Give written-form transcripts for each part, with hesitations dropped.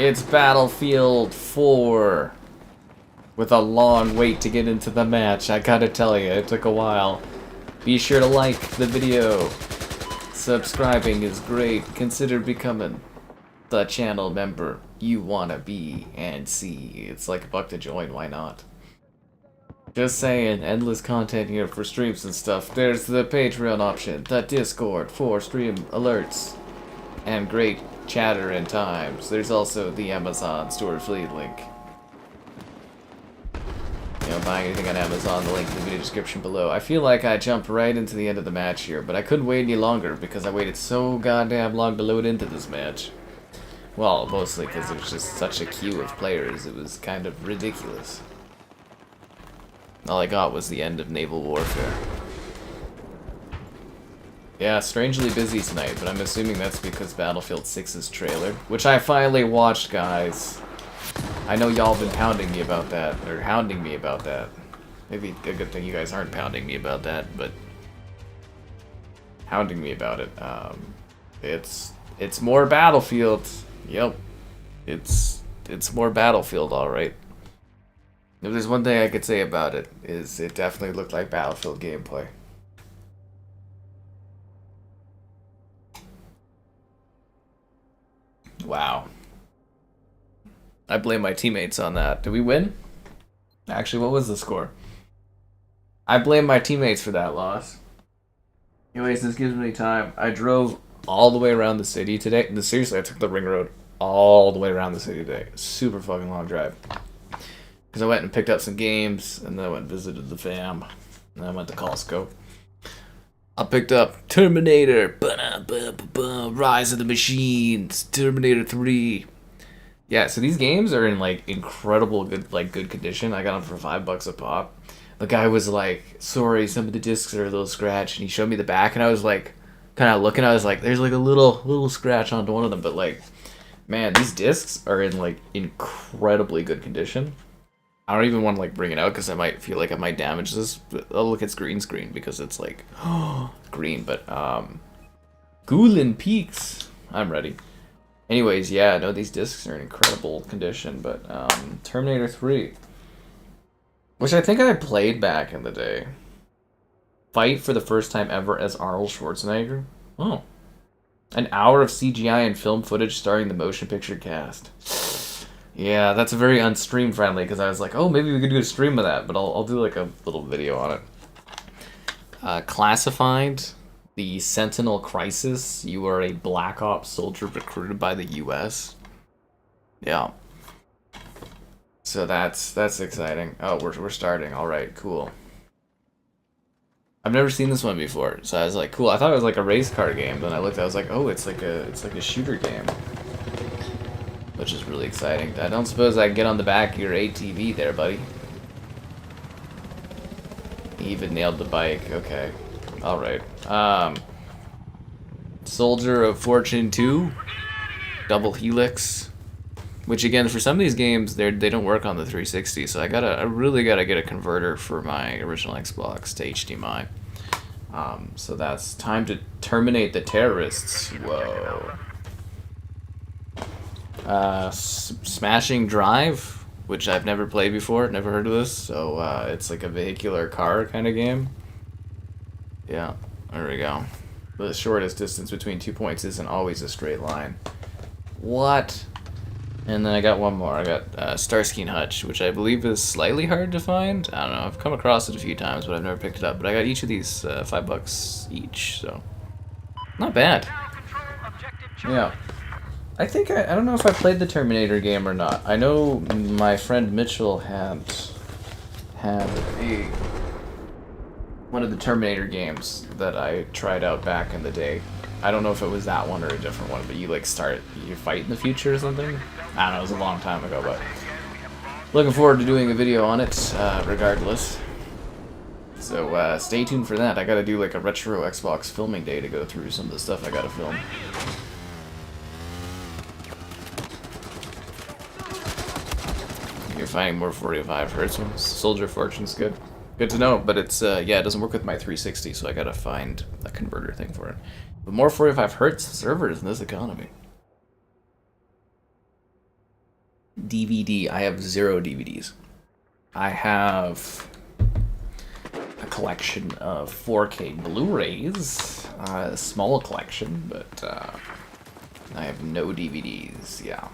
It's Battlefield 4. With a long wait to get into the match, I gotta tell you, it took a while. Be sure to like the video. Subscribing is great. Consider becoming the channel member you wanna be and see. It's like $1 to join, why not? Just saying, endless content here for streams and stuff. There's the Patreon option, the Discord for stream alerts, and great chatter and times. There's also the Amazon store affiliate link. You know, buying anything on Amazon, the link in the video description below. I feel like I jumped right into the end of the match here, but I couldn't wait any longer because I waited so goddamn long to load into this match. Well, mostly because there's just such a queue of players, it was kind of ridiculous. All I got was the end of naval warfare. Yeah, strangely busy tonight, but I'm assuming that's because Battlefield 6's trailer, which I finally watched, guys. I know y'all been pounding me about that, or hounding me about that. Maybe a good thing you guys aren't pounding me about that, but hounding me about it. It's more Battlefield. Yep, it's more Battlefield, all right. If there's one thing I could say about it, is it definitely looked like Battlefield gameplay. Wow. I blame my teammates on that. Did we win? Actually, what was the score? I blame my teammates for that loss. Anyways, this gives me time. I drove all the way around the city today. Seriously, I took the ring road all the way around the city today. Super fucking long drive. Because I went and picked up some games, and then I went and visited the fam. And then I went to Costco. I picked up Terminator, Rise of the Machines, Terminator 3. Yeah, so these games are in like incredible good condition. I got them for $5 a pop. The guy was like, "Sorry, some of the discs are a little scratched," and he showed me the back, and I was like, kind of looking. I was like, "There's like a little scratch onto one of them," but like, man, these discs are in like incredibly good condition. I don't even want to like bring it out because I might feel like I might damage this. But, oh, look, it's green screen because it's like green. But Guilin Peaks, I'm ready. Anyways, yeah, no, these discs are in incredible condition. But Terminator 3, which I think I played back in the day. Fight for the first time ever as Arnold Schwarzenegger. Oh, an hour of CGI and film footage starring the motion picture cast. Yeah, that's very unstream friendly because I was like, oh, maybe we could do a stream of that, but I'll do like a little video on it. Classified, the Sentinel Crisis. You are a Black Ops soldier recruited by the U.S. Yeah. So that's exciting. Oh, we're starting. All right, cool. I've never seen this one before, so I was like, cool. I thought it was like a race car game. Then I looked, I was like, oh, it's like a shooter game. Which is really exciting. I don't suppose I can get on the back of your ATV there, buddy. He even nailed the bike. Okay. Alright. Soldier of Fortune 2. Double Helix. Which again, for some of these games, they don't work on the 360, so I really gotta get a converter for my original Xbox to HDMI. So that's time to terminate the terrorists. Whoa. Smashing Drive, which I've never played before, never heard of this, so it's like a vehicular car kind of game. Yeah, there we go. The shortest distance between 2 points isn't always a straight line. What? And then I got one more. I got Starsky and Hutch, which I believe is slightly hard to find. I don't know, I've come across it a few times, but I've never picked it up. But I got each of these $5 each, so not bad. Yeah. I think I don't know if I played the Terminator game or not. I know my friend Mitchell had one of the Terminator games that I tried out back in the day. I don't know if it was that one or a different one, but you fight in the future or something? I don't know, it was a long time ago, but looking forward to doing a video on it, regardless. So stay tuned for that. I gotta do like a retro Xbox filming day to go through some of the stuff I gotta film. You're finding more 45 hertz ones. Soldier Fortune's good. Good to know, but it's, yeah, it doesn't work with my 360, so I gotta find a converter thing for it. But more 45 hertz servers in this economy. DVD. I have 0 DVDs. I have a collection of 4K Blu-rays, a small collection, but I have no DVDs. Yeah.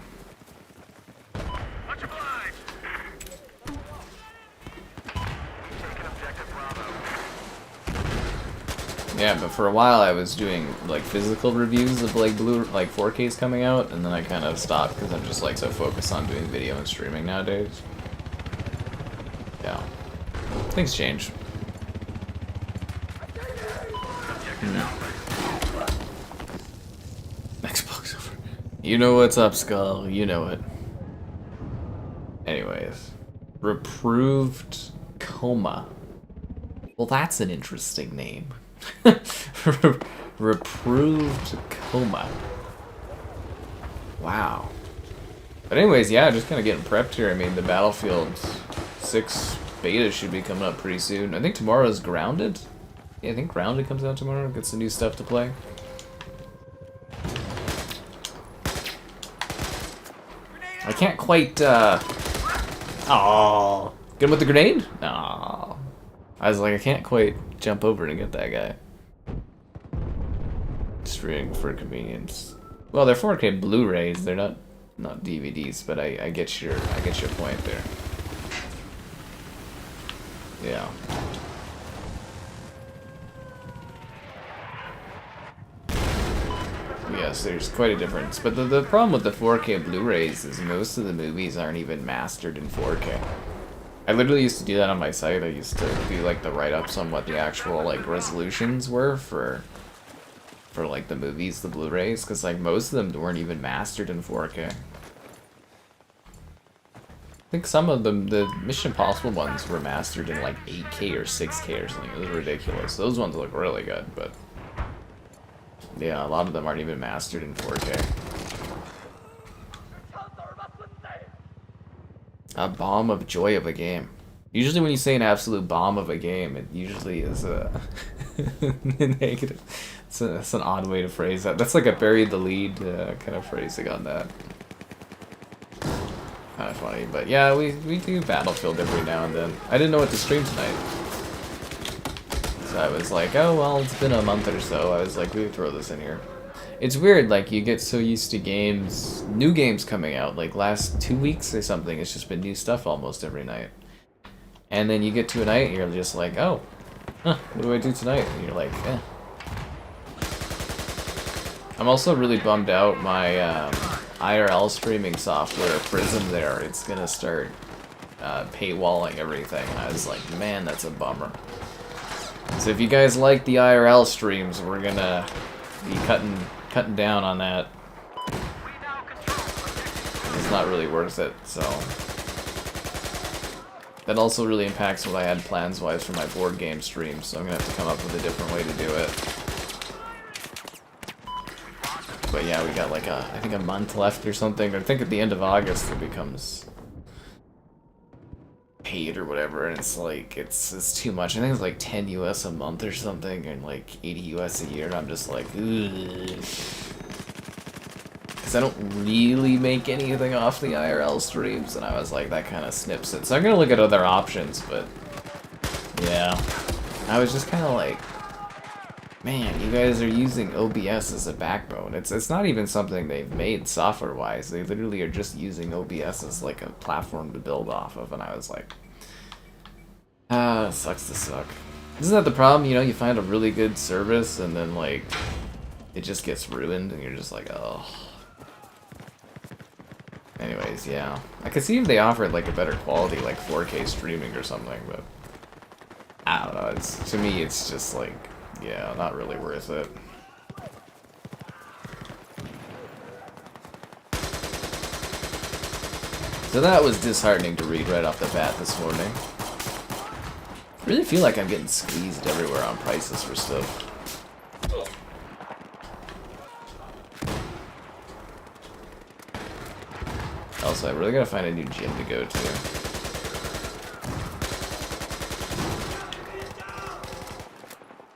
Yeah, but for a while I was doing like physical reviews of like 4Ks coming out, and then I kind of stopped because I'm just like so focused on doing video and streaming nowadays. Yeah, things change. Xbox over. You know what's up, Skull. You know it. Anyways, reproved coma. Well, that's an interesting name. Reproved coma. Wow. But anyways, yeah, just kind of getting prepped here. I mean, the Battlefield 6 beta should be coming up pretty soon. I think tomorrow's Grounded. Yeah, I think Grounded comes out tomorrow. Get some new stuff to play. I can't quite, oh, get him with the grenade? No. I was like, I can't quite jump over to get that guy. Just for convenience. Well, they're 4K Blu-rays. They're not DVDs, but I get your point there. Yeah. Yes, there's quite a difference. But the problem with the 4K Blu-rays is most of the movies aren't even mastered in 4K. I literally used to do that on my site. I used to do like the write-ups on what the actual like resolutions were for like the movies, the Blu-rays, because like most of them weren't even mastered in 4K. I think some of them, the Mission Impossible ones, were mastered in like 8K or 6K or something. It was ridiculous. Those ones look really good, but yeah, a lot of them aren't even mastered in 4K. A bomb of joy of a game. Usually when you say an absolute bomb of a game, it usually is a negative. It's an odd way to phrase that. That's like a bury the lead kind of phrasing on that. Kind of funny, but yeah, we do Battlefield every now and then. I didn't know what to stream tonight. So I was like, oh, well, it's been a month or so. I was like, we would throw this in here. It's weird, like, you get so used to games, new games coming out, like last 2 weeks or something, it's just been new stuff almost every night. And then you get to a night and you're just like, oh, huh, what do I do tonight? And you're like, eh. I'm also really bummed out my IRL streaming software, Prism there, it's gonna start paywalling everything. I was like, man, that's a bummer. So if you guys like the IRL streams, we're gonna be cutting down on that. It's not really worth it, so that also really impacts what I had plans wise for my board game streams, so I'm gonna have to come up with a different way to do it. But yeah, we got like I think a month left or something. I think at the end of August it becomes paid or whatever, and it's like it's too much. I think it's like 10 US a month or something, and like 80 US a year, and I'm just like, ugh. Because I don't really make anything off the IRL streams, and I was like, that kind of snips it. So I'm gonna look at other options, but yeah, I was just kind of like, man, you guys are using OBS as a backbone. It's not even something they've made software-wise. They literally are just using OBS as like a platform to build off of, and I was like, it sucks to suck. Isn't that the problem? You know, you find a really good service, and then like, it just gets ruined, and you're just like, oh. Anyways, yeah. I could see if they offered like a better quality, like 4K streaming or something, but I don't know. To me, it's just like, yeah, not really worth it. So that was disheartening to read right off the bat this morning. I really feel like I'm getting squeezed everywhere on prices for stuff. Also, I really gotta find a new gym to go to.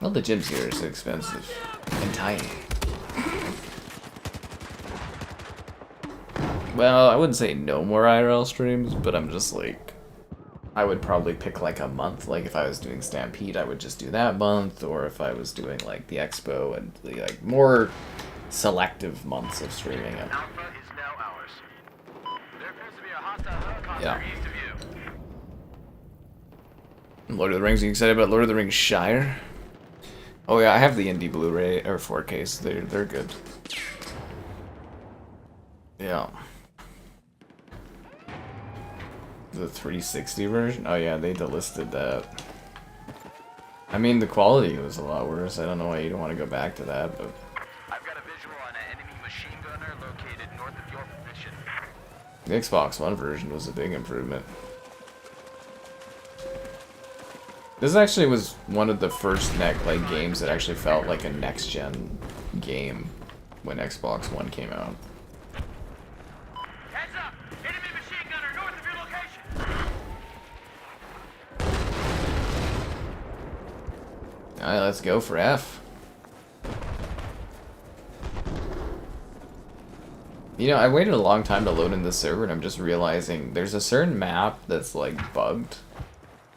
Well, the gyms here are so expensive and tiny. Well, I wouldn't say no more IRL streams, but I'm just like, I would probably pick like a month. Like if I was doing Stampede, I would just do that month, or if I was doing like the Expo and the like more selective months of streaming it. Alpha is now ours. There appears to be a hostile helicopter east of you. Lord of the Rings, are you excited about Lord of the Rings Shire? Oh yeah, I have the indie Blu-ray or 4Ks. They're good. Yeah. The 360 version? Oh yeah, they delisted that. I mean, the quality was a lot worse. I don't know why you don't want to go back to that, but... I've got a visual on an enemy machine gunner located north of your position. The Xbox One version was a big improvement. This actually was one of the first games that actually felt like a next-gen game when Xbox One came out. Heads up! Enemy machine gunner north of your location! Alright, let's go for F. You know, I waited a long time to load in the server, and I'm just realizing there's a certain map that's, like, bugged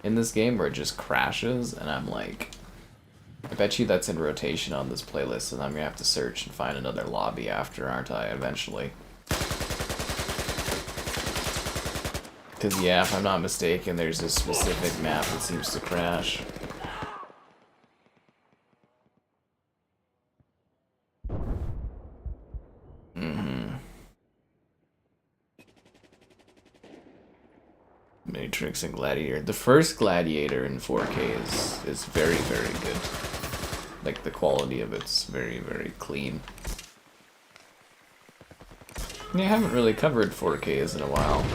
in this game where it just crashes, and I'm like, I bet you that's in rotation on this playlist, and I'm gonna have to search and find another lobby after, aren't I, eventually? Because, yeah, if I'm not mistaken, there's a specific map that seems to crash. Matrix and Gladiator. The first Gladiator in 4K is very, very good. Like, the quality of it's very, very clean. Yeah, I haven't really covered 4Ks in a while.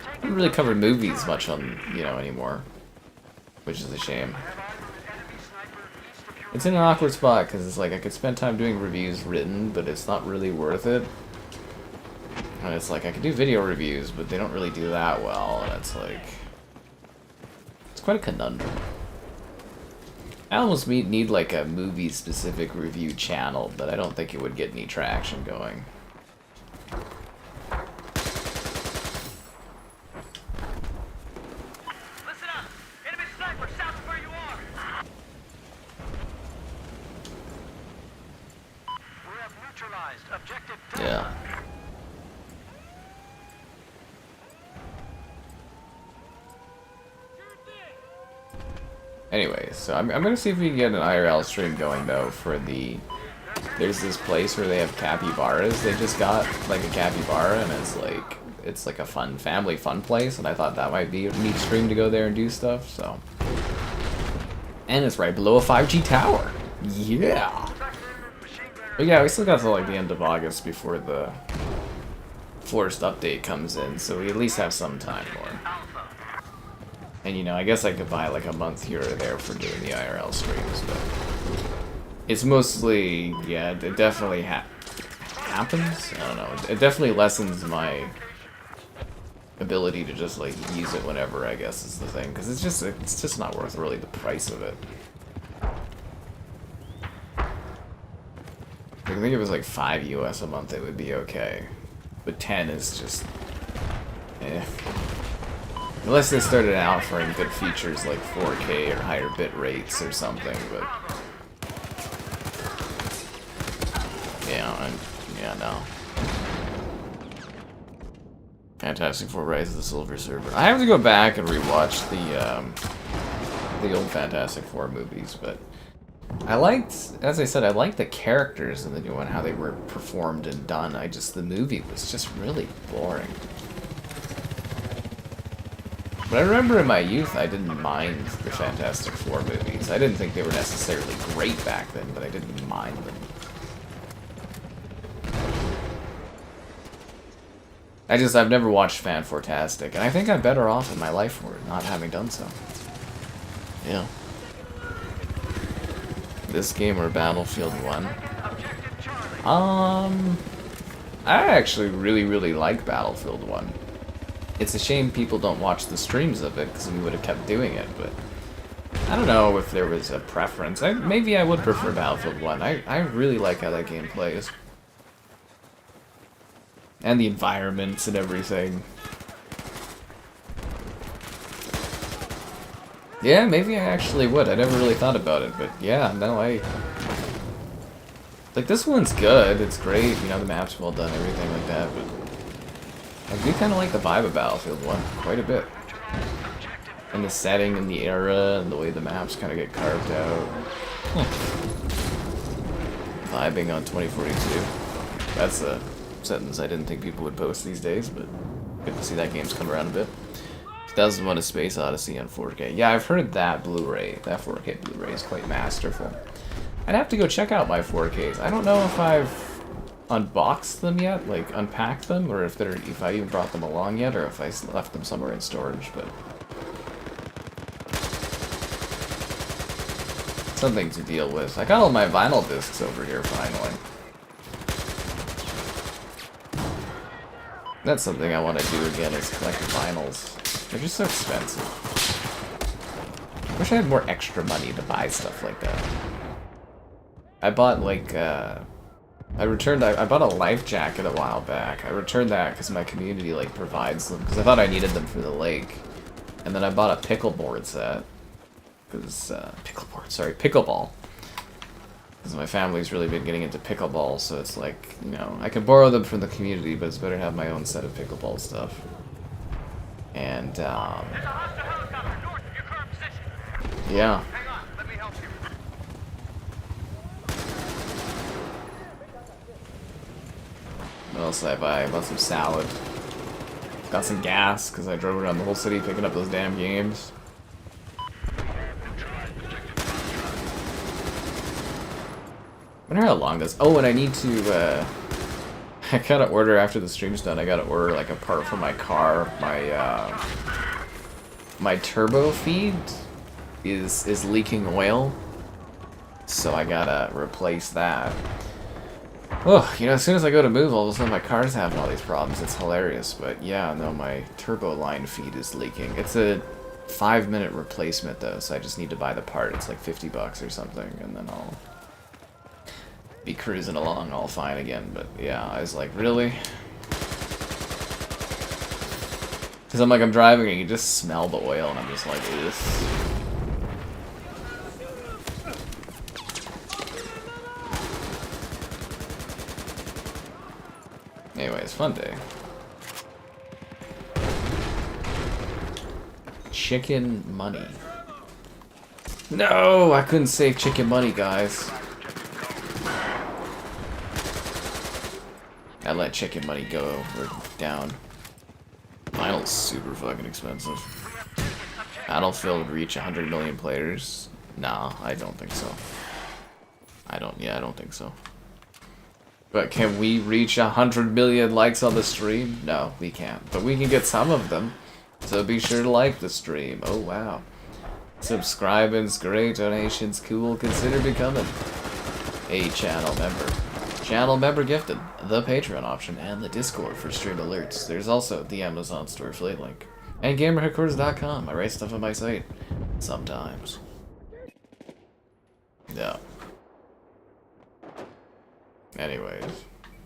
I haven't really covered movies much on, you know, anymore. Which is a shame. It's in an awkward spot, because it's like, I could spend time doing reviews written, but it's not really worth it. And it's like, I could do video reviews, but they don't really do that well, and it's like... It's quite a conundrum. I almost need like a movie-specific review channel, but I don't think it would get any traction going. Listen up! Enemy sniper south of where you are! We have neutralized objective Delta. Yeah. Anyway, so I'm gonna see if we can get an IRL stream going though for the... There's this place where they have capybaras. They just got like a capybara, and it's like a fun family fun place, and I thought that might be a neat stream to go there and do stuff. So, and it's right below a 5G tower. Yeah. But yeah, we still got to like the end of August before the forced update comes in, so we at least have some time more. And, you know, I guess I could buy like a month here or there for doing the IRL streams, but it's mostly, yeah, it definitely happens. I don't know. It definitely lessens my ability to just like use it whenever, I guess, is the thing, because it's just not worth really the price of it. I think if it was like $5 US a month, it would be okay, but 10 is just, eh. Unless they started offering good features like 4K or higher bit rates or something, but yeah, no. Fantastic Four: Rise of the Silver Surfer. I have to go back and rewatch the old Fantastic Four movies, but I liked, as I said, I liked the characters in the new one, how they were performed and done. The movie was just really boring. But I remember in my youth, I didn't mind the Fantastic Four movies. I didn't think they were necessarily great back then, but I didn't mind them. I've never watched Fan-Fourtastic, and I think I'm better off in my life for it, not having done so. Yeah. This game or Battlefield 1? I actually really like Battlefield 1. It's a shame people don't watch the streams of it, because we would have kept doing it, but I don't know if there was a preference. Maybe I would prefer Battlefield 1. I really like how that game plays. And the environments and everything. Yeah, maybe I actually would. I never really thought about it, but yeah, no, like, this one's good, it's great, you know, the map's well done, everything like that, but I do kind of like the vibe of Battlefield 1 quite a bit. And the setting and the era and the way the maps kind of get carved out. Vibing on 2042. That's a sentence I didn't think people would post these days, but good to see that game's come around a bit. 2001: A Space Odyssey on 4K. Yeah, I've heard that Blu-ray, that 4K Blu-ray is quite masterful. I'd have to go check out my 4Ks. I don't know if I've unboxed them yet, like unpacked them, or if I even brought them along yet, or if I left them somewhere in storage, but something to deal with. I got all my vinyl discs over here finally. That's something I want to do again, is collect vinyls. They're just so expensive. Wish I had more extra money to buy stuff like that. I bought like, I bought a life jacket a while back. I returned that because my community like provides them, because I thought I needed them for the lake. And then I bought a pickleboard set. Because, pickleball. Because my family's really been getting into pickleball, so it's like, you know, I can borrow them from the community, but it's better to have my own set of pickleball stuff. And, yeah. What else did I buy? I bought some salad. Got some gas, because I drove around the whole city picking up those damn games. I wonder how long this... Oh, and I need to, I gotta order, after the stream's done, I gotta order, like, a part for my car. My turbo feed is leaking oil. So I gotta replace that. Oh, you know, as soon as I go to move, all of a sudden my car's having all these problems. It's hilarious, but yeah, no, my turbo line feed is leaking. It's a 5-minute replacement, though, so I just need to buy the part. It's like 50 bucks or something, and then I'll be cruising along all fine again. But yeah, I was like, really? Because I'm driving and you just smell the oil, and I'm just like, ugh. Anyways, fun day. Chicken money. No, I couldn't save chicken money, guys. I let chicken money go or down. Vinyl's super fucking expensive. Battlefield would reach 100 million players. Nah, I don't think so. I don't think so. But can we reach 100 million likes on the stream? No, we can't. But we can get some of them. So be sure to like the stream. Oh, wow. Subscribing's great, donations cool. Consider becoming a channel member. Channel member gifted, the Patreon option, and the Discord for stream alerts. There's also the Amazon store affiliate link. And GamerHeadquarters.com. I write stuff on my site. Sometimes. Yeah. Anyways,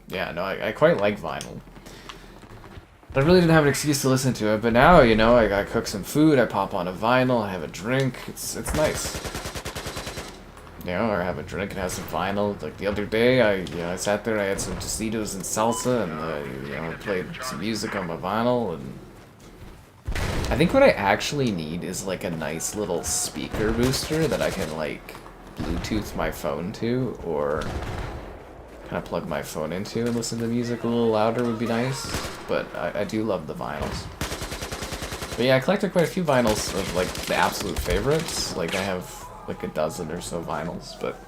yeah, no, I quite like vinyl. I really didn't have an excuse to listen to it, but now, you know, I cook some food, I pop on a vinyl, I have a drink, it's nice. You know, or I have a drink and have some vinyl. Like the other day, I sat there, I had some Tostitos and salsa, and you know, I played some music on my vinyl, and I think what I actually need is like a nice little speaker booster that I can like Bluetooth my phone to, or kind of plug my phone into and listen to music a little louder would be nice, but I do love the vinyls. But yeah, I collected quite a few vinyls of like the absolute favorites. Like I have like a dozen or so vinyls, but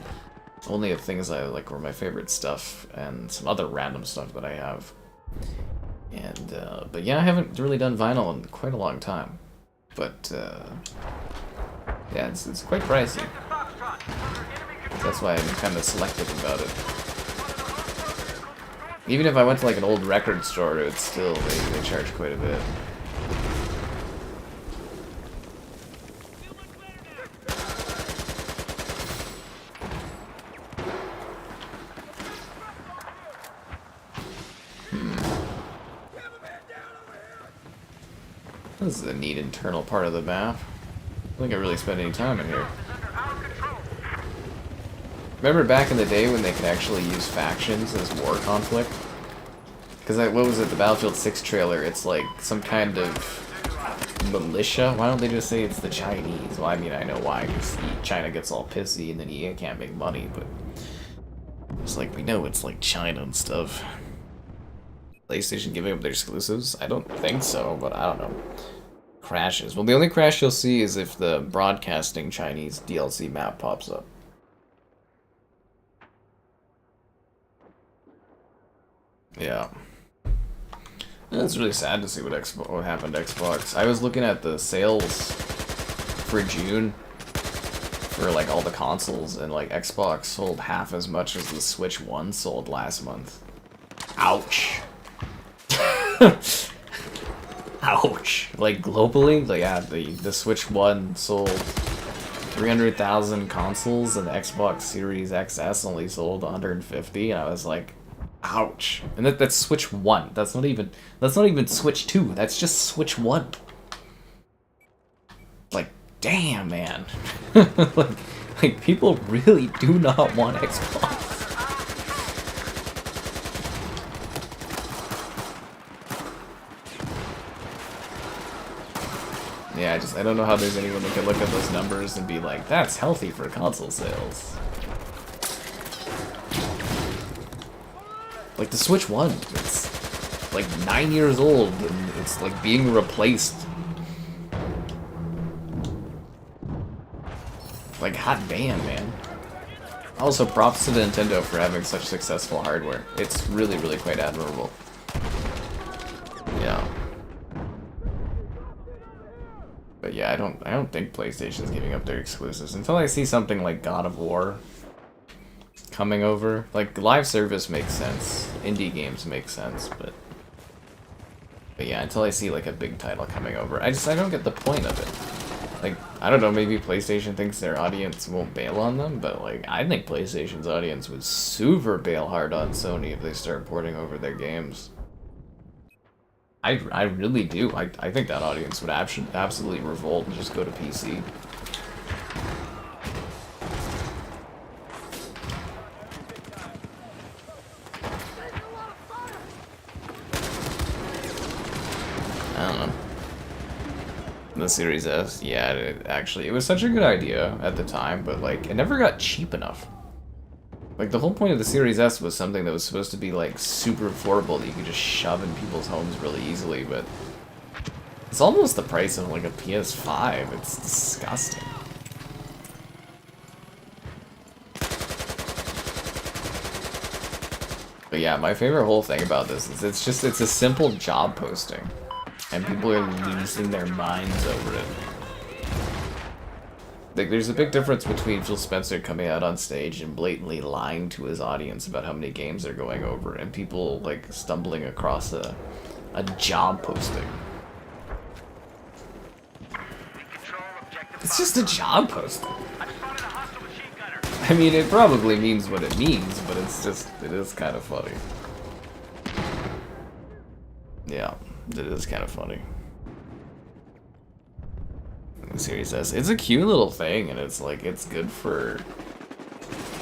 only of things I like were my favorite stuff and some other random stuff that I have. And but yeah, I haven't really done vinyl in quite a long time. But yeah, it's quite pricey. That's why I'm kind of selective about it. Even if I went to like an old record store, it's still, they charge quite a bit. This is a neat internal part of the map. I don't think I really spent any time in here. Remember back in the day when they could actually use factions as war conflict? Because, what was it, the Battlefield 6 trailer, it's like some kind of militia? Why don't they just say it's the Chinese? Well, I mean, I know why, because China gets all pissy and then EA can't make money, but it's like, we know it's like China and stuff. PlayStation giving up their exclusives? I don't think so, but I don't know. Crashes. Well, the only crash you'll see is if the broadcasting Chinese DLC map pops up. Yeah. It's really sad to see what happened to Xbox. I was looking at the sales for June for like all the consoles, and like Xbox sold half as much as the Switch 1 sold last month. Ouch. Ouch. Like globally, like yeah, the Switch 1 sold 300,000 consoles and the Xbox Series XS only sold 150, and I was like, ouch. And that's Switch 1. That's not even Switch 2. That's just Switch 1. Like, damn, man. like people really do not want Xbox. Yeah, I don't know how there's anyone that can look at those numbers and be like, that's healthy for console sales. Like the Switch 1, it's like 9 years old and it's like being replaced. Like, hot damn, man. Also, props to Nintendo for having such successful hardware. It's really, really quite admirable. Yeah. But yeah, I don't think PlayStation's giving up their exclusives until I see something like God of War coming over. Like, live service makes sense, indie games make sense, but yeah, until I see like a big title coming over, I don't get the point of it. Like, I don't know, maybe PlayStation thinks their audience won't bail on them, but like, I think PlayStation's audience would super bail hard on Sony if they start porting over their games. I really do. I think that audience would absolutely revolt and just go to PC. I don't know. The Series S, yeah, it was such a good idea at the time, but like, it never got cheap enough. Like, the whole point of the Series S was something that was supposed to be like super affordable that you could just shove in people's homes really easily, but it's almost the price of like a PS5. It's disgusting. But yeah, my favorite whole thing about this is it's a simple job posting. And people are losing their minds over it. Like, there's a big difference between Phil Spencer coming out on stage and blatantly lying to his audience about how many games they're going over, and people, like, stumbling across a job posting. It's just a job posting. I mean, it probably means what it means, but it is kind of funny. Yeah. It is kind of funny. Series S. It's a cute little thing, and it's like, it's good for,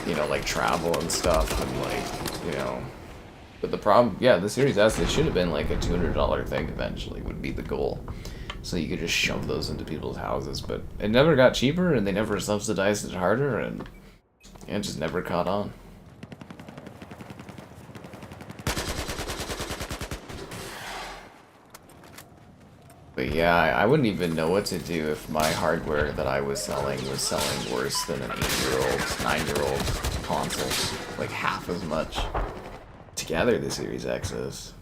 you know, like travel and stuff, and like, you know. But the problem, yeah, the Series S, it should have been like a $200 thing eventually, would be the goal. So you could just shove those into people's houses, but it never got cheaper, and they never subsidized it harder, and it just never caught on. But yeah, I wouldn't even know what to do if my hardware that I was selling worse than an 8-year-old, 9-year-old console. Like half as much. Together, the Series X is.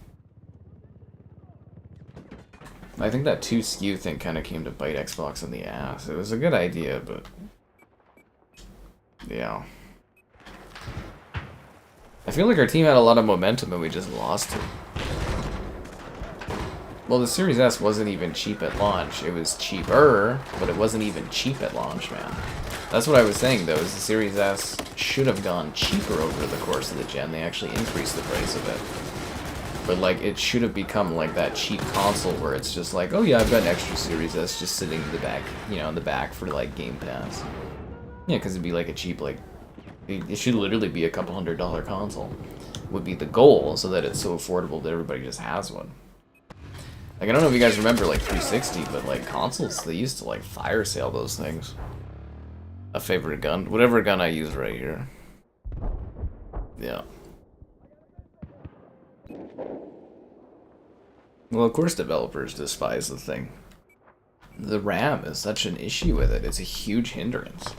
I think that 2 SKU thing kind of came to bite Xbox in the ass. It was a good idea, but yeah. I feel like our team had a lot of momentum and we just lost it. Well, the Series S wasn't even cheap at launch. It was cheaper, but it wasn't even cheap at launch, man. That's what I was saying, though, is the Series S should have gone cheaper over the course of the gen. They actually increased the price of it. But like, it should have become like that cheap console where it's just like, oh yeah, I've got an extra Series S just sitting in the back, you know, in the back for like Game Pass. Yeah, because it'd be like a cheap, like, it should literally be a couple $100 console. Would be the goal, so that it's so affordable that everybody just has one. Like, I don't know if you guys remember like 360, but like consoles, they used to like fire sale those things. A favorite gun, whatever gun I use right here. Yeah. Well, of course developers despise the thing. The RAM is such an issue with it. It's a huge hindrance.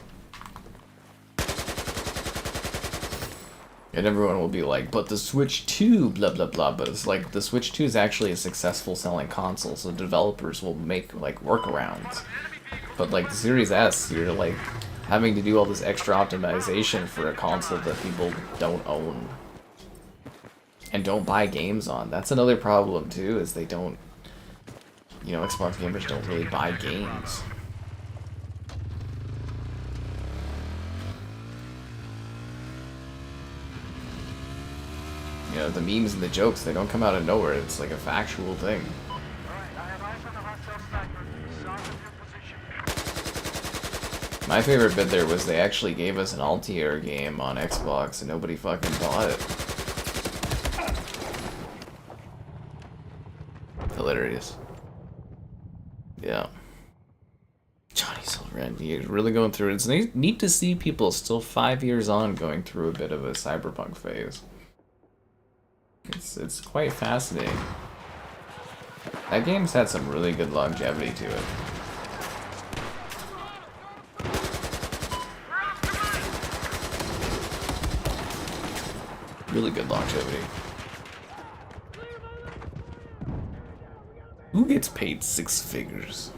And everyone will be like, but the Switch 2, blah, blah, blah. But it's like, the Switch 2 is actually a successful selling console, so developers will make, like, workarounds. But, like, the Series S, you're, like, having to do all this extra optimization for a console that people don't own. And don't buy games on. That's another problem, too, is they don't... You know, Xbox gamers don't really buy games. You know, the memes and the jokes, they don't come out of nowhere. It's like a factual thing. My favorite bit there was they actually gave us an Altair game on Xbox and nobody fucking bought it. Hilarious. Yeah. Johnny Silverhand, he's really going through it. It's neat to see people still 5 years on going through a bit of a cyberpunk phase. It's quite fascinating. That game's had some really good longevity to it. Really good longevity. Who gets paid 6 figures?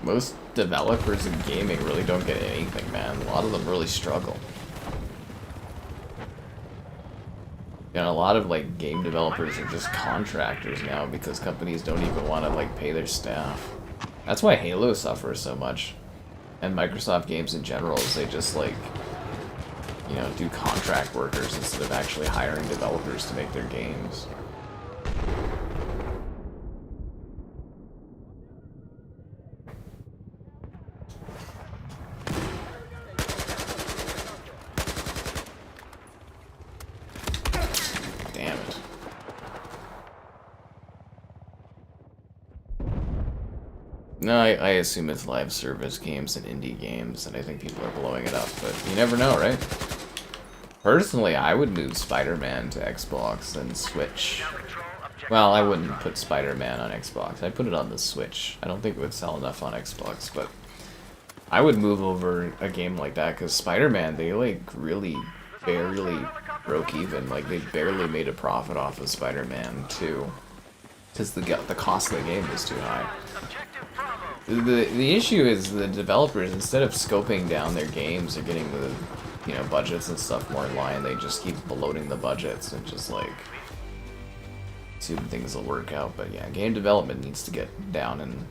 Most developers in gaming really don't get anything, man. A lot of them really struggle. And a lot of like game developers are just contractors now because companies don't even want to like pay their staff. That's why Halo suffers so much. And Microsoft games in general is they just like, you know, do contract workers instead of actually hiring developers to make their games. Damn it. No, I assume it's live service games and indie games, and I think people are blowing it up, but you never know, right? Personally, I would move Spider-Man to Xbox and Switch. Well, I wouldn't put Spider-Man on Xbox. I'd put it on the Switch. I don't think it would sell enough on Xbox, but I would move over a game like that, because Spider-Man, they like really barely broke even. Like, they barely made a profit off of Spider-Man 2. Because the cost of the game was too high. The issue is the developers, instead of scoping down their games or getting the, you know, budgets and stuff more in line, they just keep bloating the budgets and just like assume things will work out. But yeah, game development needs to get down in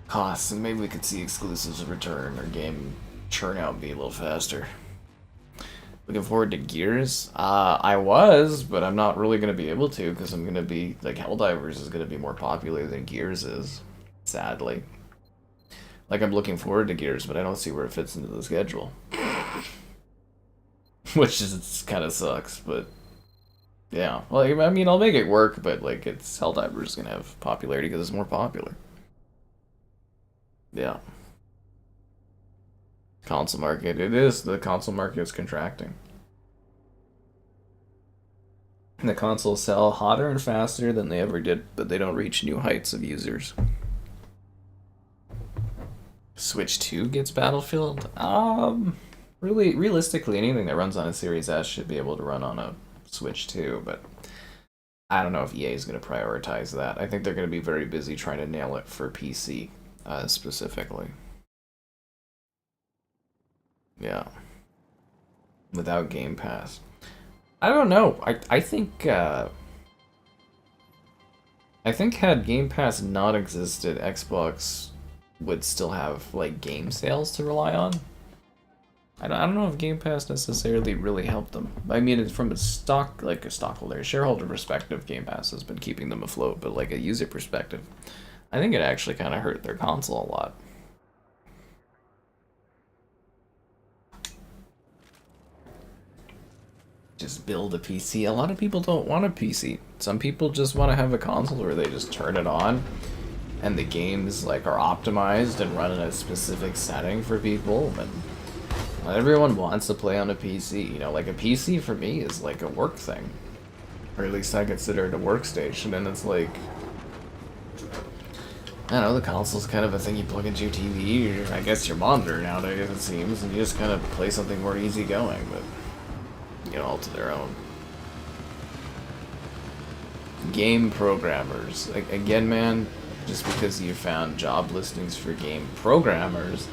costs, and maybe we could see exclusives return or game churn out be a little faster. Looking forward to Gears. I was, but I'm not really going to be able to because I'm going to be, like, Helldivers is going to be more popular than Gears is, sadly. Like, I'm looking forward to Gears, but I don't see where it fits into the schedule. Which is, kind of sucks, but yeah. Well, I mean, I'll make it work, but, like, it's Helldivers is going to have popularity because it's more popular. Yeah. Console market, it is. The console market is contracting. And the consoles sell hotter and faster than they ever did, but they don't reach new heights of users. Switch 2 gets Battlefield? Really, realistically, anything that runs on a Series S should be able to run on a Switch 2, but I don't know if EA is going to prioritize that. I think they're going to be very busy trying to nail it for PC, specifically. Yeah. Without Game Pass. I don't know. I think had Game Pass not existed, Xbox would still have like game sales to rely on. I don't know if Game Pass necessarily really helped them. I mean, it's from a stockholder, shareholder perspective, Game Pass has been keeping them afloat, but like a user perspective, I think it actually kind of hurt their console a lot. Just build a PC. A lot of people don't want a PC. Some people just want to have a console where they just turn it on and the games like are optimized and run in a specific setting for people. And not everyone wants to play on a PC. You know, like a PC for me is like a work thing. Or at least I consider it a workstation, and it's like, I don't know, the console's kind of a thing you plug into your TV, or I guess your monitor nowadays it seems, and you just kind of play something more easygoing, but you know, all to their own. Game programmers. Like, again, man, just because you found job listings for game programmers,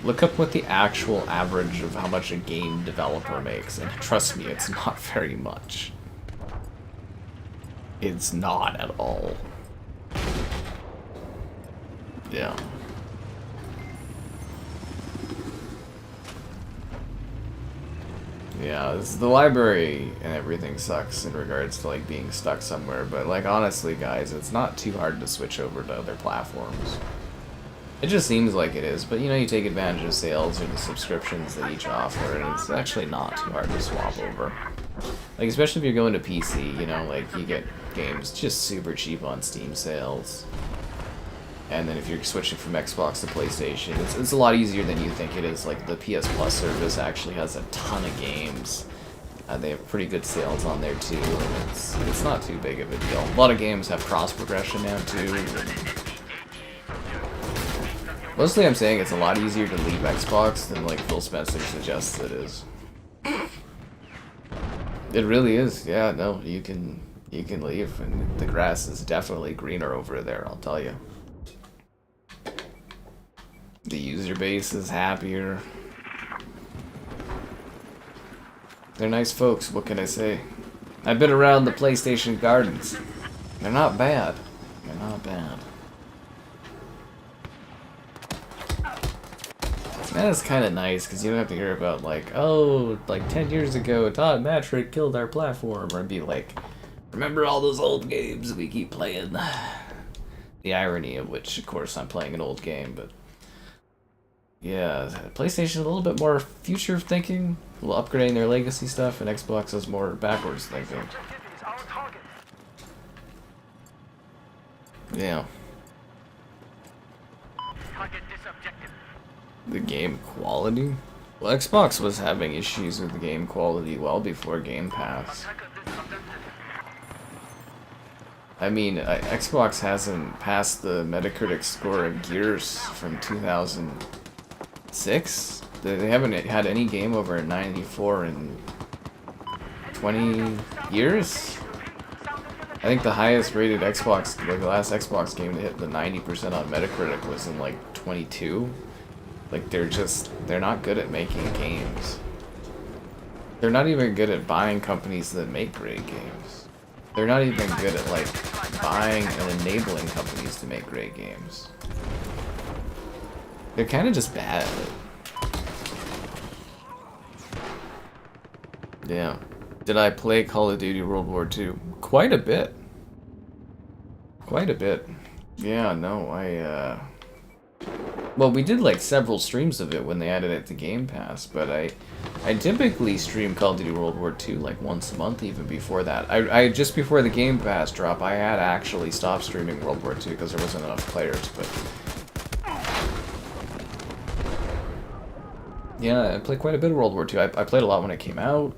look up what the actual average of how much a game developer makes, and trust me, it's not very much. It's not at all. Yeah. Yeah, the library and everything sucks in regards to like being stuck somewhere, but like honestly guys, it's not too hard to switch over to other platforms. It just seems like it is, but you know, you take advantage of sales or the subscriptions that each offer, and it's actually not too hard to swap over. Like, especially if you're going to PC, you know, like you get games just super cheap on Steam sales. And then if you're switching from Xbox to PlayStation, it's a lot easier than you think it is. Like, the PS Plus service actually has a ton of games. They have pretty good sales on there too, and it's not too big of a deal. A lot of games have cross progression now too. Mostly I'm saying it's a lot easier to leave Xbox than like Phil Spencer suggests it is. It really is, yeah, no, you can leave, and the grass is definitely greener over there, I'll tell you. The user base is happier. They're nice folks, what can I say? I've been around the PlayStation gardens. They're not bad. They're not bad. That is kind of nice, because you don't have to hear about, like, oh, like 10 years ago, Todd Matrick killed our platform, or be like, remember all those old games we keep playing? The irony of which, of course, I'm playing an old game, but yeah, PlayStation a little bit more future thinking, a little upgrading their legacy stuff, and Xbox is more backwards thinking. Yeah. The game quality? Well, Xbox was having issues with the game quality well before Game Pass. I mean, Xbox hasn't passed the Metacritic score of Gears from 2006. They haven't had any game over a 94 in 20 years. I think the highest rated Xbox, like the last Xbox game to hit the 90% on Metacritic was in like 22. Like, they're not good at making games. They're not even good at buying companies that make great games. They're not even good at, like, buying and enabling companies to make great games. They're kind of just bad at it. Yeah. Did I play Call of Duty World War II? Quite a bit. Quite a bit. Yeah, no, well, we did like several streams of it when they added it to Game Pass, but I typically stream Call of Duty World War II like once a month even before that. I just before the Game Pass drop, I had actually stopped streaming World War II because there wasn't enough players, but yeah, I played quite a bit of World War II. I played a lot when it came out.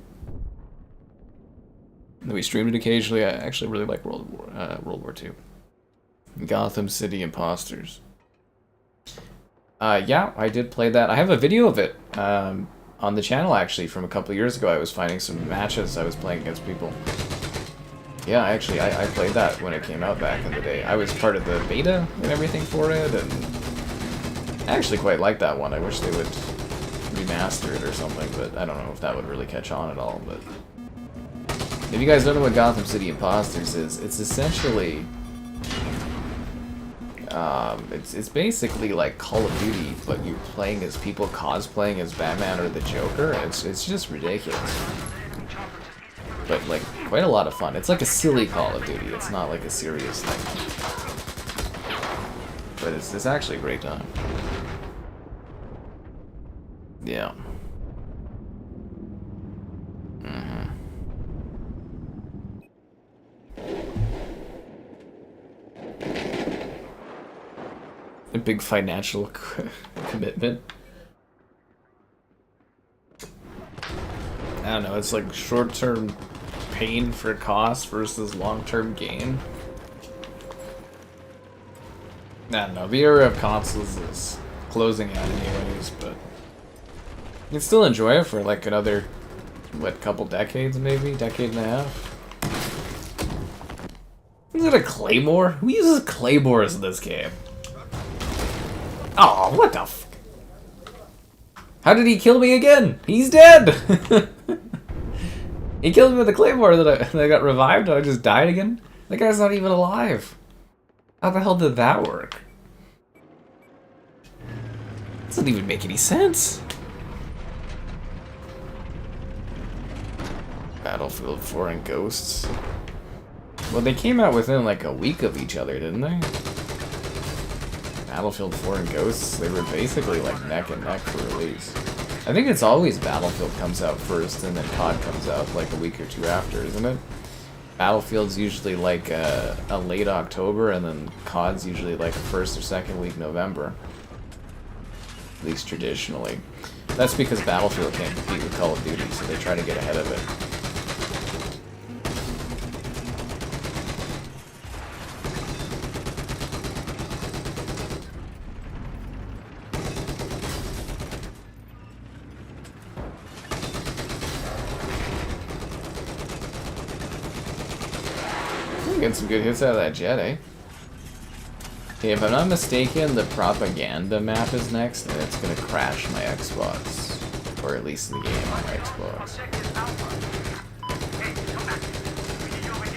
And we streamed it occasionally. I actually really like World War II. Gotham City Imposters. Yeah, I did play that. I have a video of it on the channel, actually, from a couple years ago. I was finding some matches I was playing against people. Yeah, actually, I played that when it came out back in the day. I was part of the beta and everything for it, and I actually quite liked that one. I wish they would remaster it or something, but I don't know if that would really catch on at all. But if you guys don't know what Gotham City Imposters is, it's essentially It's basically like Call of Duty, but you're playing as people cosplaying as Batman or the Joker. It's just ridiculous. But like quite a lot of fun. It's like a silly Call of Duty. It's not like a serious thing. But it's actually a great time. Yeah. A big financial commitment. I don't know, it's like short-term pain for cost versus long-term gain. I don't know, the era of consoles is closing out anyways, but you can still enjoy it for like another, what, couple decades maybe? Decade and a half? Is it a claymore? Who uses claymores in this game? Oh, what the f... How did he kill me again? He's dead! He killed me with a claymore that I got revived and I just died again? That guy's not even alive. How the hell did that work? Doesn't even make any sense. Battlefield 4 and Ghosts. Well, they came out within like a week of each other, didn't they? Battlefield 4 and Ghosts, they were basically like neck and neck for release. I think it's always Battlefield comes out first and then COD comes out like a week or two after, isn't it? Battlefield's usually like a late October and then COD's usually like a first or second week November. At least traditionally. That's because Battlefield can't compete with Call of Duty, so they try to get ahead of it. Getting some good hits out of that jet, eh? Okay, if I'm not mistaken, the propaganda map is next, and it's gonna crash my Xbox. Or at least the game on my Xbox.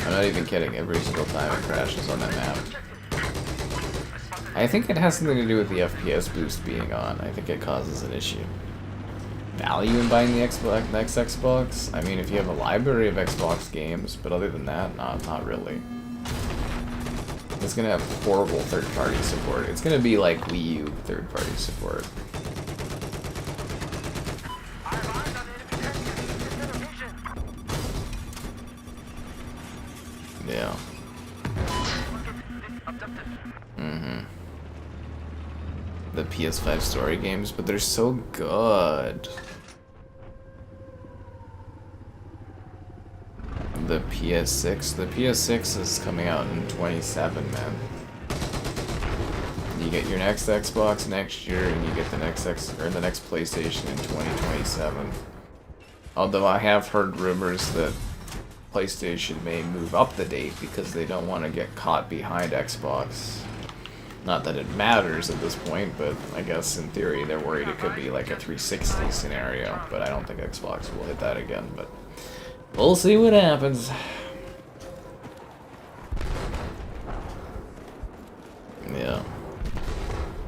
I'm not even kidding, every single time it crashes on that map. I think it has something to do with the FPS boost being on. I think it causes an issue. Value in buying the Xbox, next Xbox? I mean, if you have a library of Xbox games, but other than that, not really. It's gonna have horrible third-party support. It's gonna be like Wii U third-party support. Yeah. The PS5 story games, but they're so good. The PS6 is coming out in 27, man. You get your next Xbox next year, and you get the next the next PlayStation in 2027. Although I have heard rumors that PlayStation may move up the date because they don't want to get caught behind Xbox. Not that it matters at this point, but I guess in theory they're worried it could be like a 360 scenario, but I don't think Xbox will hit that again, but we'll see what happens. Yeah.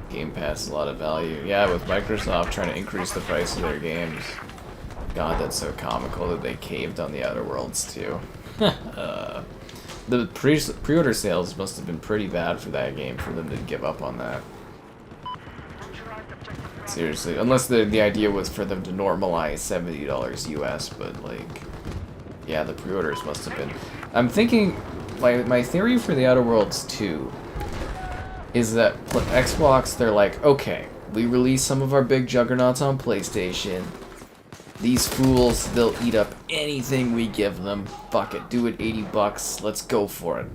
Game Pass is a lot of value. Yeah, with Microsoft trying to increase the price of their games. God, that's so comical that they caved on the Outer Worlds too. The pre-order sales must have been pretty bad for that game for them to give up on that. Seriously, unless the idea was for them to normalize $70 US, but like, yeah, the pre-orders must have been. I'm thinking, my theory for the Outer Worlds 2 is that Xbox, they're like, okay, we release some of our big juggernauts on PlayStation. These fools, they'll eat up anything we give them. Fuck it, do it $80, let's go for it.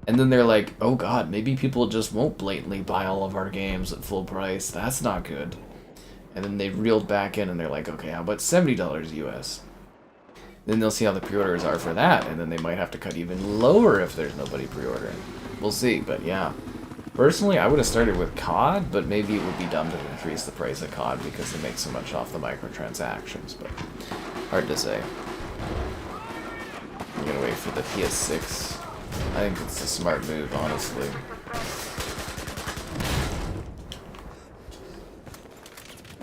And then they're like, oh god, maybe people just won't blatantly buy all of our games at full price. That's not good. And then they reeled back in and they're like, okay, how about $70 US? Then they'll see how the pre-orders are for that, and then they might have to cut even lower if there's nobody pre-ordering. We'll see, but yeah. Personally, I would have started with COD, but maybe it would be dumb to increase the price of COD because they make so much off the microtransactions, but hard to say. I'm gonna wait for the PS6. I think it's a smart move, honestly.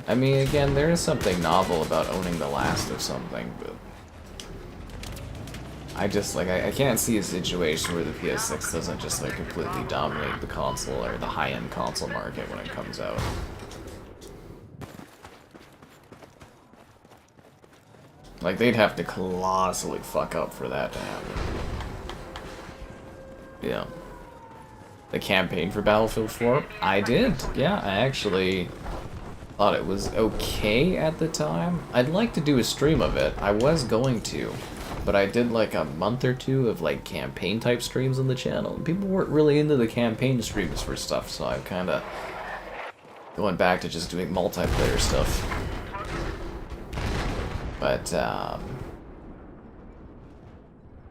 I mean, again, there is something novel about owning the last of something, but I just, like, I can't see a situation where the PS6 doesn't just, like, completely dominate the console or the high-end console market when it comes out. Like, they'd have to colossally fuck up for that to happen. Yeah. The campaign for Battlefield 4? I did. Yeah, I actually thought it was okay at the time. I'd like to do a stream of it. I was going to. But I did like a month or two of like campaign type streams on the channel. People weren't really into the campaign streams for stuff, so I'm kind of going back to just doing multiplayer stuff. But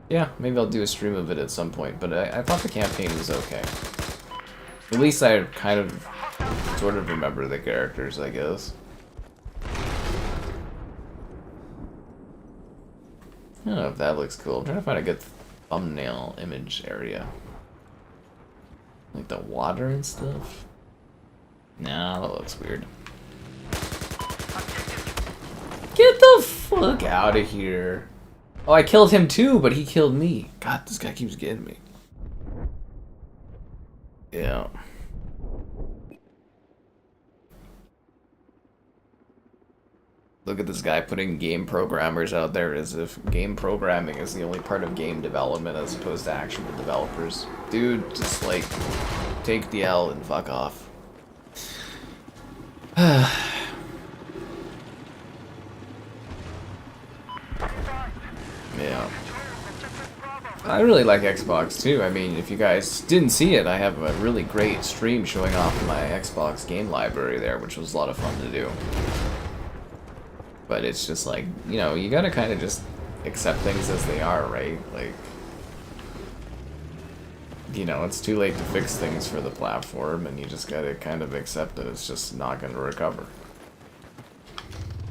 yeah, maybe I'll do a stream of it at some point. But I thought the campaign was okay. At least I kind of sort of remember the characters, I guess. I don't know if that looks cool. I'm trying to find a good thumbnail image area. Like the water and stuff. Nah, that looks weird. Get the fuck out of here. Oh, I killed him too, but he killed me. God, this guy keeps getting me. Yeah. Look at this guy putting game programmers out there as if game programming is the only part of game development as opposed to actual developers. Dude, just like, take the L and fuck off. Yeah. I really like Xbox too. I mean, if you guys didn't see it, I have a really great stream showing off my Xbox game library there, which was a lot of fun to do. But it's just like, you know, you gotta kind of just accept things as they are, right? Like, you know, it's too late to fix things for the platform, and you just gotta kind of accept that it's just not gonna recover.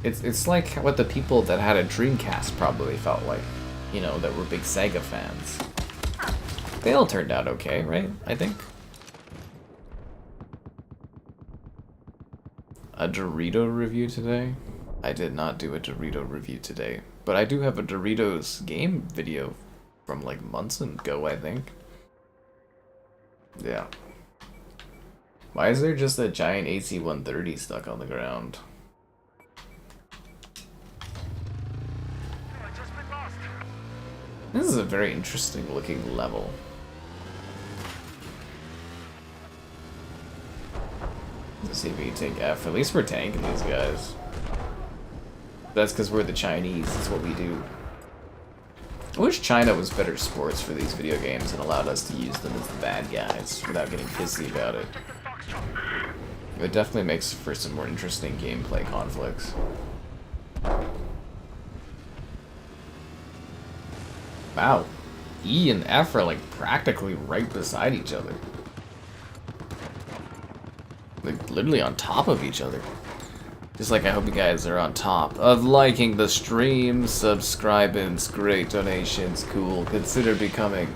It's like what the people that had a Dreamcast probably felt like, you know, that were big Sega fans. They all turned out okay, right? I think. A Dorito review today? I did not do a Dorito review today, but I do have a Doritos game video from like months ago, I think. Yeah. Why is there just a giant AC-130 stuck on the ground? This is a very interesting looking level. Let's see if we can take F. At least we're tanking these guys. That's because we're the Chinese. That's what we do. I wish China was better sports for these video games and allowed us to use them as the bad guys without getting pissy about it. It definitely makes for some more interesting gameplay conflicts. Wow. E and F are like practically right beside each other. Like literally on top of each other. Just like I hope you guys are on top of liking the stream, subscribing, great donations, cool. Consider becoming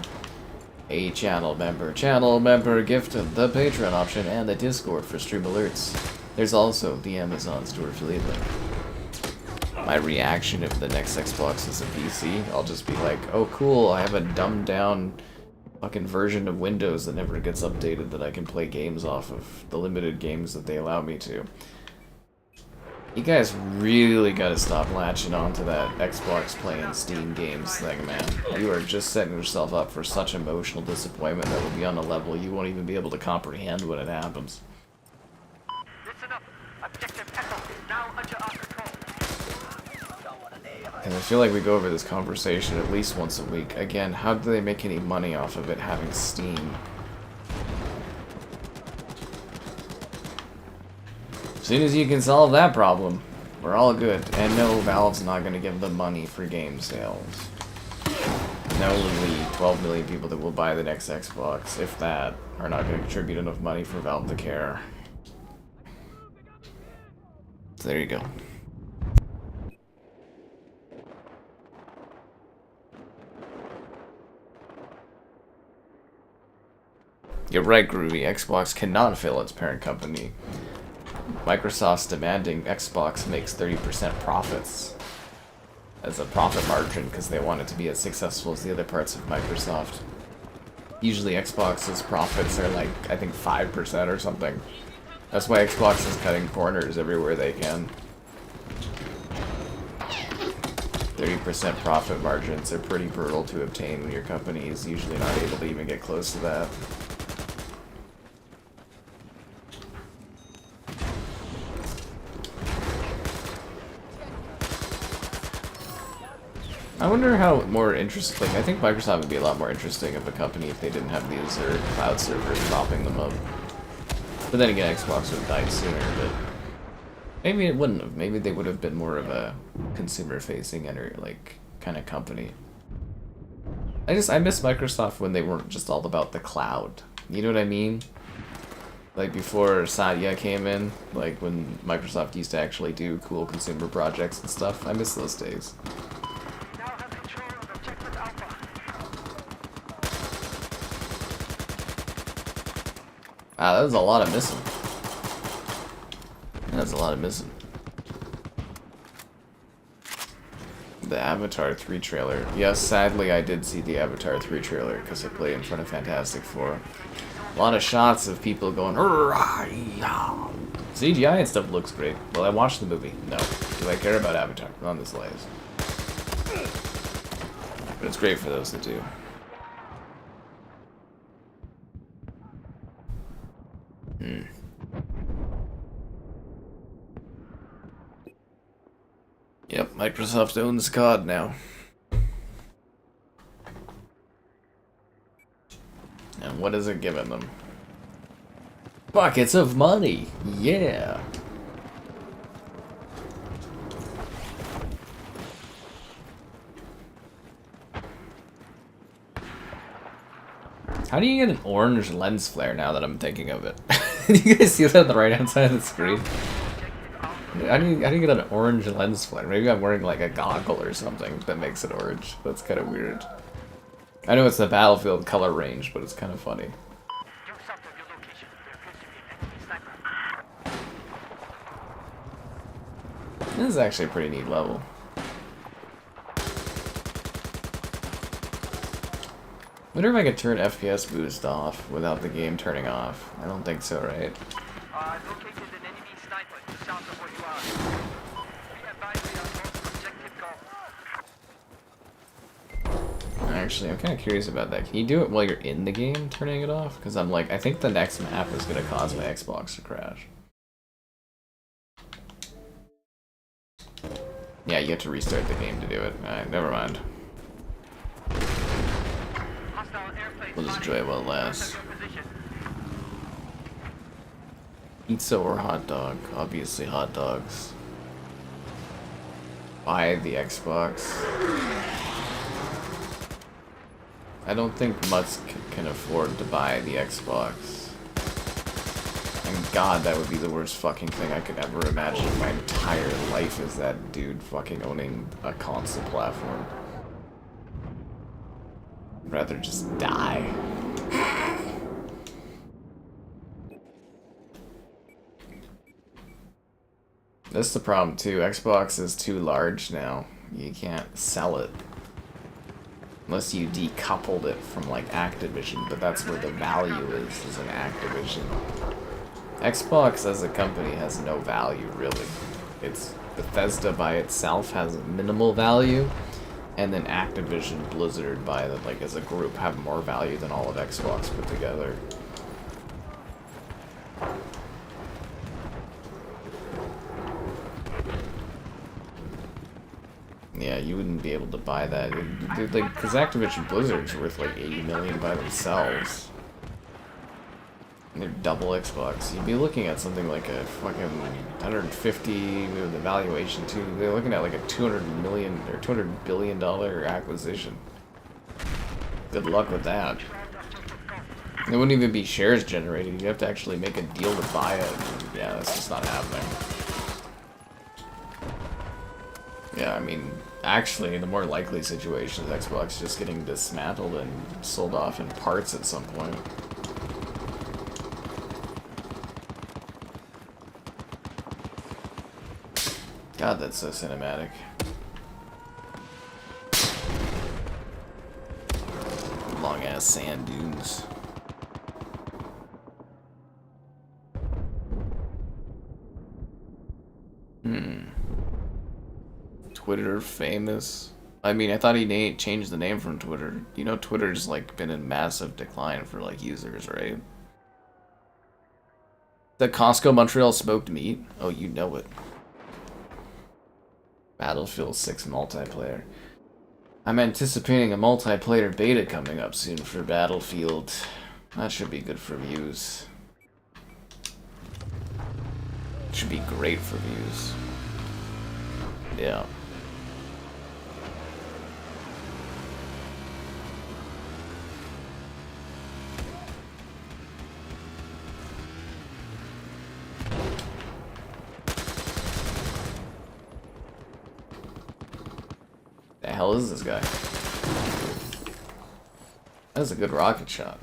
a channel member. Channel member gifted the Patreon option and the Discord for stream alerts. There's also the Amazon store affiliate link. My reaction if the next Xbox is a PC, I'll just be like, oh cool, I have a dumbed down fucking version of Windows that never gets updated that I can play games off of, the limited games that they allow me to. You guys really gotta stop latching onto that Xbox playing Steam games thing, man. You are just setting yourself up for such emotional disappointment that will be on a level you won't even be able to comprehend when it happens. Listen up. Objective Echo is now under our control. And I feel like we go over this conversation at least once a week. Again, how do they make any money off of it having Steam? As soon as you can solve that problem, we're all good. And no, Valve's not going to give them money for game sales. No, the 12 million people that will buy the next Xbox, if that, are not going to contribute enough money for Valve to care. So there you go. You're right, Groovy. Xbox cannot fail its parent company. Microsoft's demanding Xbox makes 30% profits as a profit margin because they want it to be as successful as the other parts of Microsoft. Usually Xbox's profits are like, I think 5% or something. That's why Xbox is cutting corners everywhere they can. 30% profit margins are pretty brutal to obtain when your company is usually not able to even get close to that. I wonder how more interesting. I think Microsoft would be a lot more interesting of a company if they didn't have the Azure cloud servers propping them up. But then again, Xbox would have died sooner, but maybe it wouldn't have. Maybe they would have been more of a consumer-facing like kind of company. I miss Microsoft when they weren't just all about the cloud. You know what I mean? Like before Satya came in, like when Microsoft used to actually do cool consumer projects and stuff. I miss those days. Ah, that was a lot of missing. That's a lot of missing. The Avatar 3 trailer. Yes, sadly I did see the Avatar 3 trailer because I played in front of Fantastic 4. A lot of shots of people going, CGI and stuff looks great. Well, I watched the movie. No. Do I care about Avatar? Not the slightest. But it's great for those that do. Yep, Microsoft owns COD now. And what is it giving them? Buckets of money! Yeah! How do you get an orange lens flare now that I'm thinking of it? Do you guys see that on the right hand side of the screen? How do you get an orange lens flare? Maybe I'm wearing like a goggle or something that makes it orange. That's kind of weird. I know it's the Battlefield color range, but it's kind of funny. This is actually a pretty neat level. I wonder if I could turn FPS boost off without the game turning off. I don't think so, right? Located an enemy sniper south of where you are. Be advised we are most objective goal. Actually, I'm kind of curious about that. Can you do it while you're in the game, turning it off? Because I'm like, I think the next map is going to cause my Xbox to crash. Yeah, you have to restart the game to do it. Alright, never mind. We'll just enjoy it while it lasts. Pizza or hot dog? Obviously hot dogs. Buy the Xbox. I don't think Musk can afford to buy the Xbox. And God, that would be the worst fucking thing I could ever imagine in my entire life, is that dude fucking owning a console platform. I'd rather just die. That's the problem too. Xbox is too large now. You can't sell it. Unless you decoupled it from like Activision, but that's where the value is in Activision. Xbox as a company has no value, really. It's Bethesda by itself has minimal value, and then Activision, Blizzard by the, like as a group have more value than all of Xbox put together. Yeah, you wouldn't be able to buy that. Dude, like, because Activision Blizzard's worth like 80 million by themselves. And they're double Xbox. You'd be looking at something like a fucking 150 with the valuation too. They're looking at like a 200 million or $200 billion acquisition. Good luck with that. It wouldn't even be shares generated. You have to actually make a deal to buy it. Yeah, that's just not happening. Yeah, I mean, actually, the more likely situation is Xbox just getting dismantled and sold off in parts at some point. God, that's so cinematic. Long ass sand dunes. Twitter famous. I mean, I thought he changed the name from Twitter. You know, Twitter's like been in massive decline for like users, right? The Costco Montreal smoked meat. Oh, you know it. Battlefield 6 multiplayer. I'm anticipating a multiplayer beta coming up soon for Battlefield. That should be good for views. Should be great for views. Yeah. The hell is this guy? That's a good rocket shot.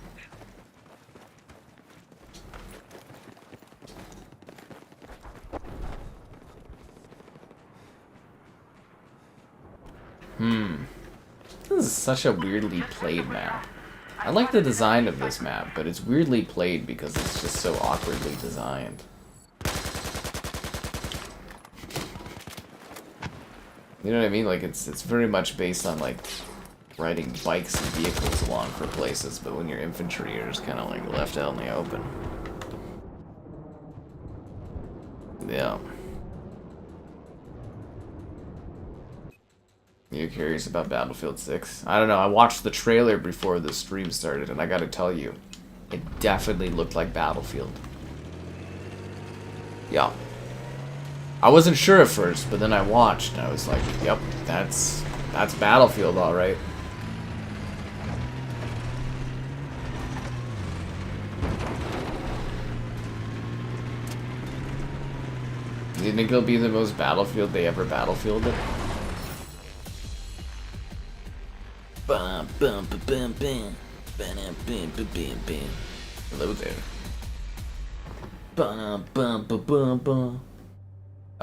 This is such a weirdly played map. I like the design of this map, but it's weirdly played because it's just so awkwardly designed. You know what I mean? Like, it's very much based on, like, riding bikes and vehicles along for places, but when you're infantry, you're just kind of, like, left out in the open. Yeah. You curious about Battlefield 6? I don't know, I watched the trailer before the stream started, and I gotta tell you, it definitely looked like Battlefield. Yeah. I wasn't sure at first, but then I watched, and I was like, yep, that's Battlefield, alright. Do you think it'll be the most Battlefield they ever Battlefielded? Hello there.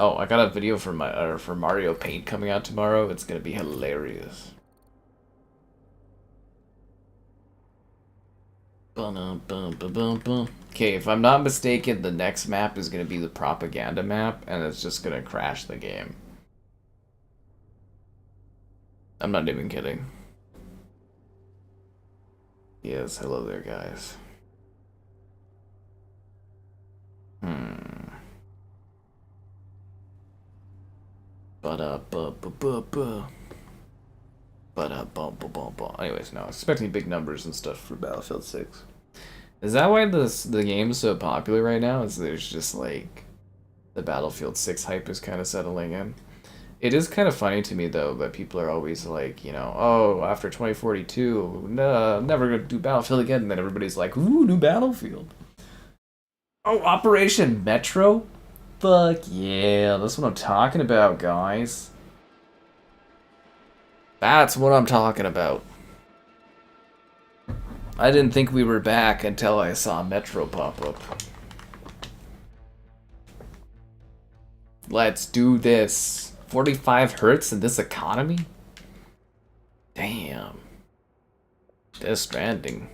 Oh, I got a video for for Mario Paint coming out tomorrow. It's gonna be hilarious. Okay, if I'm not mistaken, the next map is gonna be the propaganda map, and it's just gonna crash the game. I'm not even kidding. Yes, hello there, guys. Anyways, no, expecting big numbers and stuff for Battlefield 6. Is that why the game's so popular right now? Is there's just like the Battlefield 6 hype is kind of settling in? It is kind of funny to me though that people are always like, you know, oh, after 2042, no, I'm never gonna do Battlefield again, and then everybody's like, ooh, new Battlefield. Oh, Operation Metro? Fuck yeah, that's what I'm talking about, guys. That's what I'm talking about. I didn't think we were back until I saw Metro pop up. Let's do this. 45 hertz in this economy? Damn. Death Stranding.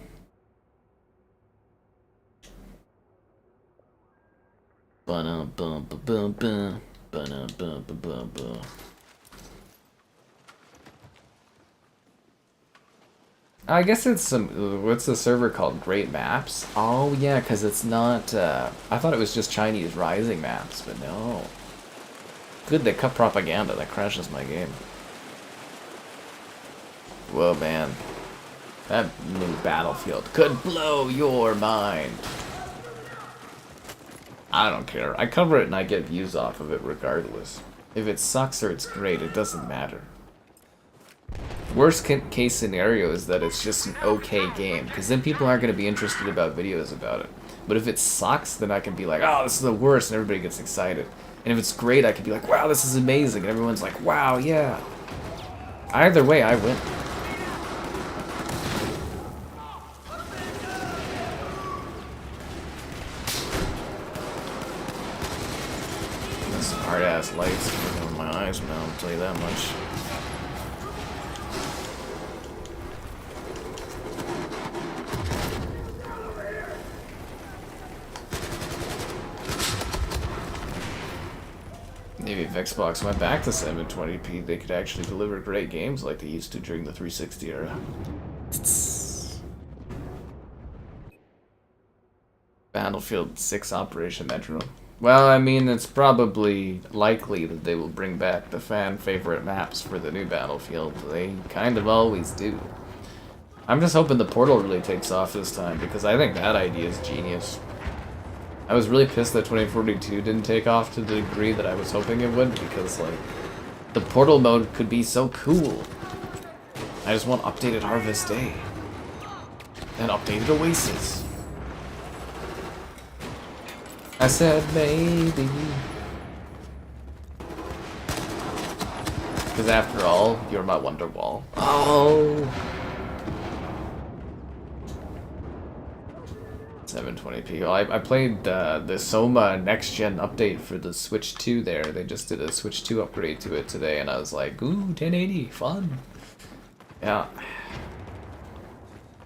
I guess it's some. What's the server called? Great Maps? Oh, yeah, because it's not. I thought it was just Chinese Rising maps, but no. Good, they cut propaganda. That crashes my game. Whoa, man. That new Battlefield could blow your mind. I don't care. I cover it and I get views off of it regardless. If it sucks or it's great, it doesn't matter. Worst case scenario is that it's just an okay game, because then people aren't going to be interested about videos about it. But if it sucks, then I can be like, oh, this is the worst, and everybody gets excited. And if it's great, I can be like, wow, this is amazing, and everyone's like, wow, yeah. Either way, I win. Smart-ass lights. Never guys now, I'll tell you that much. Maybe if Xbox went back to 720p, they could actually deliver great games like they used to during the 360 era. Battlefield 6 Operation Metro. Well, I mean, it's probably likely that they will bring back the fan favorite maps for the new Battlefield. They kind of always do. I'm just hoping the Portal really takes off this time, because I think that idea is genius. I was really pissed that 2042 didn't take off to the degree that I was hoping it would, because, like, the Portal mode could be so cool. I just want updated Harvest Day. And updated Oasis. I said maybe. Because after all, you're my Wonderwall. Oh! 720p. Well, I played the Soma Next Gen update for the Switch 2 there. They just did a Switch 2 upgrade to it today, and I was like, ooh, 1080, fun. Yeah.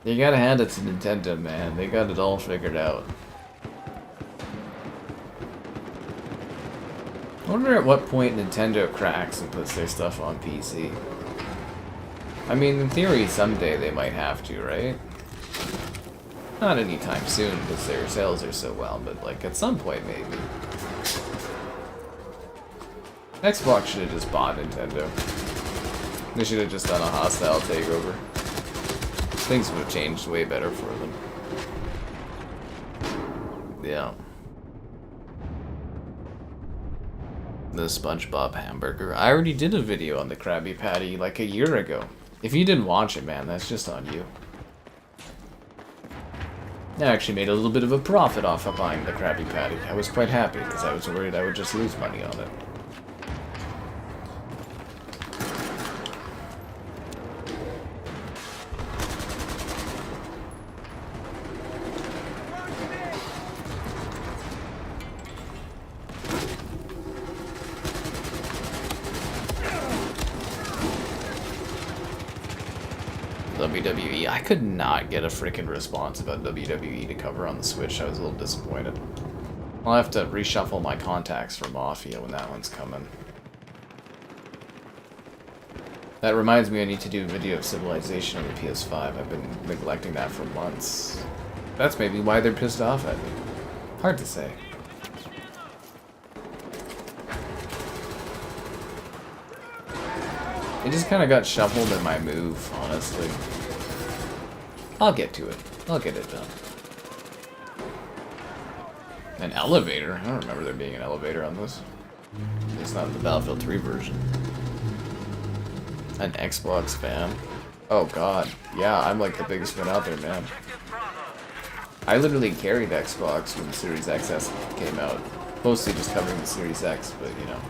You gotta hand it to Nintendo, man. They got it all figured out. I wonder at what point Nintendo cracks and puts their stuff on PC. I mean, in theory, someday they might have to, right? Not anytime soon, because their sales are so well, but like at some point maybe. Xbox should have just bought Nintendo. They should have just done a hostile takeover. Things would have changed way better for them. Yeah. The SpongeBob hamburger. I already did a video on the Krabby Patty like a year ago. If you didn't watch it, man, that's just on you. I actually made a little bit of a profit off of buying the Krabby Patty. I was quite happy because I was worried I would just lose money on it. WWE. I could not get a freaking response about WWE to cover on the Switch. I was a little disappointed. I'll have to reshuffle my contacts for Mafia when that one's coming. That reminds me I need to do a video of Civilization on the PS5. I've been neglecting that for months. That's maybe why they're pissed off at me. Hard to say. It just kind of got shuffled in my move, honestly. I'll get to it. I'll get it done. An elevator? I don't remember there being an elevator on this. It's not the Battlefield 3 version. An Xbox fan? Oh god. Yeah, I'm like the biggest fan out there, man. I literally carried Xbox when the Series XS came out. Mostly just covering the Series X, but you know.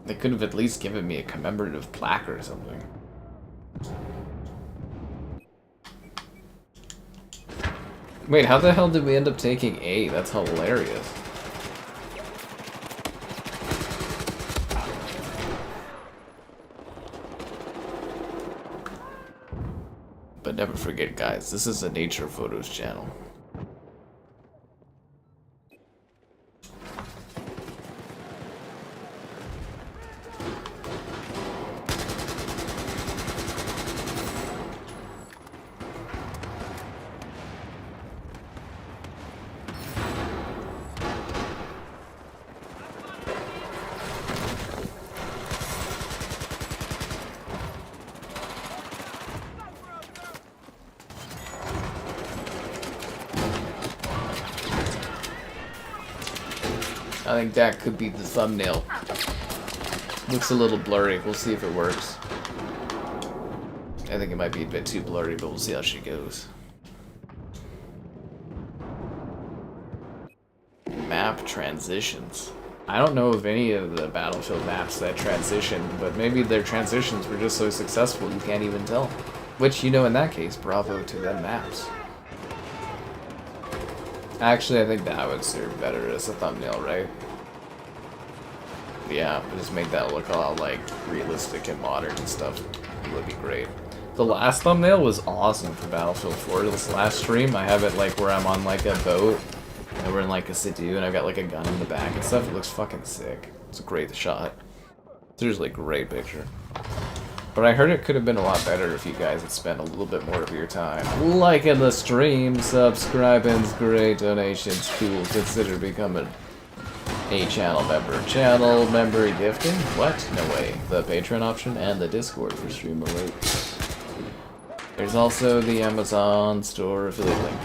They could have at least given me a commemorative plaque or something. Wait, how the hell did we end up taking A? That's hilarious. But never forget, guys, this is a nature photos channel. I think that could be the thumbnail. Looks a little blurry. We'll see if it works. I think it might be a bit too blurry, but we'll see how she goes. Map transitions. I don't know of any of the Battlefield maps that transition, but maybe their transitions were just so successful you can't even tell. Which, you know, in that case, bravo to them maps. Actually, I think that would serve better as a thumbnail, right? Yeah, just make that look all like realistic and modern and stuff. It would be great. The last thumbnail was awesome for Battlefield 4. This last stream, I have it like where I'm on like a boat and we're in like a city and I've got like a gun in the back and stuff. It looks fucking sick. It's a great shot. Seriously, great picture. But I heard it could have been a lot better if you guys had spent a little bit more of your time liking the stream, subscribing, great donations, cool. Consider becoming a channel member. Channel member gifting? What? No way. The Patreon option and the Discord for stream alerts. There's also the Amazon store affiliate link.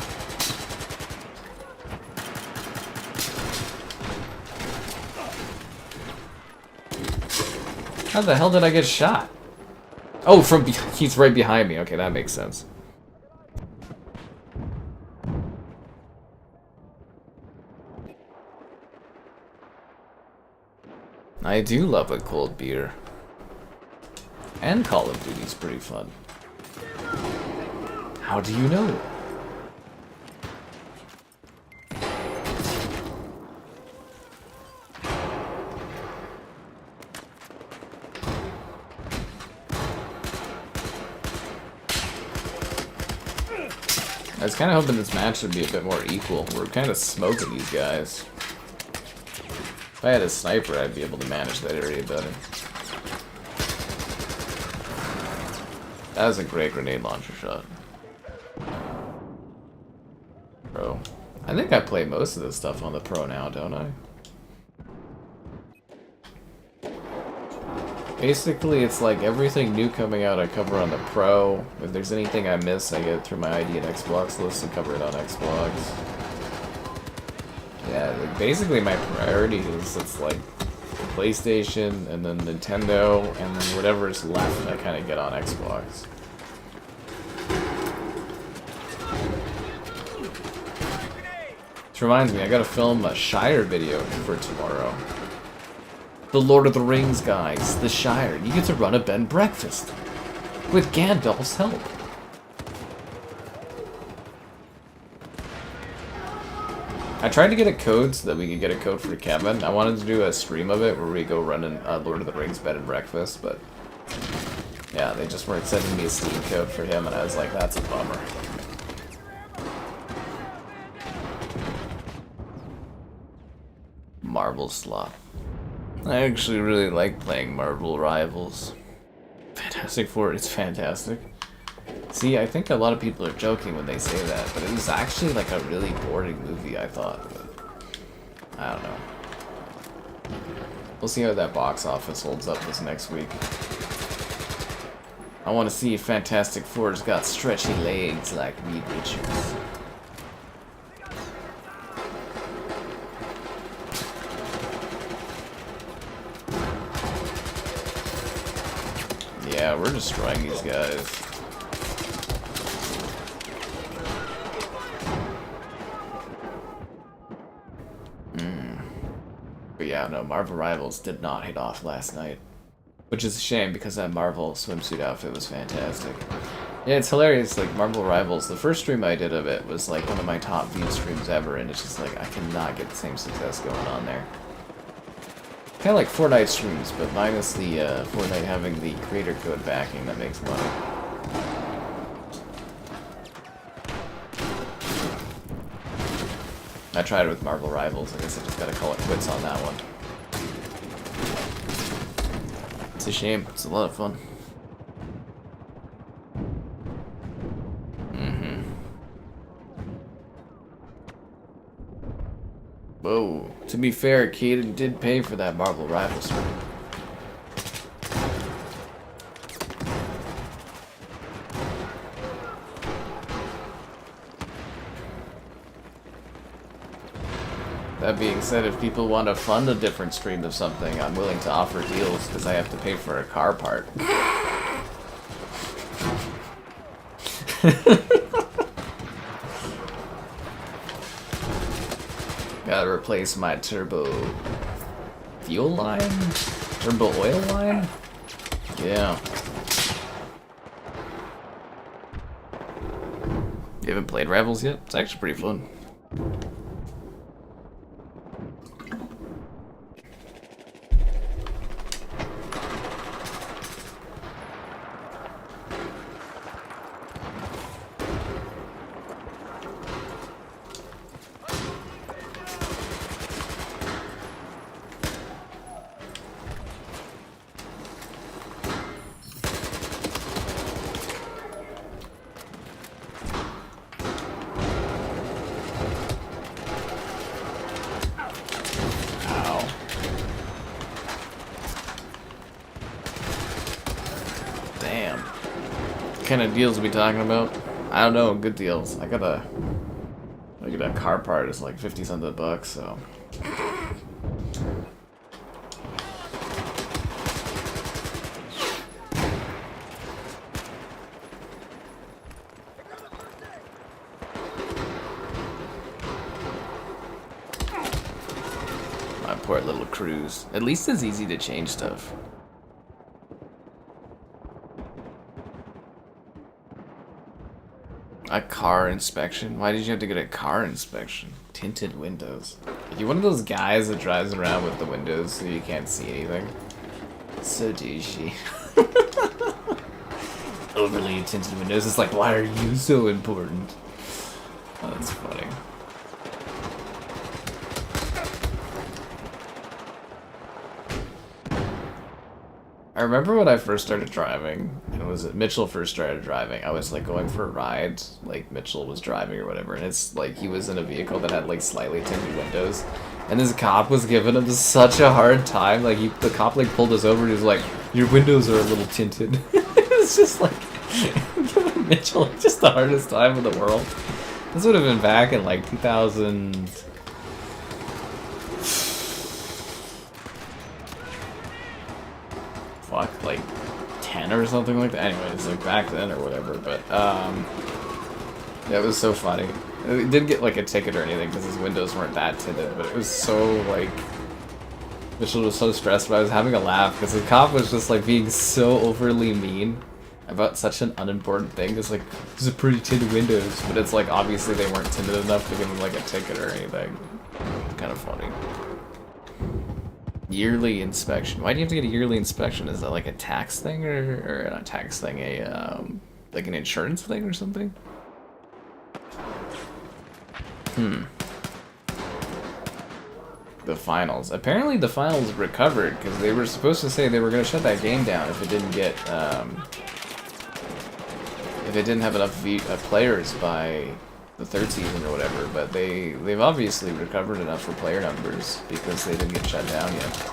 How the hell did I get shot? Oh, he's right behind me. Okay, that makes sense. I do love a cold beer. And Call of Duty's pretty fun. How do you know? I was kind of hoping this match would be a bit more equal. We're kind of smoking these guys. If I had a sniper, I'd be able to manage that area better. That was a great grenade launcher shot. Pro. I think I play most of this stuff on the Pro now, don't I? Basically, it's like everything new coming out I cover on the Pro. If there's anything I miss, I get it through my ID and Xbox list and cover it on Xbox. Yeah, like basically my priority is it's like PlayStation and then Nintendo and then whatever's left I kind of get on Xbox. Which reminds me, I gotta film a Shire video for tomorrow. The Lord of the Rings guys, the Shire. You get to run a bed and breakfast with Gandalf's help. I tried to get a code so that we could get a code for Kevin. I wanted to do a stream of it where we go running Lord of the Rings bed and breakfast, but yeah, they just weren't sending me a Steam code for him, and I was like, that's a bummer. Marvel slot. I actually really like playing Marvel Rivals. Fantastic Four is fantastic. See, I think a lot of people are joking when they say that, but it was actually like a really boring movie, I thought. But I don't know. We'll see how that box office holds up this next week. I want to see if Fantastic Four's got stretchy legs like Reed Richards. Yeah, we're destroying these guys. But yeah, no, Marvel Rivals did not hit off last night. Which is a shame, because that Marvel swimsuit outfit was fantastic. Yeah, it's hilarious, like, Marvel Rivals, the first stream I did of it was, like, one of my top viewed streams ever, and it's just like, I cannot get the same success going on there. Kind of like Fortnite streams, but minus the Fortnite having the creator code backing that makes money. I tried it with Marvel Rivals. I guess I just gotta call it quits on that one. It's a shame. It's a lot of fun. Whoa. To be fair, Kaden did pay for that Marvel Rivals stream. That being said, if people want to fund a different stream of something, I'm willing to offer deals because I have to pay for a car part. Gotta replace my turbo fuel line? Turbo oil line? Yeah. You haven't played Rivals yet? It's actually pretty fun. kind of deals are we talking about? I don't know, good deals. I got a car part, it's like 50 something bucks, so. My poor little cruise. At least it's easy to change stuff. A car inspection? Why did you have to get a car inspection? Tinted windows. Are you one of those guys that drives around with the windows so you can't see anything? So douchey. Overly tinted windows. It's like, why are you so important? Oh, that's funny. I remember when I first started driving, and it was Mitchell first started driving, I was like going for a ride, like Mitchell was driving or whatever, and it's like he was in a vehicle that had like slightly tinted windows, and this cop was giving him such a hard time, like the cop like pulled us over and he was like, your windows are a little tinted. It was just like, giving Mitchell just the hardest time in the world. This would have been back in like 2000... Fuck, like 10 or something like that. Anyways, like back then or whatever. But yeah, it was so funny. It didn't get like a ticket or anything because his windows weren't that tinted. But it was so like Mitchell was so stressed. But I was having a laugh because the cop was just like being so overly mean about such an unimportant thing. It's like, these are pretty tinted windows, but it's like obviously they weren't tinted enough to give him like a ticket or anything. Kind of funny. Yearly inspection. Why do you have to get a yearly inspection? Is that like a tax thing or not a tax thing, like an insurance thing or something? The finals. Apparently the finals recovered because they were supposed to say they were going to shut that game down if it didn't get, if it didn't have enough players by the third season or whatever, but they've obviously recovered enough for player numbers because they didn't get shut down yet.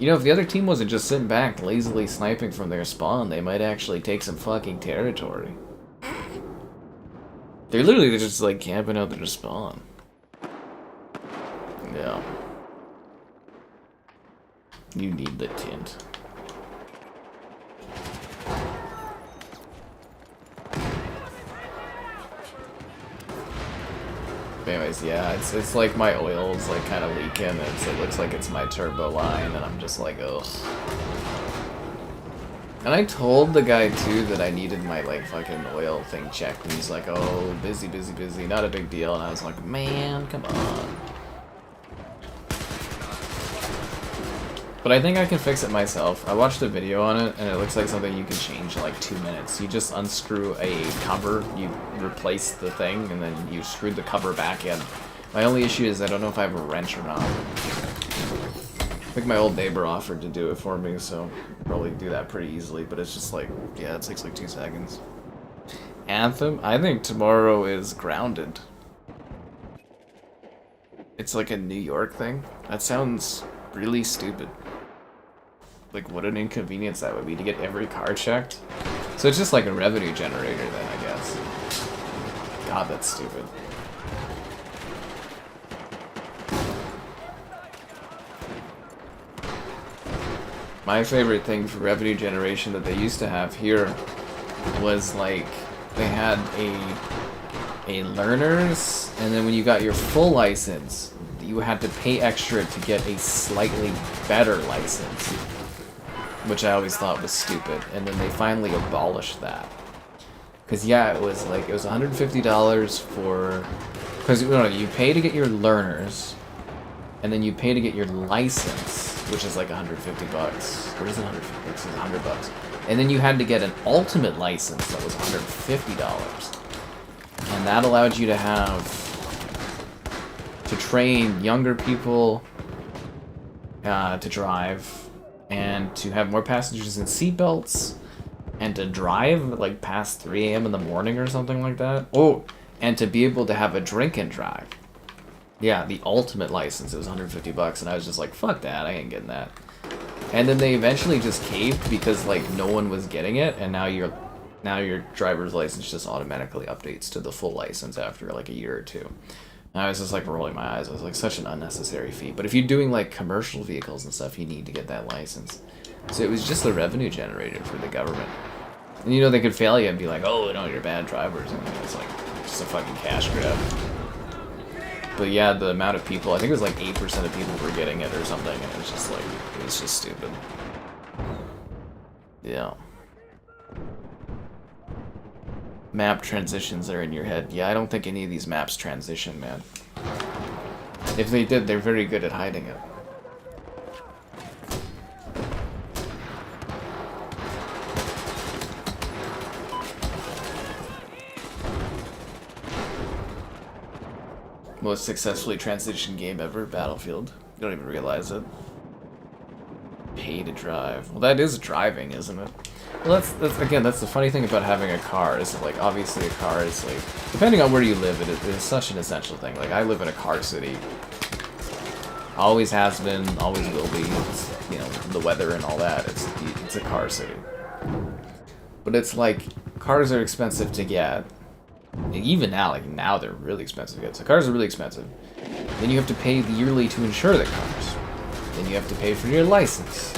You know, if the other team wasn't just sitting back lazily sniping from their spawn, they might actually take some fucking territory. They're literally just like camping out their spawn. Yeah. You need the tint. Anyways, yeah, it's like my oil's like kind of leaking. It looks like it's my turbo line, and I'm just like, ugh. And I told the guy too that I needed my like fucking oil thing checked, and he's like, oh, busy, not a big deal. And I was like, man, come on. But I think I can fix it myself. I watched a video on it, and it looks like something you can change in like 2 minutes. You just unscrew a cover, you replace the thing, and then you screw the cover back in. My only issue is I don't know if I have a wrench or not. I think my old neighbor offered to do it for me, so I'll probably do that pretty easily, but it's just like, yeah, it takes like 2 seconds. Anthem? I think tomorrow is Grounded. It's like a New York thing. That sounds really stupid. Like, what an inconvenience that would be to get every car checked. So it's just like a revenue generator then, I guess. God, that's stupid. My favorite thing for revenue generation that they used to have here was like, they had a learner's, and then when you got your full license, you had to pay extra to get a slightly better license, which I always thought was stupid. And then they finally abolished that. Because yeah, it was $150 for, because you pay to get your learners, and then you pay to get your license, which is like 150 bucks. Or is it 150 bucks? It's 100 bucks. And then you had to get an ultimate license that was $150. And that allowed you to train younger people to drive, and to have more passengers in seatbelts, and to drive like past 3 AM in the morning or something like that. Oh, and to be able to have a drink and drive. Yeah, the ultimate license, it was 150 bucks, and I was just like, fuck that, I ain't getting that. And then they eventually just caved because like no one was getting it, and now your driver's license just automatically updates to the full license after like a year or two. And I was just like rolling my eyes. I was like, such an unnecessary fee. But if you're doing like commercial vehicles and stuff, you need to get that license. So it was just a revenue generator for the government. And you know, they could fail you and be like, oh no, you're bad drivers. And it's like just a fucking cash grab. But yeah, the amount of people, I think it was like 8% of people were getting it or something, and it was just like, it was just stupid. Yeah. Map transitions are in your head. Yeah, I don't think any of these maps transition, man. If they did, they're very good at hiding it. Most successfully transitioned game ever, Battlefield. You don't even realize it. Pay to drive. Well, that is driving, isn't it? Well, that's again, that's the funny thing about having a car, is like, obviously a car is like, depending on where you live, it is such an essential thing. Like, I live in a car city. Always has been, always will be. It's, you know, the weather and all that, it's a car city. But it's like, cars are expensive to get. Even now, like now they're really expensive to get. So cars are really expensive. Then you have to pay yearly to insure the cars. Then you have to pay for your license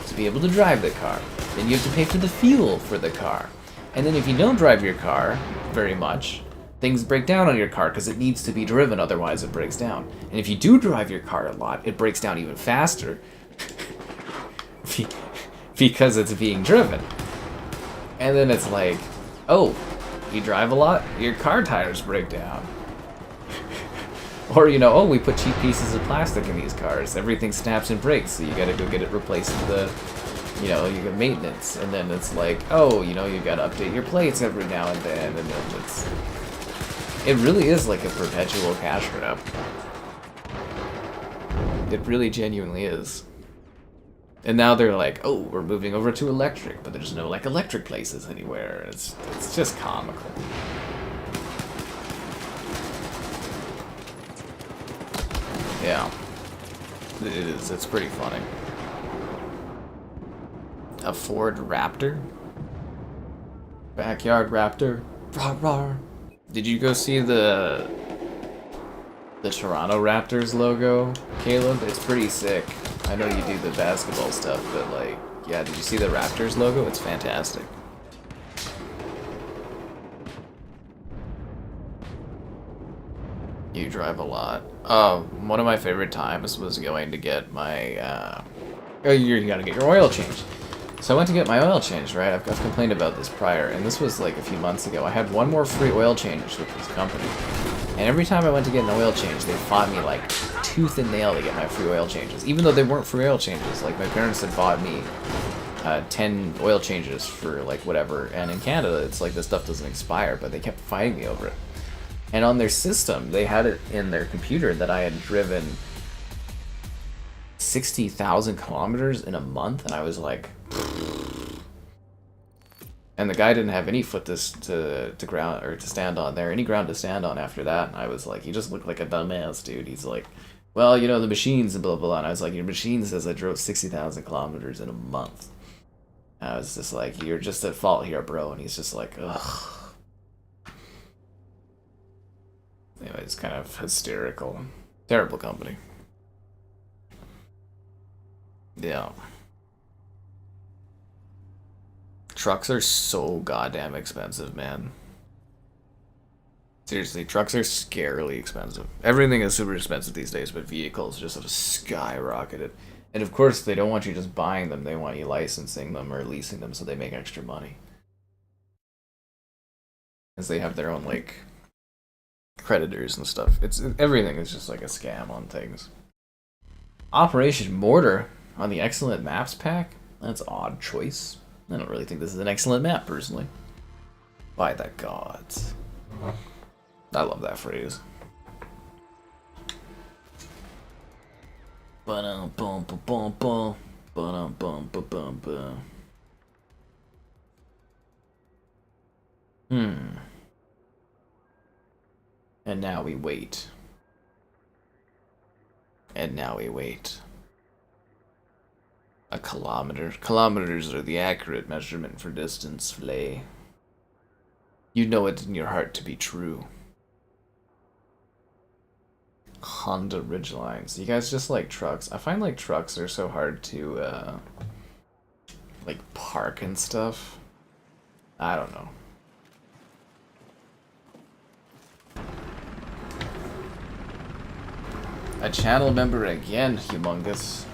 to be able to drive the car. Then you have to pay for the fuel for the car. And then if you don't drive your car very much, things break down on your car because it needs to be driven, otherwise it breaks down. And if you do drive your car a lot, it breaks down even faster because it's being driven. And then it's like, oh, you drive a lot, your car tires break down. Or, you know, oh, we put cheap pieces of plastic in these cars. Everything snaps and breaks, so you gotta go get it replaced with the, you know, you get maintenance. And then it's like, oh, you know, you gotta update your plates every now and then. And then it really is like a perpetual cash grab. It really genuinely is. And now they're like, oh, we're moving over to electric, but there's no like electric places anywhere. It's just comical. Yeah. It is. It's pretty funny. A Ford Raptor? Backyard Raptor? Rawr, rawr. Did you go see the Toronto Raptors logo, Caleb? It's pretty sick. I know you do the basketball stuff, but like, yeah, did you see the Raptors logo? It's fantastic. You drive a lot. One of my favorite times was going to get my, oh, you gotta get your oil changed. So I went to get my oil changed, right? I've complained about this prior, and this was like a few months ago. I had one more free oil change with this company. And every time I went to get an oil change, they fought me like tooth and nail to get my free oil changes. Even though they weren't free oil changes. Like, my parents had bought me 10 oil changes for like whatever. And in Canada, it's like this stuff doesn't expire, but they kept fighting me over it. And on their system, they had it in their computer that I had driven 60,000 kilometers in a month. And I was like... And the guy didn't have any foot to ground or to stand on there, any ground to stand on after that. And I was like, you just look like a dumbass, dude. He's like, well, you know, the machines and blah, blah, blah. And I was like, your machine says I drove 60,000 kilometers in a month. And I was just like, you're just at fault here, bro. And he's just like, ugh. Anyway, it's kind of hysterical. Terrible company. Yeah. Trucks are so goddamn expensive, man. Seriously, trucks are scarily expensive. Everything is super expensive these days, but vehicles just have skyrocketed. And of course, they don't want you just buying them, they want you licensing them or leasing them so they make extra money. Because they have their own, like, creditors and stuff. Everything is just like a scam on things. Operation Mortar on the Excellent Maps pack? That's an odd choice. I don't really think this is an excellent map, personally. By the gods. I love that phrase. Ba-dum-bum-ba-bum-bum. Ba-dum-bum-ba-bum-bum. And now we wait. And now we wait. A kilometer. Kilometers are the accurate measurement for distance, Flay. You know it in your heart to be true. Honda Ridgelines. You guys just like trucks? I find like trucks are so hard to like park and stuff. I don't know. A channel member again, humongous.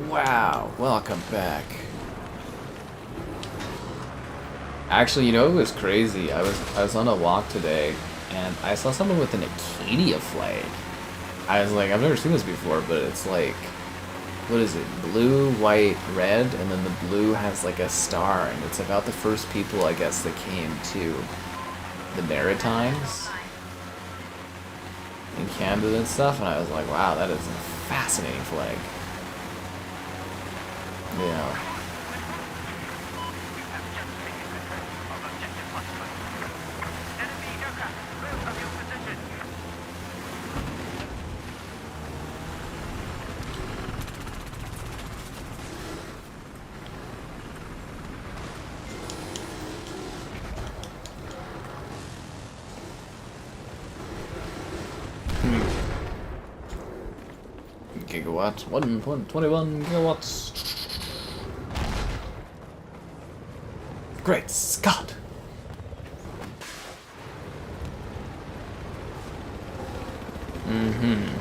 Wow, welcome back. Actually, you know, it was crazy. I was on a walk today, and I saw someone with an Acadia flag. I was like, I've never seen this before, but it's like, what is it? Blue, white, red, and then the blue has like a star, and it's about the first people, I guess, that came to the Maritimes in Canada and stuff, and I was like, wow, that is a fascinating flag. Yeah. Gigawatts, 1.21 gigawatts. Great Scott! Mm-hmm.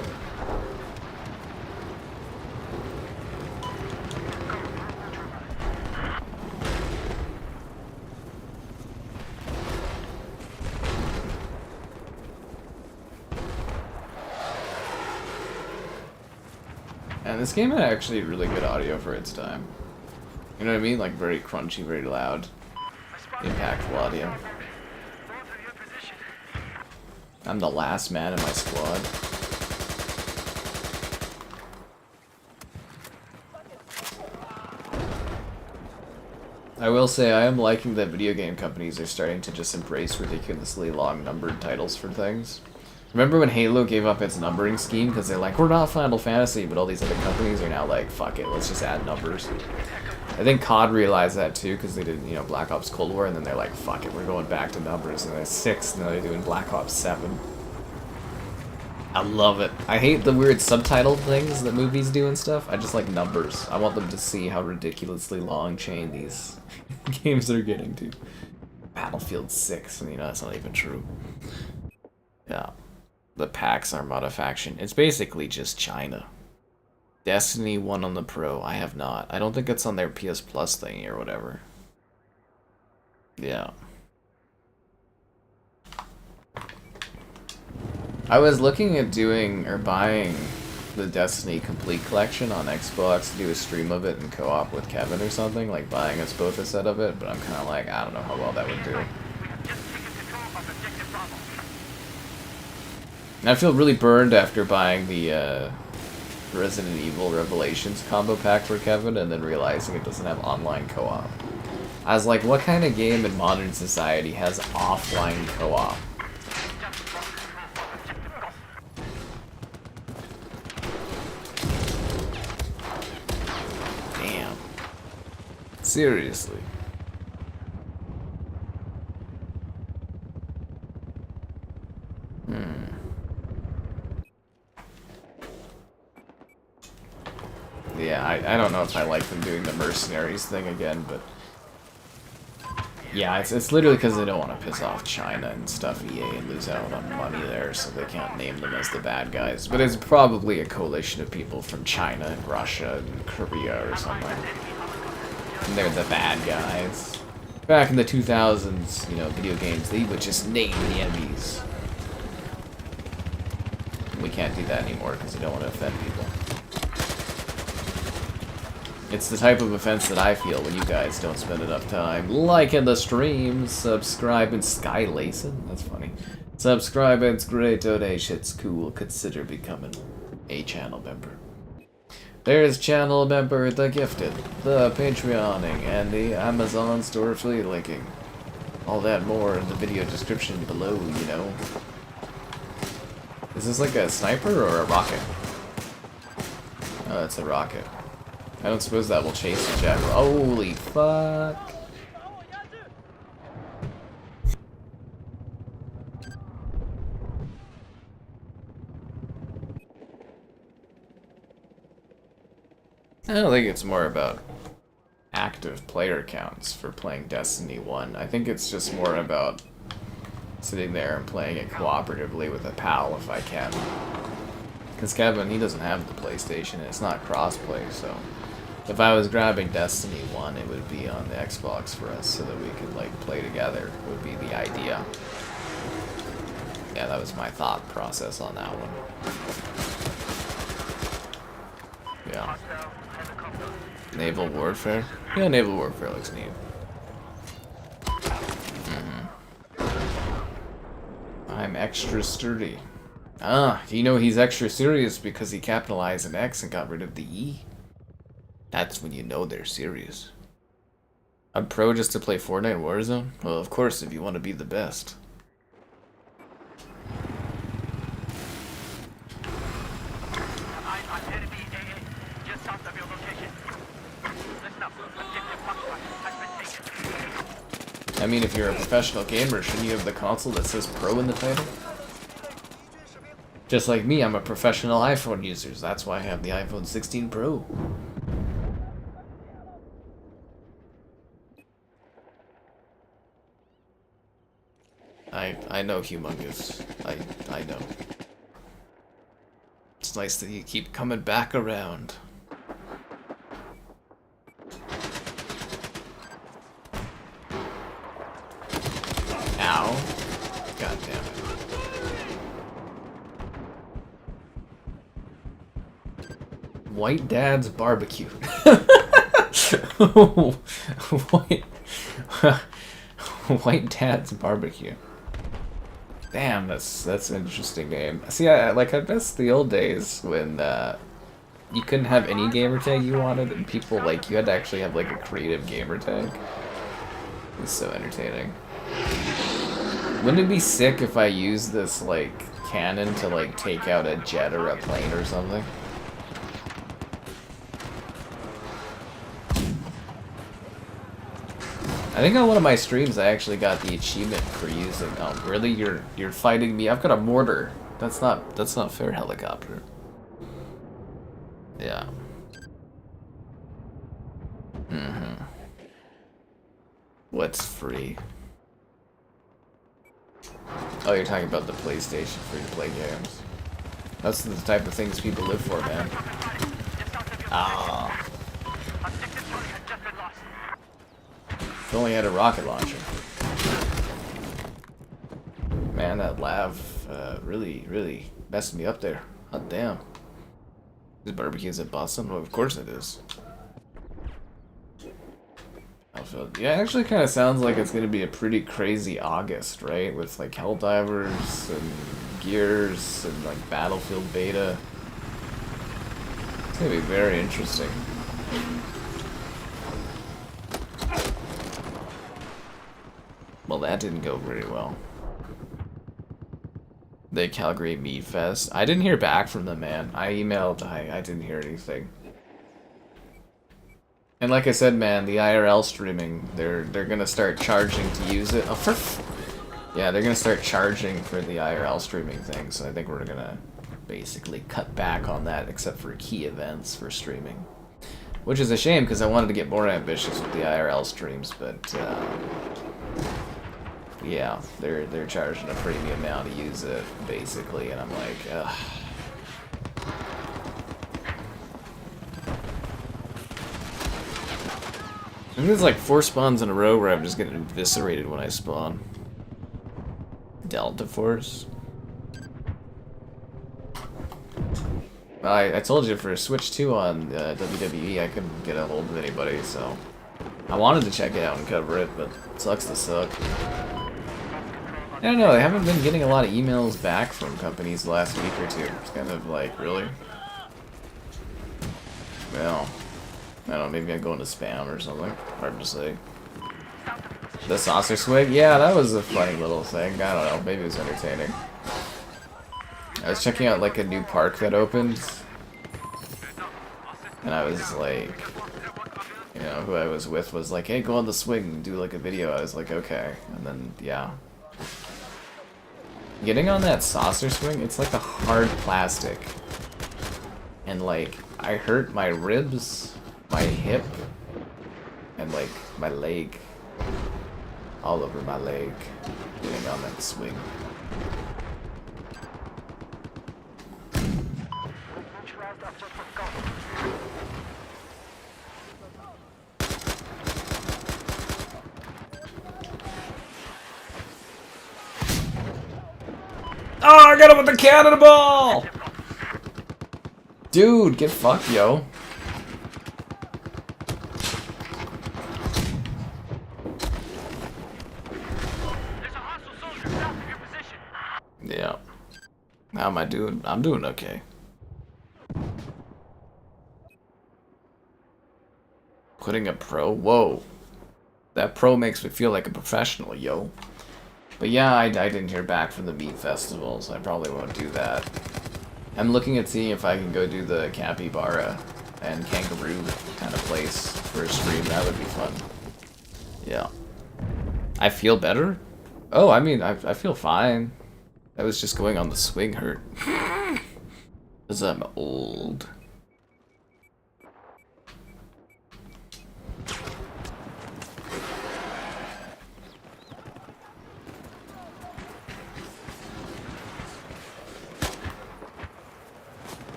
And this game had actually really good audio for its time. You know what I mean? Like very crunchy, very loud, impactful audio. I'm the last man in my squad. I will say I am liking that video game companies are starting to just embrace ridiculously long numbered titles for things. Remember when Halo gave up its numbering scheme because they're like, we're not Final Fantasy, but all these other companies are now like, fuck it, let's just add numbers. I think COD realized that too because they did, you know, Black Ops Cold War, and then they're like, fuck it, we're going back to numbers, and there's 6, and now they're doing Black Ops 7. I love it. I hate the weird subtitle things that movies do and stuff. I just like numbers. I want them to see how ridiculously long chain these games are getting to. Battlefield 6, and you know, that's not even true. Yeah. The PAX Armada faction. It's basically just China. Destiny 1 on the Pro. I have not. I don't think it's on their PS Plus thingy or whatever. Yeah. I was looking at doing or buying the Destiny Complete Collection on Xbox to do a stream of it in co-op with Kevin or something, like buying us both a set of it, but I'm kind of like, I don't know how well that would do. And I feel really burned after buying the Resident Evil Revelations combo pack for Kevin and then realizing it doesn't have online co-op. I was like, what kind of game in modern society has offline co-op? Damn. Seriously. Yeah, I don't know if I like them doing the mercenaries thing again, but yeah, it's literally because they don't want to piss off China and stuff, EA, and lose out on money there, so they can't name them as the bad guys. But it's probably a coalition of people from China and Russia and Korea or something. And they're the bad guys. Back in the 2000s, you know, video games, they would just name the enemies. We can't do that anymore because we don't want to offend people. It's the type of offense that I feel when you guys don't spend enough time liking the stream, subscribe, and skylacing. That's funny. Subscribe, it's great, donations, cool. Consider becoming a channel member. There's channel member, the gifted, the Patreoning, and the Amazon store affiliate linking. All that more in the video description below, you know. Is this like a sniper or a rocket? Oh, it's a rocket. I don't suppose that will chase the jackal. Holy fuck. I don't think it's more about active player counts for playing Destiny 1. I think it's just more about sitting there and playing it cooperatively with a pal if I can. Because Kevin, he doesn't have the PlayStation, and it's not crossplay, so if I was grabbing Destiny 1, it would be on the Xbox for us so that we could like play together, would be the idea. Yeah, that was my thought process on that one. Yeah. Naval warfare? Yeah, naval warfare looks neat. I'm extra sturdy. Ah, you know he's extra serious because he capitalized an X and got rid of the E. That's when you know they're serious. I'm pro just to play Fortnite Warzone? Well, of course, if you want to be the best. I mean, if you're a professional gamer, shouldn't you have the console that says Pro in the title? Just like me, I'm a professional iPhone user. That's why I have the iPhone 16 Pro. I know, Humongous. I know. It's nice that you keep coming back around. Ow. God damn it. White Dad's Barbecue. White Dad's Barbecue. Damn, that's an interesting name. See, I miss the old days when you couldn't have any gamer tag you wanted, and people you had to actually have like a creative gamer tag. It's so entertaining. Wouldn't it be sick if I used this cannon to take out a jet or a plane or something? I think on one of my streams I actually got the achievement for using. Oh, really? You're fighting me? I've got a mortar. That's not fair, helicopter. Yeah. What's free? Oh, you're talking about the PlayStation free-to-play games. That's the type of things people live for, man. Ah. If only had a rocket launcher. Man, that lav really messed me up there. God damn. This barbecue's at Boston? Well, of course it is. Yeah, it actually kind of sounds like it's going to be a pretty crazy August, right? With Helldivers and Gears and Battlefield beta. It's going to be very interesting. Well, that didn't go very well. The Calgary Meat Fest. I didn't hear back from them, man. I emailed, I didn't hear anything. And like I said, man, the IRL streaming, they're gonna start charging to use it. Yeah, they're gonna start charging for the IRL streaming thing, so I think we're gonna basically cut back on that, except for key events for streaming. Which is a shame, because I wanted to get more ambitious with the IRL streams, but yeah, they're charging a premium amount to use it, basically, and I'm like, ugh. I think there's 4 spawns in a row where I'm just getting eviscerated when I spawn. Delta Force. Well, I told you for Switch 2 on WWE I couldn't get a hold of anybody, so I wanted to check it out and cover it, but it sucks to suck. I don't know, I haven't been getting a lot of emails back from companies the last week or two. It's kind of really? Well, I don't know, maybe I go into spam or something. Hard to say. The saucer swig? Yeah, that was a funny little thing. I don't know, maybe it was entertaining. I was checking out a new park that opened. And I was like, you know, who I was with was like, hey, go on the swing and do like a video. I was like, okay. And then, yeah. Getting on that saucer swing, it's like a hard plastic. And like, I hurt my ribs, my hip, and like my leg. All over my leg. Getting on that swing. Oh, I got him with the cannonball! Dude, get fucked, yo. Yeah. How am I doing? I'm doing okay. Putting a pro? Whoa. That pro makes me feel like a professional, yo. But yeah, I didn't hear back from the meat festival, so I probably won't do that. I'm looking at seeing if I can go do the capybara and kangaroo kind of place for a stream. That would be fun. Yeah. I feel better? Oh, I mean, I feel fine. I was just going on the swing hurt. Because I'm old.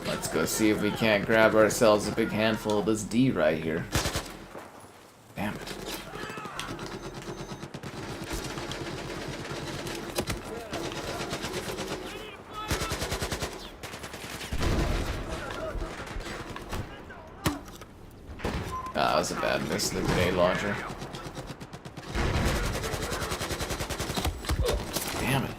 Let's go see if we can't grab ourselves a big handful of this D right here. Damn it. Ah, that was a bad miss, the grenade launcher. Damn it.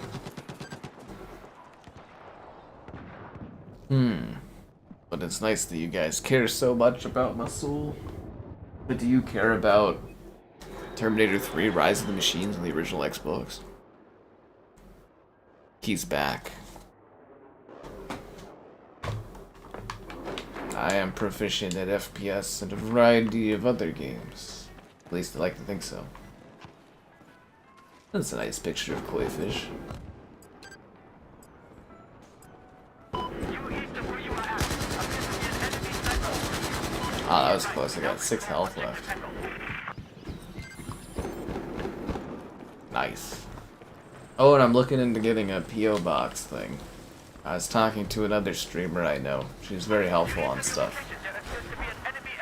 But it's nice that you guys care so much about my soul. But do you care about Terminator 3 Rise of the Machines on the original Xbox? He's back. I am proficient at FPS and a variety of other games. At least I like to think so. That's a nice picture of koi fish. Oh, that was close. I got 6 health left. Nice. Oh, and I'm looking into getting a P.O. box thing. I was talking to another streamer I know. She's very helpful on stuff.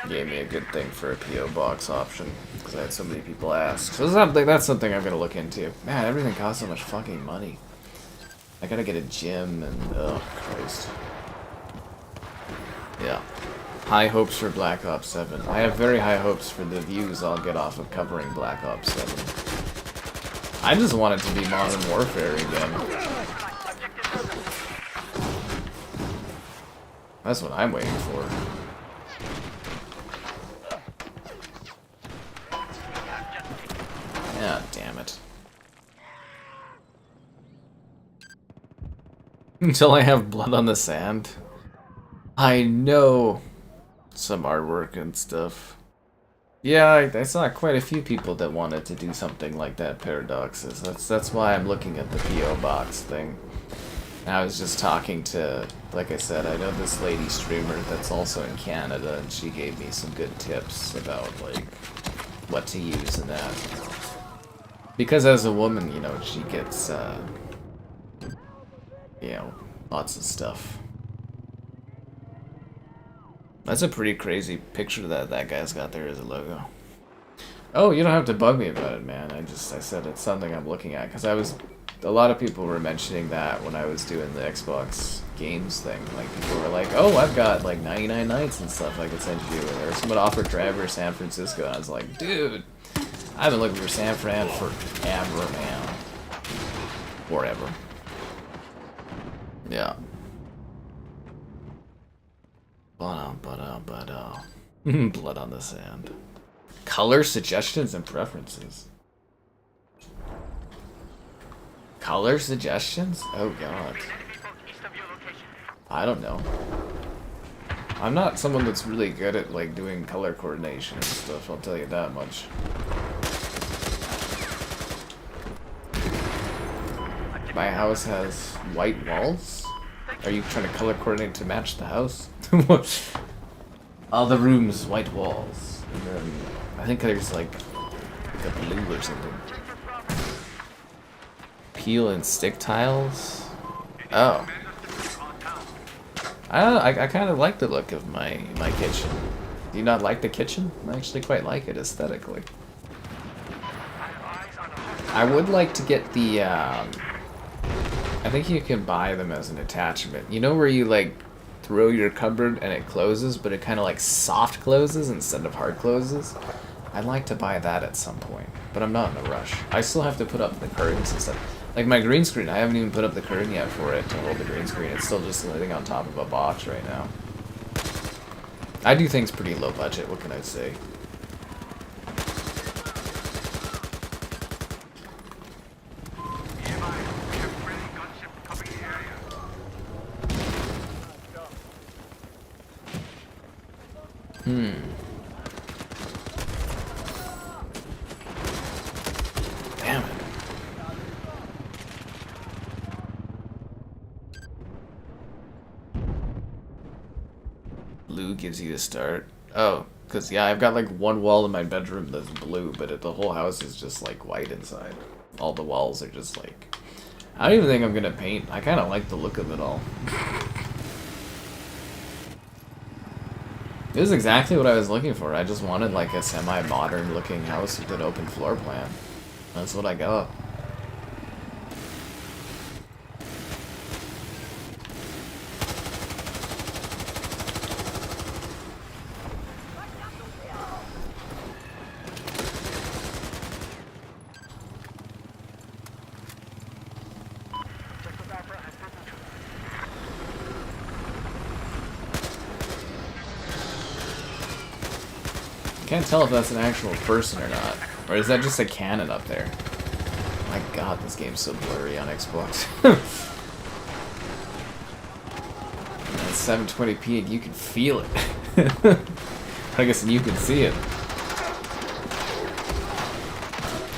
Gave me a good thing for a P.O. box option. Because I had so many people ask. So that's something I'm going to look into. Man, everything costs so much fucking money. I gotta get a gym and... oh, Christ. Yeah. High hopes for Black Ops 7. I have very high hopes for the views I'll get off of covering Black Ops 7. I just want it to be Modern Warfare again. That's what I'm waiting for. Yeah, damn it. Until I have blood on the sand. I know some artwork and stuff. Yeah, I saw quite a few people that wanted to do something like that, Paradoxes. That's why I'm looking at the P.O. box thing. And I was just talking to, like I said, I know this lady streamer that's also in Canada, and she gave me some good tips about, like, what to use in that. Because as a woman, you know, she gets, you know, lots of stuff. That's a pretty crazy picture that guy's got there as a logo. Oh, you don't have to bug me about it, man. I said it's something I'm looking at, because a lot of people were mentioning that when I was doing the Xbox games thing. Like, people were like, oh, I've got like 99 nights and stuff I could send you. Or someone offered Driver San Francisco, and I was like, dude, I've been looking for San Fran forever, man. Forever. Yeah. Blood on the sand. Color suggestions and preferences. Color suggestions? Oh god. I don't know. I'm not someone that's really good at like doing color coordination and stuff, I'll tell you that much. My house has white walls? Are you trying to color coordinate to match the house? All the rooms, white walls. And then I think there's like a blue or something. Peel and stick tiles? Oh. I kind of like the look of my kitchen. Do you not like the kitchen? I actually quite like it aesthetically. I would like to get the, I think you can buy them as an attachment. You know where you like throw your cupboard and it closes, but it kind of like soft closes instead of hard closes? I'd like to buy that at some point, but I'm not in a rush. I still have to put up the curtains and stuff. Like my green screen, I haven't even put up the curtain yet for it to hold the green screen. It's still just sitting on top of a box right now. I do things pretty low budget, what can I say? Damn it. Blue gives you a start. Oh, because yeah, I've got like one wall in my bedroom that's blue, but the whole house is just like white inside. All the walls are just like... I don't even think I'm gonna paint. I kind of like the look of it all. This is exactly what I was looking for. I just wanted like a semi-modern looking house with an open floor plan. That's what I got. Can't tell if that's an actual person or not. Or is that just a cannon up there? My god, this game's so blurry on Xbox. It's 720p and you can feel it. I guess you can see it.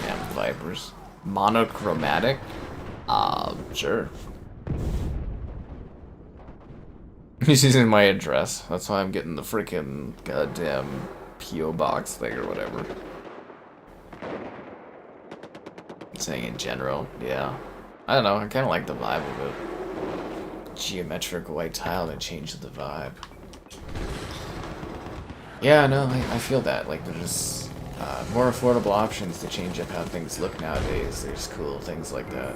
Damn vipers. Monochromatic? Sure. He's using my address. That's why I'm getting the freaking goddamn P.O. box thing or whatever. Saying in general, yeah. I don't know, I kind of like the vibe of it. Geometric white tile that changed the vibe. Yeah, no, I feel that. Like, there's more affordable options to change up how things look nowadays. There's cool things like that.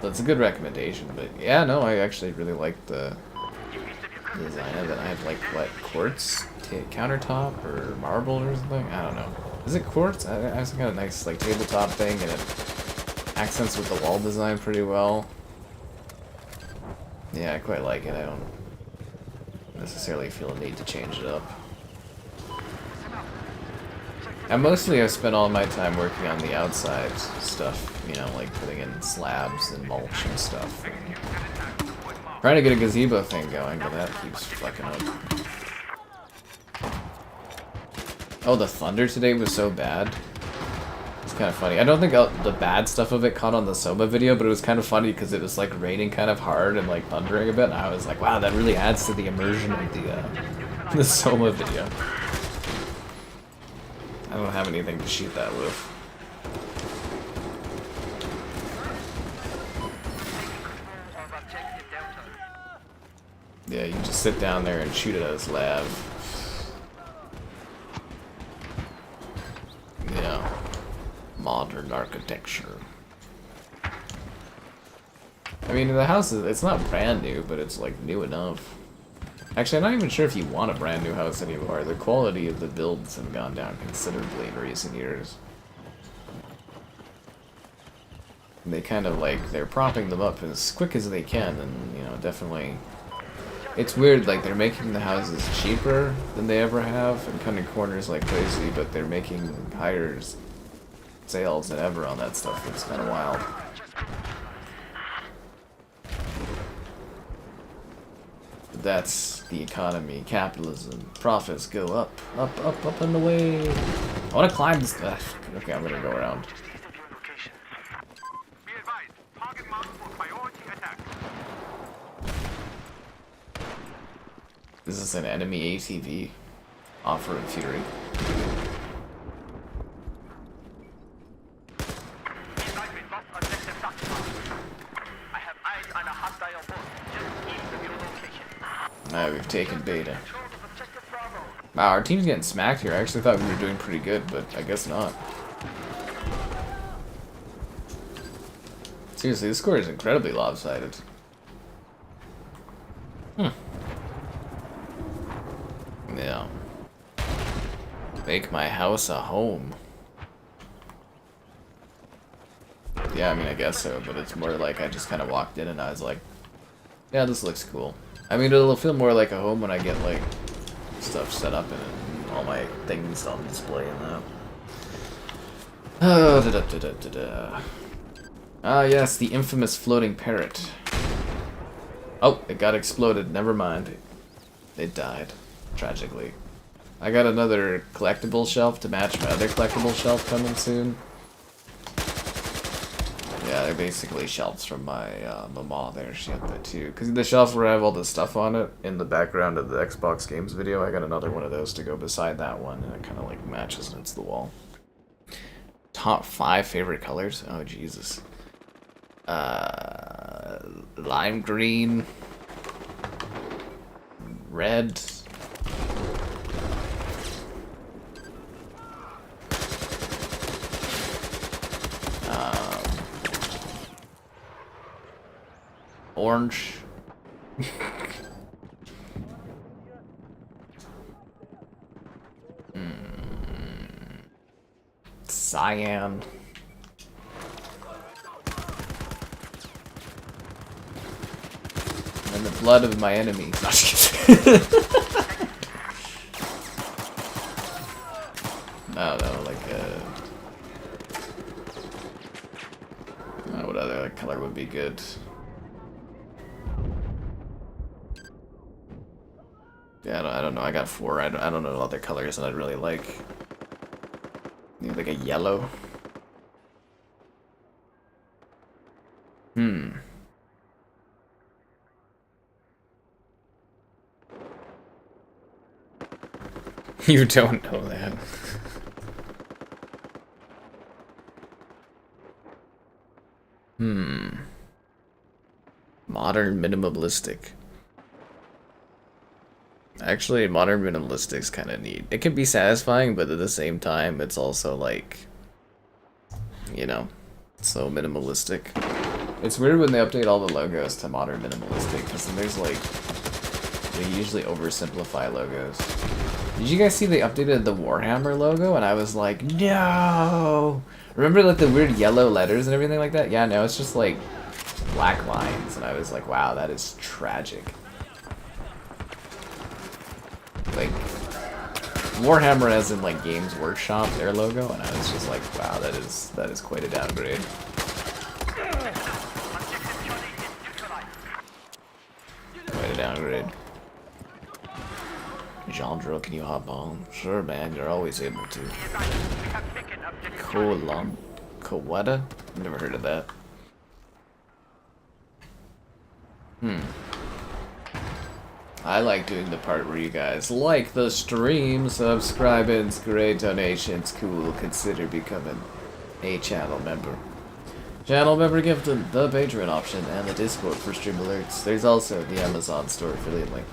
So it's a good recommendation, but yeah, no, I actually really like the design of it. I have like, what, quartz countertop or marble or something? I don't know. Is it quartz? I just got a nice like tabletop thing and it accents with the wall design pretty well. Yeah, I quite like it. I don't necessarily feel a need to change it up. And mostly I've spent all my time working on the outside stuff, you know, like putting in slabs and mulch and stuff. Trying to get a gazebo thing going, but that keeps fucking up. Oh, the thunder today was so bad. It's kind of funny. I don't think the bad stuff of it caught on the Soma video, but it was kind of funny because it was like raining kind of hard and like thundering a bit, and I was like, wow, that really adds to the immersion of the Soma video. I don't have anything to shoot that with. Yeah, you just sit down there and shoot it at his lab. Yeah. Modern architecture. I mean, the house is, it's not brand new, but it's like new enough. Actually, I'm not even sure if you want a brand new house anymore. The quality of the builds have gone down considerably in recent years. And they kind of like, they're propping them up as quick as they can, and, you know, definitely... It's weird, like, they're making the houses cheaper than they ever have, and cutting corners like crazy, but they're making higher sales than ever on that stuff. It's kind of wild. That's the economy, capitalism. Profits go up, up, up, up and away. I want to climb this. Ugh, okay, I'm gonna go around. Be advised, target marked for priority attack. This is an enemy ATV. Off-road Fury. Alright, we've taken beta. Wow, our team's getting smacked here. I actually thought we were doing pretty good, but I guess not. Seriously, this score is incredibly lopsided. Yeah. Make my house a home. Yeah, I mean, I guess so, but it's more like I just kind of walked in and I was like, yeah, this looks cool. I mean, it'll feel more like a home when I get, like, stuff set up in it and all my things on display and that. Oh, da-da-da-da-da-da. Ah, yes, the infamous floating parrot. Oh, it got exploded. Never mind. It died. Tragically. I got another collectible shelf to match my other collectible shelf coming soon. Yeah, they're basically shelves from my mama there. She had that too. Because the shelf where I have all the stuff on it in the background of the Xbox games video, I got another one of those to go beside that one. And it kind of like matches against the wall. Top 5 favorite colors? Oh, Jesus. Lime green. Red. Orange. Cyan. And the blood of my enemies. No, just kidding. No, like what other color would be good? Yeah, I don't know. I got 4. I don't know other colors that I'd really like. Maybe like a yellow. You don't know that. Modern minimalistic. Actually, modern minimalistic's kind of neat. It can be satisfying, but at the same time, it's also like, you know, so minimalistic. It's weird when they update all the logos to modern minimalistic, because then there's like, they usually oversimplify logos. Did you guys see they updated the Warhammer logo? And I was like, no! Remember like the weird yellow letters and everything like that? Yeah, no, it's just like black lines. And I was like, wow, that is tragic. Like, Warhammer as in like Games Workshop, their logo, and I was just like, wow, that is quite a downgrade. Quite a downgrade. Genre, can you hop on? Sure, man, you're always able to. Colum. Kawada? Never heard of that. I like doing the part where you guys like the stream, subscribe, and great donations. Cool. Consider becoming a channel member. Channel member gifted the Patreon option and the Discord for stream alerts. There's also the Amazon store affiliate link.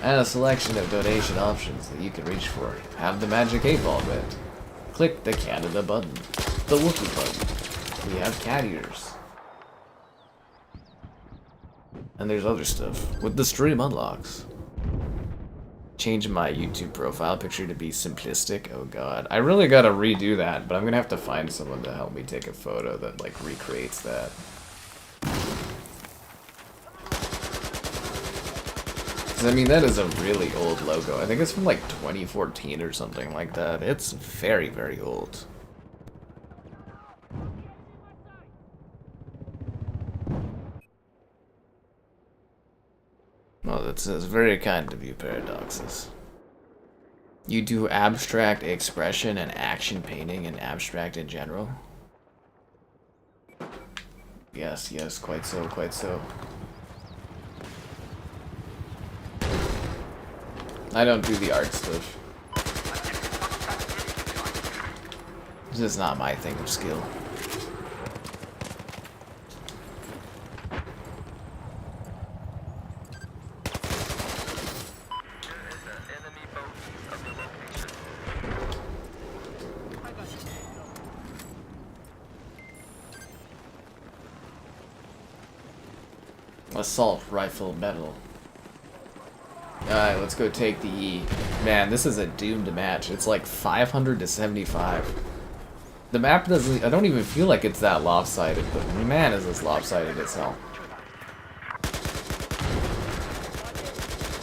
And a selection of donation options that you can reach for. Have the magic 8-ball bit. Click the Canada button. The Wookiee button. We have cat ears. And there's other stuff with the stream unlocks. Change my YouTube profile picture to be simplistic. Oh god. I really gotta redo that, but I'm gonna have to find someone to help me take a photo that like recreates that. I mean, that is a really old logo. I think it's from like 2014 or something like that. It's very, very old. Well, that's very kind of you, Paradoxes. You do abstract expression and action painting and abstract in general? Yes, yes, quite so, quite so. I don't do the art stuff. This is not my thing of skill. Assault rifle medal. Alright, let's go take the E. Man, this is a doomed match. It's like 500 to 75. The map doesn't... I don't even feel like it's that lopsided, but man, is this lopsided as hell.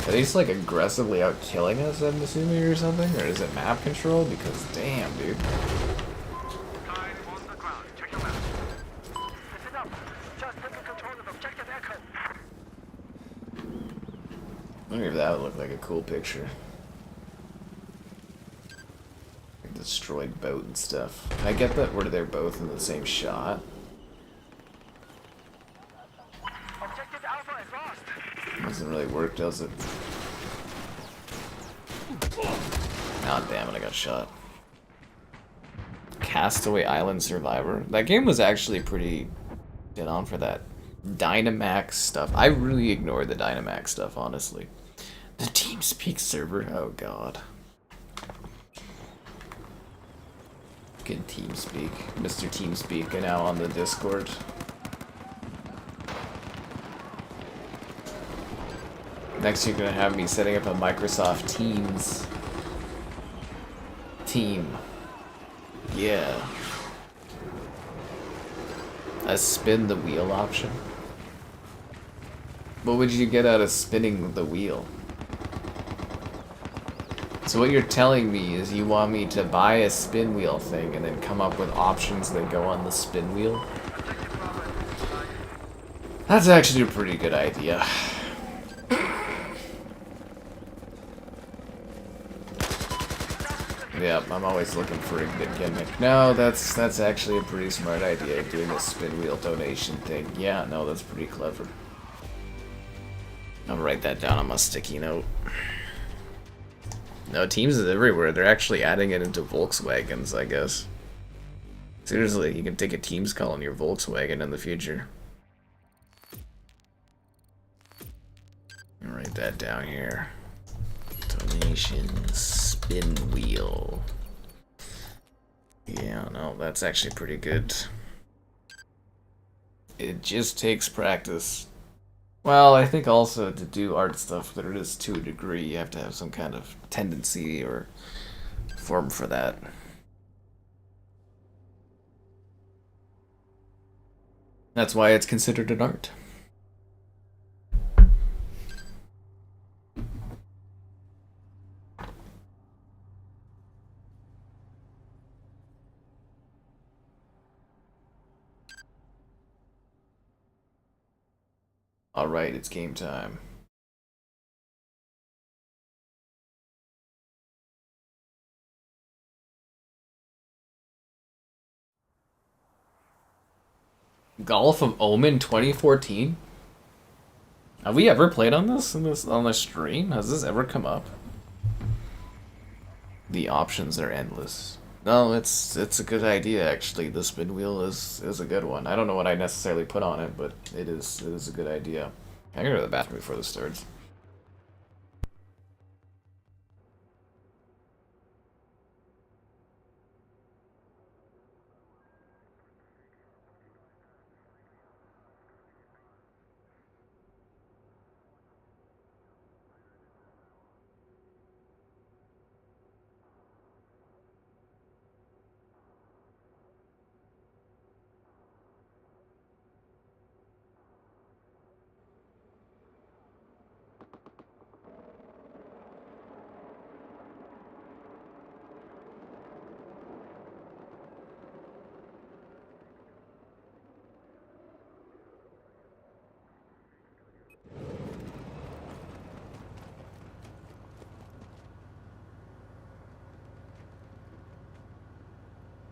Are they just like aggressively out killing us, I'm assuming, or something? Or is it map control? Because damn, dude. I wonder if that would look like a cool picture. Like destroyed boat and stuff. Can I get that where they're both in the same shot? Doesn't really work, does it? God damn it, I got shot. Castaway Island Survivor. That game was actually pretty dead on for that Dynamax stuff. I really ignored the Dynamax stuff, honestly. The TeamSpeak server? Oh god. Good TeamSpeak. Mr. TeamSpeak now on the Discord. Next you're gonna have me setting up a Microsoft Teams team. Yeah. A spin the wheel option? What would you get out of spinning the wheel? So what you're telling me is you want me to buy a spin wheel thing and then come up with options that go on the spin wheel? That's actually a pretty good idea. Yep, I'm always looking for a good gimmick. No, that's actually a pretty smart idea, doing a spin wheel donation thing. Yeah, no, that's pretty clever. I'll write that down on my sticky note. No, Teams is everywhere. They're actually adding it into Volkswagens, I guess. Seriously, you can take a Teams call on your Volkswagen in the future. I'll write that down here. Donation spin wheel. Yeah, no, that's actually pretty good. It just takes practice. Well, I think also to do art stuff, there it is to a degree, you have to have some kind of tendency or form for that. That's why it's considered an art. Alright, it's game time. Golf of Oman 2014? Have we ever played on this on the stream? Has this ever come up? The options are endless. No, it's a good idea actually. The spin wheel is a good one. I don't know what I necessarily put on it, but it is a good idea. I can go to the bathroom before this starts.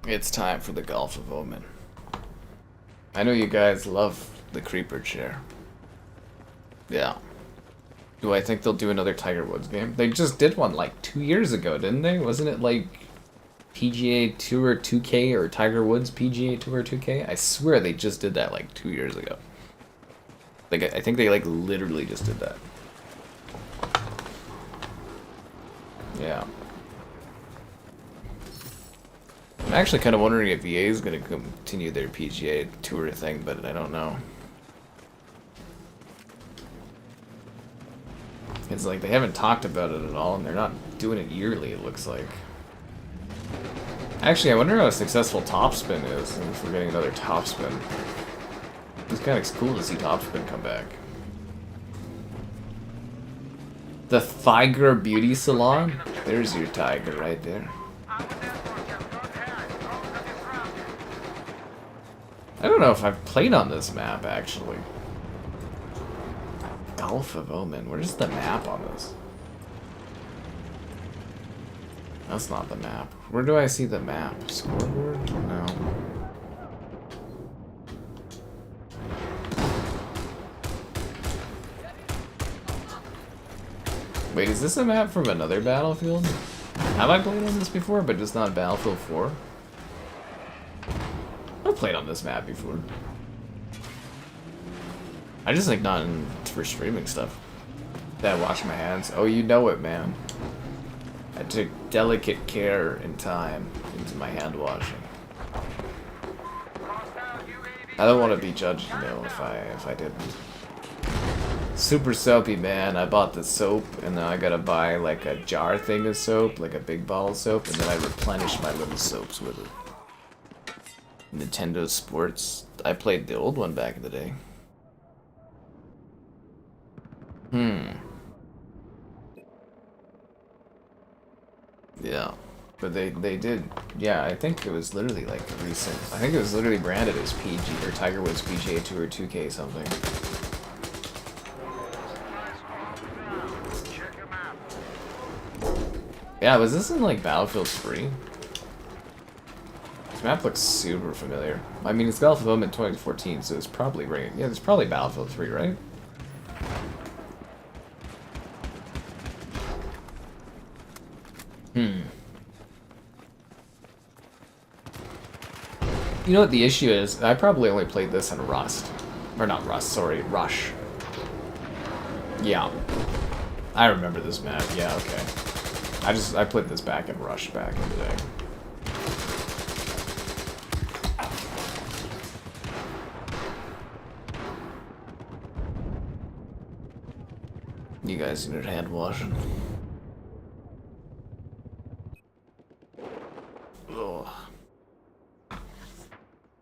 It's time for the Gulf of Oman. I know you guys love the creeper chair. Yeah. Do I think they'll do another Tiger Woods game? They just did one like 2 years ago, didn't they? Wasn't it like PGA Tour 2K or Tiger Woods PGA Tour 2K? I swear they just did that like 2 years ago. Like I think they like literally just did that. Yeah. I'm actually kind of wondering if EA is going to continue their PGA Tour thing, but I don't know. It's like they haven't talked about it at all, and they're not doing it yearly, it looks like. Actually, I wonder how successful Topspin is, and if we're getting another Topspin. It's kind of cool to see Topspin come back. The Tiger Beauty Salon? There's your tiger right there. I don't know if I've played on this map, actually. Gulf of Oman. Where's the map on this? That's not the map. Where do I see the map? Scoreboard? No. Wait, is this a map from another Battlefield? Have I played on this before, but just not Battlefield 4? I've played on this map before. I just like not for streaming stuff. Then I wash my hands. Oh, you know it, man. I took delicate care and time into my hand washing. I don't want to be judged, you know, if I didn't. Super soapy, man. I bought the soap, and now I gotta buy like a jar thing of soap, like a big bottle of soap, and then I replenish my little soaps with it. Nintendo Sports. I played the old one back in the day. Yeah. But they did, yeah, I think it was literally like recent. I think it was literally branded as PG, or Tiger Woods PGA Tour 2K something. Yeah, was this in like Battlefield 3? This map looks super familiar. I mean, it's Gulf of Oman 2014, so it's probably right. Yeah, it's probably Battlefield 3, right? You know what the issue is? I probably only played this in Rust. Or not Rust, sorry, Rush. Yeah. I remember this map, yeah, okay. I played this back in Rush back in the day. You guys need hand washing. Ugh.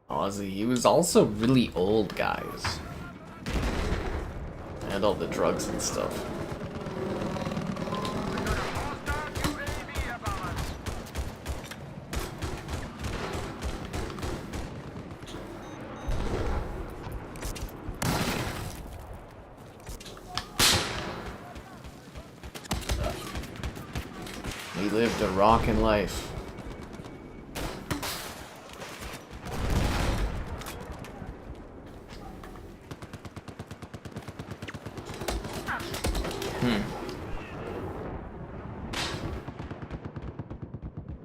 Ozzy, he was also really old, guys. And all the drugs and stuff. He lived a rockin' life.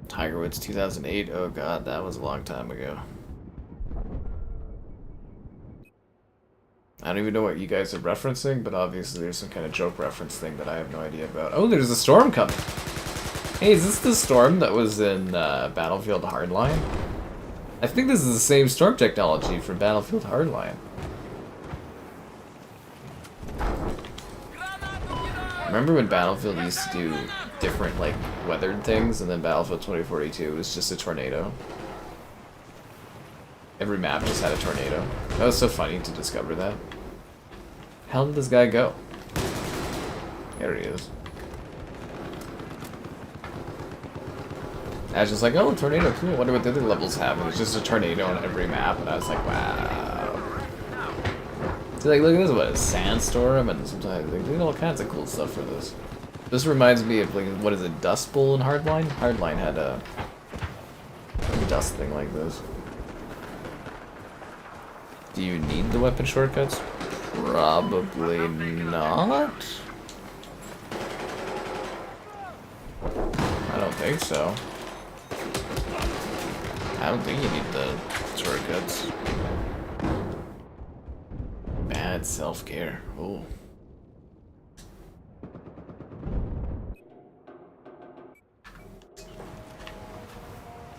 Tiger Woods 2008. Oh god, that was a long time ago. I don't even know what you guys are referencing, but obviously there's some kind of joke reference thing that I have no idea about. Oh, there's a storm coming! Hey, is this the storm that was in Battlefield Hardline? I think this is the same storm technology from Battlefield Hardline. Remember when Battlefield used to do different, like, weathered things, and then Battlefield 2042 was just a tornado? Every map just had a tornado. That was so funny to discover that. How did this guy go? There he is. I was just like, oh, tornado, cool. I wonder what the other levels have. And it's just a tornado on every map, and I was like, wow. So like, look at this, what, a sandstorm, and sometimes they do all kinds of cool stuff for this. This reminds me of, like, what is it, Dust Bowl in Hardline? Hardline had a dust thing like this. Do you need the weapon shortcuts? Probably not. I don't think so. I don't think you need the shortcuts. Bad self-care. Oh.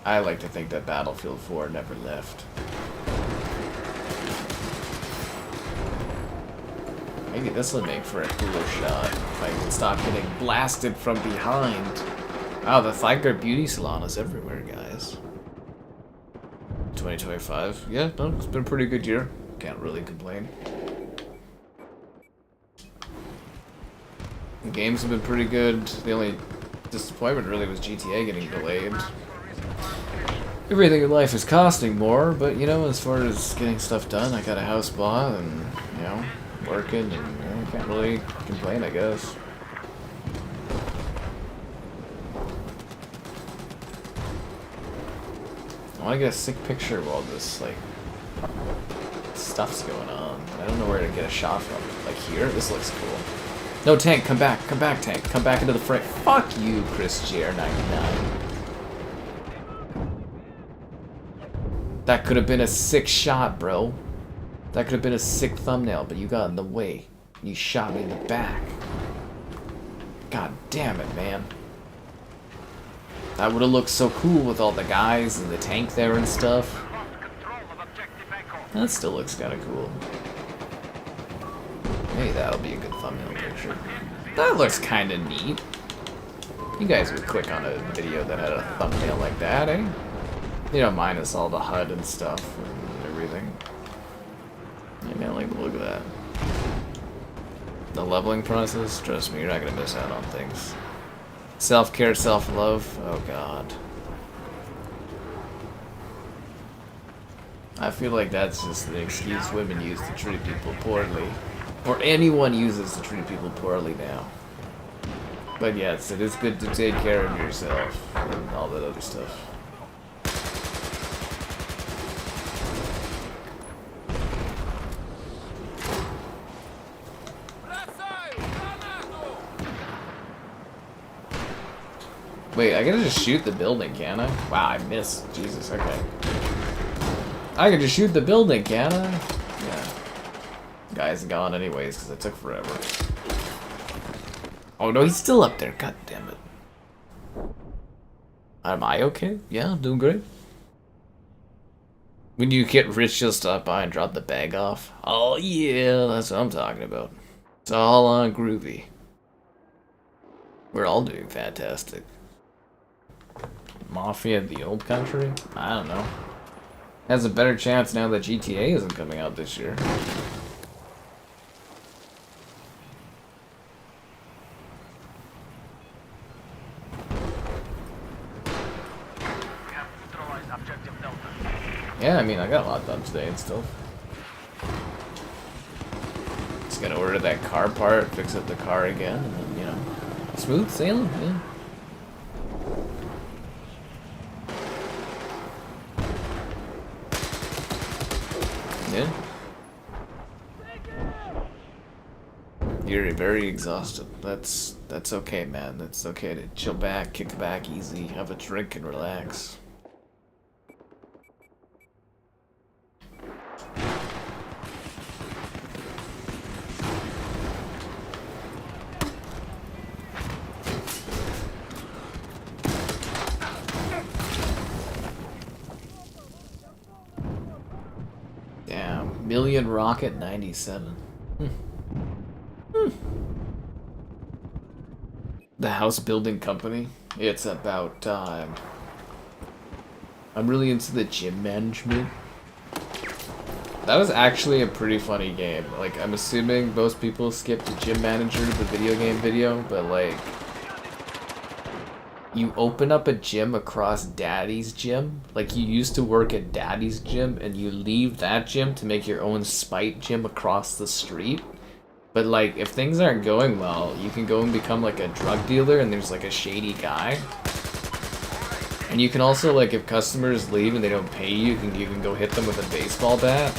I like to think that Battlefield 4 never left. Maybe this will make for a cooler shot if I can stop getting blasted from behind. Wow, the Tiger Beauty Salon is everywhere, guys. 2025. Yeah, no, it's been a pretty good year. Can't really complain. The games have been pretty good. The only disappointment really was GTA getting delayed. Everything in life is costing more, but you know, as far as getting stuff done, I got a house bought and, you know, working, and you know, can't really complain, I guess. I want to get a sick picture while this, like, stuff's going on. I don't know where to get a shot from. Like here? This looks cool. No, tank, come back, tank. Come back into the frame. Fuck you, Chris JR99. That could have been a sick shot, bro. That could have been a sick thumbnail, but you got in the way. You shot me in the back. God damn it, man. That would have looked so cool with all the guys and the tank there and stuff. That still looks kind of cool. Maybe that'll be a good thumbnail picture. That looks kind of neat. You guys would click on a video that had a thumbnail like that, eh? You know, minus all the HUD and stuff and everything. Yeah, man, like, look at that. The leveling process, trust me, you're not gonna miss out on things. Self-care, self-love, oh god. I feel like that's just an excuse women use to treat people poorly. Or anyone uses to treat people poorly now. But yes, it is good to take care of yourself and all that other stuff. Wait, I gotta just shoot the building, can I? Wow, I missed. Jesus, okay. I can just shoot the building, can I? Yeah. Guy's gone anyways, because it took forever. Oh no, he's still up there. God damn it. Am I okay? Yeah, I'm doing great. When you get rich, you'll stop by and drop the bag off. Oh yeah, that's what I'm talking about. It's all on groovy. We're all doing fantastic. Mafia of the old country? I don't know. Has a better chance now that GTA isn't coming out this year. Yeah, I mean, I got a lot done today and stuff. Just gotta order that car part, fix up the car again, and then, you know, smooth sailing, yeah. Yeah. You're very exhausted. That's okay, man. That's okay to chill back, kick back easy, have a drink and relax. Million Rocket 97. The house building company. It's about time. I'm really into the gym management. That was actually a pretty funny game. Like, I'm assuming most people skipped the gym manager, the video game video, but like, you open up a gym across Daddy's gym. Like, you used to work at Daddy's gym, and you leave that gym to make your own spite gym across the street. But like, if things aren't going well, you can go and become like a drug dealer, and there's like a shady guy. And And you can also, like, if customers leave and they don't pay you, you can go hit them with a baseball bat.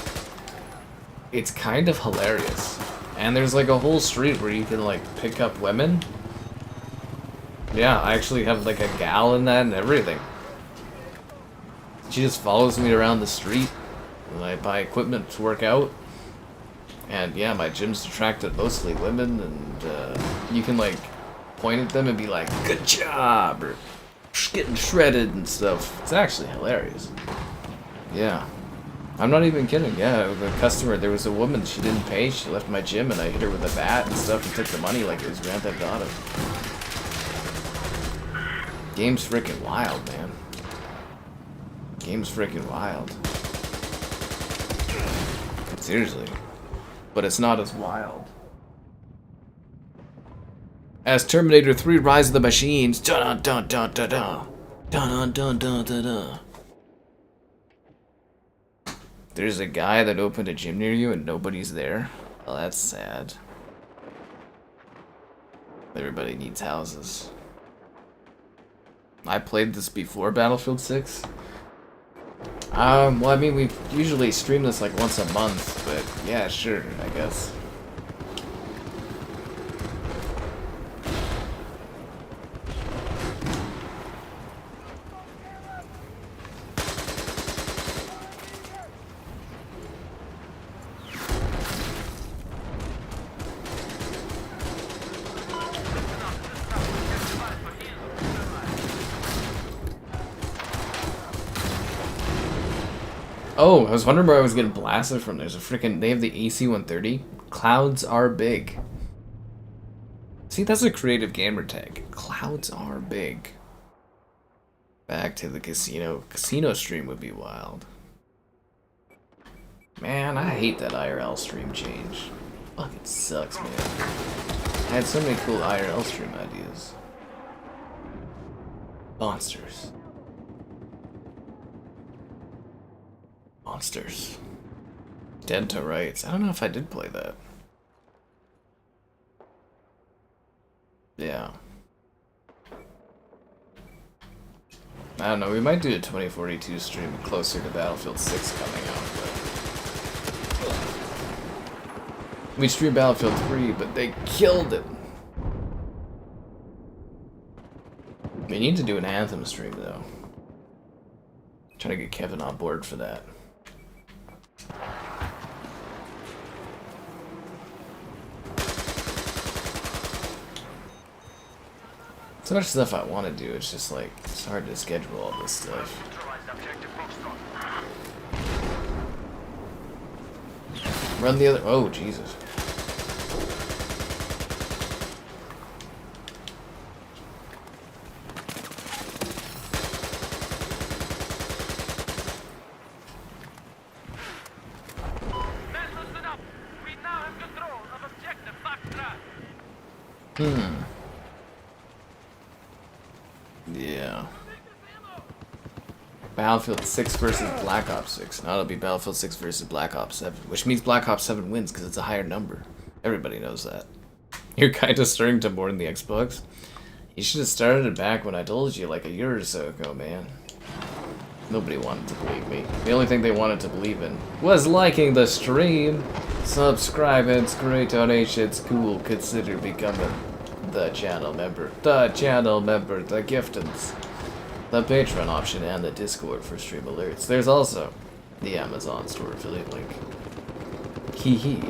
It's kind of hilarious. And there's like a whole street where you can like pick up women. Yeah, I actually have like a gal in that and everything. She just follows me around the street and I buy equipment to work out. And yeah, my gym's attracted mostly women, and you can like point at them and be like, "Good job," or "Getting shredded" and stuff. It's actually hilarious. Yeah. I'm not even kidding, yeah, the customer, there was a woman, she didn't pay, she left my gym and I hit her with a bat and stuff and took the money like it was Grand Theft Auto. Game's freaking wild, man. Game's freaking wild. Seriously. But it's not as wild as Terminator 3 Rise of the Machines. Dun dun dun dun dun. Dun dun dun dun dun. There's a guy that opened a gym near you and nobody's there. Well, that's sad. Everybody needs houses. I played this before Battlefield 6. Well, I mean, we usually stream this like once a month, but yeah, sure, I guess. Oh, I was wondering where I was getting blasted from. There's a freaking... They have the AC-130. Clouds are big. See, that's a creative gamer tag. Clouds are big. Back to the casino. Casino stream would be wild. Man, I hate that IRL stream change. Fucking sucks, man. I had so many cool IRL stream ideas. Monsters. Monsters. Dead to Rights. I don't know if I did play that. Yeah. I don't know, we might do a 2042 stream closer to Battlefield 6 coming out, but... We streamed Battlefield 3, but they killed it! We need to do an Anthem stream, though. Trying to get Kevin on board for that. So much stuff I want to do, it's just like, it's hard to schedule all this stuff. Run the other, oh Jesus. Yeah. Battlefield 6 versus Black Ops 6. Now it'll be Battlefield 6 versus Black Ops 7, which means Black Ops 7 wins because it's a higher number. Everybody knows that. You're kind of starting to mourn the Xbox. You should have started it back when I told you like a year or so ago, man. Nobody wanted to believe me. The only thing they wanted to believe in was liking the stream. Subscribe, it's great donations, cool. Consider becoming the channel member. The channel member, the giftings. The Patreon option and the Discord for stream alerts. There's also the Amazon store affiliate link. Hee hee.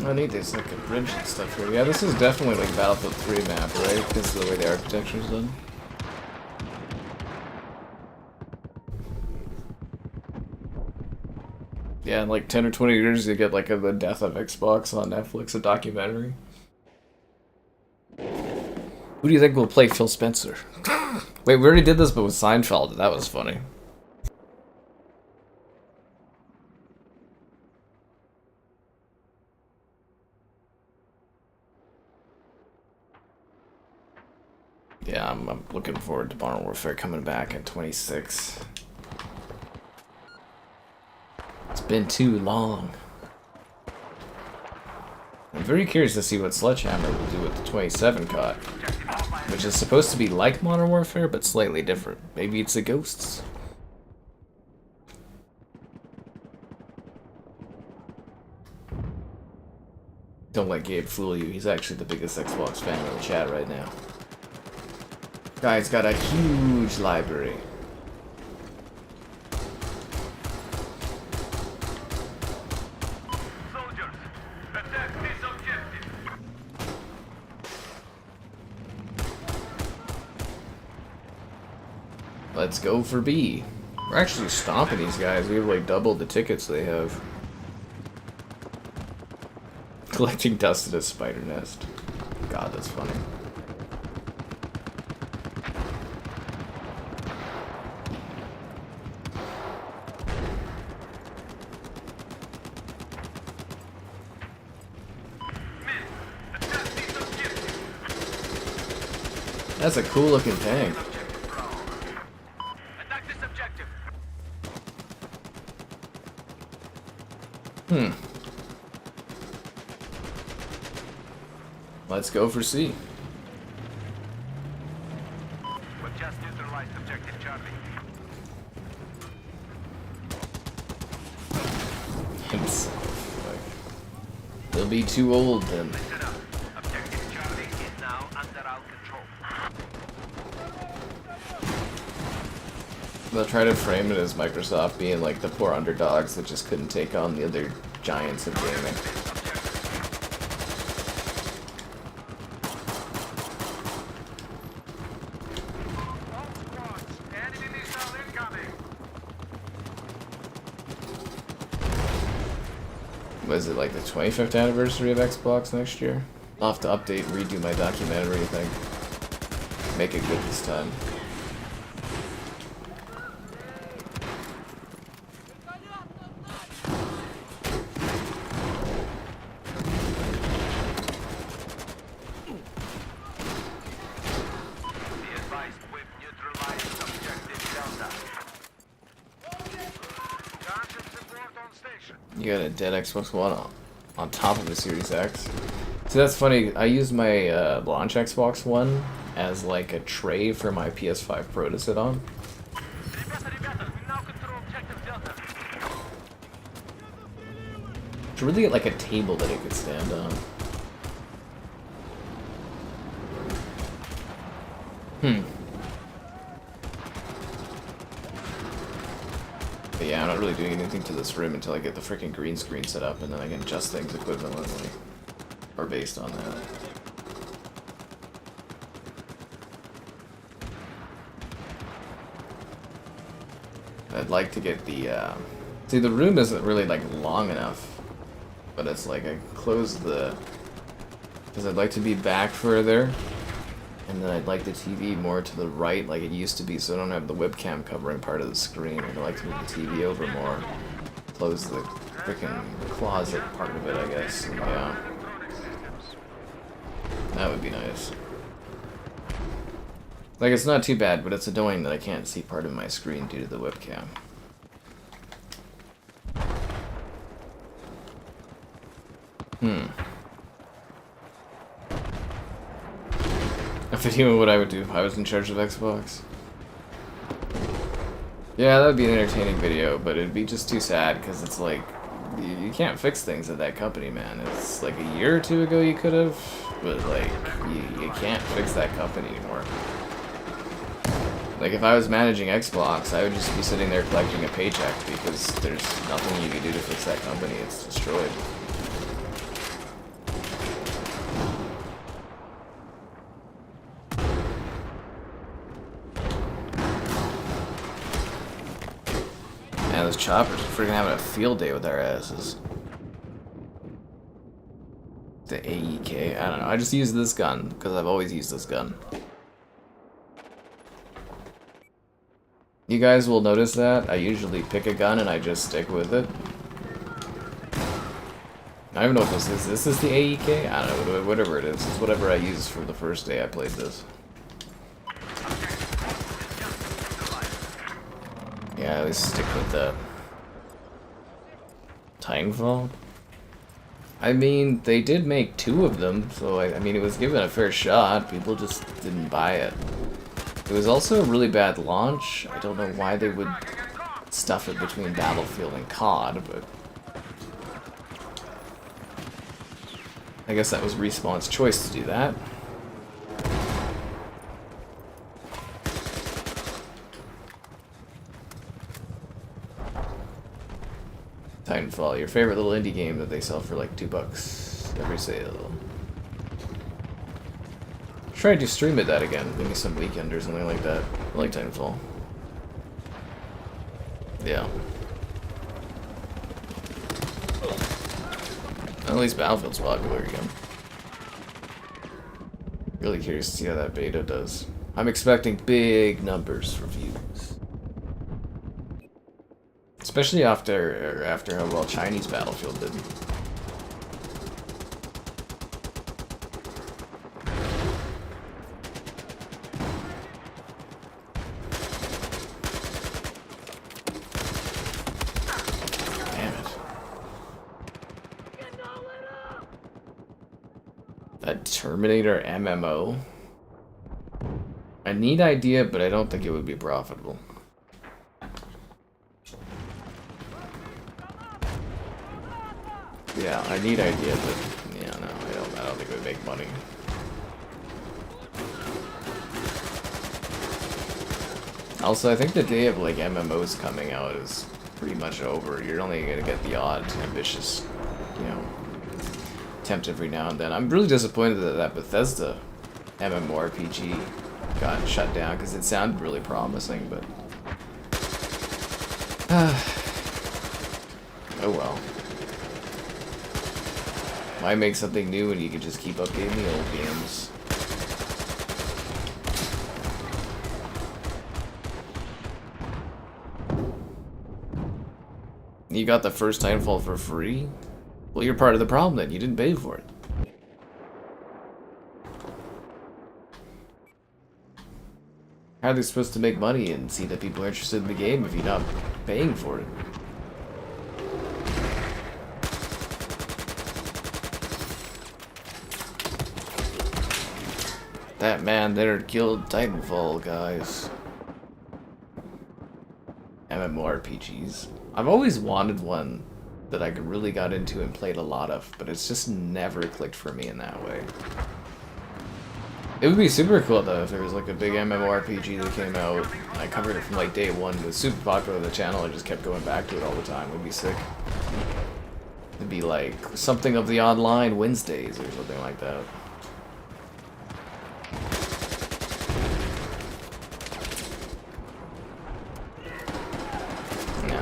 I need this like a bridge and stuff here. Yeah, this is definitely like Battlefield 3 map, right? Because of the way the architecture is done. Yeah, in like 10 or 20 years you get like the death of Xbox on Netflix, a documentary. Who do you think will play Phil Spencer? Wait, we already did this but with Seinfeld. That was funny. Yeah, I'm looking forward to Modern Warfare coming back in 26. It's been too long. I'm very curious to see what Sledgehammer will do with the 27 COD, which is supposed to be like Modern Warfare, but slightly different. Maybe it's the ghosts. Don't let Gabe fool you. He's actually the biggest Xbox fan in the chat right now. Guy's got a huge library. Soldiers, attack this objective. Let's go for B. We're actually stomping these guys. We have like double the tickets they have. Collecting dust at a spider nest. God, that's funny. That's a cool looking tank. Attack this objective. Let's go for C. We've just neutralized objective Charlie. It's like, they'll be too old then. Listen up. Objective Charlie is now under our control. They'll try to frame it as Microsoft being like the poor underdogs that just couldn't take on the other giants of gaming. Enemy missile incoming. Was it like the 25th anniversary of Xbox next year? I'll have to update and redo my documentary thing. Make it good this time. Be advised we've neutralized objective Delta. Constant support on station. You got a dead Xbox One on top of the Series X. See, that's funny. I used my launch Xbox One as like a tray for my PS5 Pro to sit on. Ребята, we now control objective Delta. To really get like a table that it could stand on. But yeah, I'm not really doing anything to this room until I get the freaking green screen set up, and then I can adjust things equivalently. Or based on that. I'd like to get the, see, the room isn't really, like, long enough. But it's like, I close the... Because I'd like to be back further. And then I'd like the TV more to the right, like it used to be, so I don't have the webcam covering part of the screen. I'd like to move the TV over more. Close the freaking closet part of it, I guess. Yeah. That would be nice. Like, it's not too bad, but it's annoying that I can't see part of my screen due to the webcam. A video of what I would do if I was in charge of Xbox. Yeah, that would be an entertaining video, but it'd be just too sad, because it's like, you can't fix things at that company, man. It's like a year or two ago you could have, but like, you can't fix that company anymore. Like, if I was managing Xbox, I would just be sitting there collecting a paycheck, because there's nothing you can do to fix that company. It's destroyed. those choppers are freaking having a field day with their asses. The AEK, I don't know. I just use this gun because I've always used this gun. You guys will notice that I usually pick a gun and I just stick with it. I don't even know what this is. This is the AEK? I don't know, whatever it is. It's whatever I used from the first day I played this. Yeah, I always stick with that. Titanfall? I mean, they did make 2 of them, so I mean, it was given a fair shot. People just didn't buy it. It was also a really bad launch. I don't know why they would stuff it between Battlefield and COD, but I guess that was Respawn's choice to do that. Titanfall, your favorite little indie game that they sell for like $2 every sale. Try to stream it that again, maybe some weekend or something like that. I like Titanfall. Yeah. At least Battlefield's popular again. Really curious to see how that beta does. I'm expecting big numbers for views. Especially after how well Chinese Battlefield did. Damn it. A Terminator MMO? A neat idea, but I don't think it would be profitable. Yeah, I need idea, but yeah, no, I don't think it would make money. Also, I think the day of like MMOs coming out is pretty much over. You're only gonna get the odd ambitious, you know, attempt every now and then. I'm really disappointed that that Bethesda MMORPG got shut down because it sounded really promising, but oh well. Why make something new when you can just keep updating the old games? You got the first Titanfall for free? Well, you're part of the problem then. You didn't pay for it. How are they supposed to make money and see that people are interested in the game if you're not paying for it? That man there killed Titanfall, guys. MMORPGs. I've always wanted one that I really got into and played a lot of, but it's just never clicked for me in that way. It would be super cool though if there was like a big MMORPG that came out. I covered it from like day one. It was super popular on the channel. I just kept going back to it all the time. It would be sick. It'd be like something of the online Wednesdays or something like that.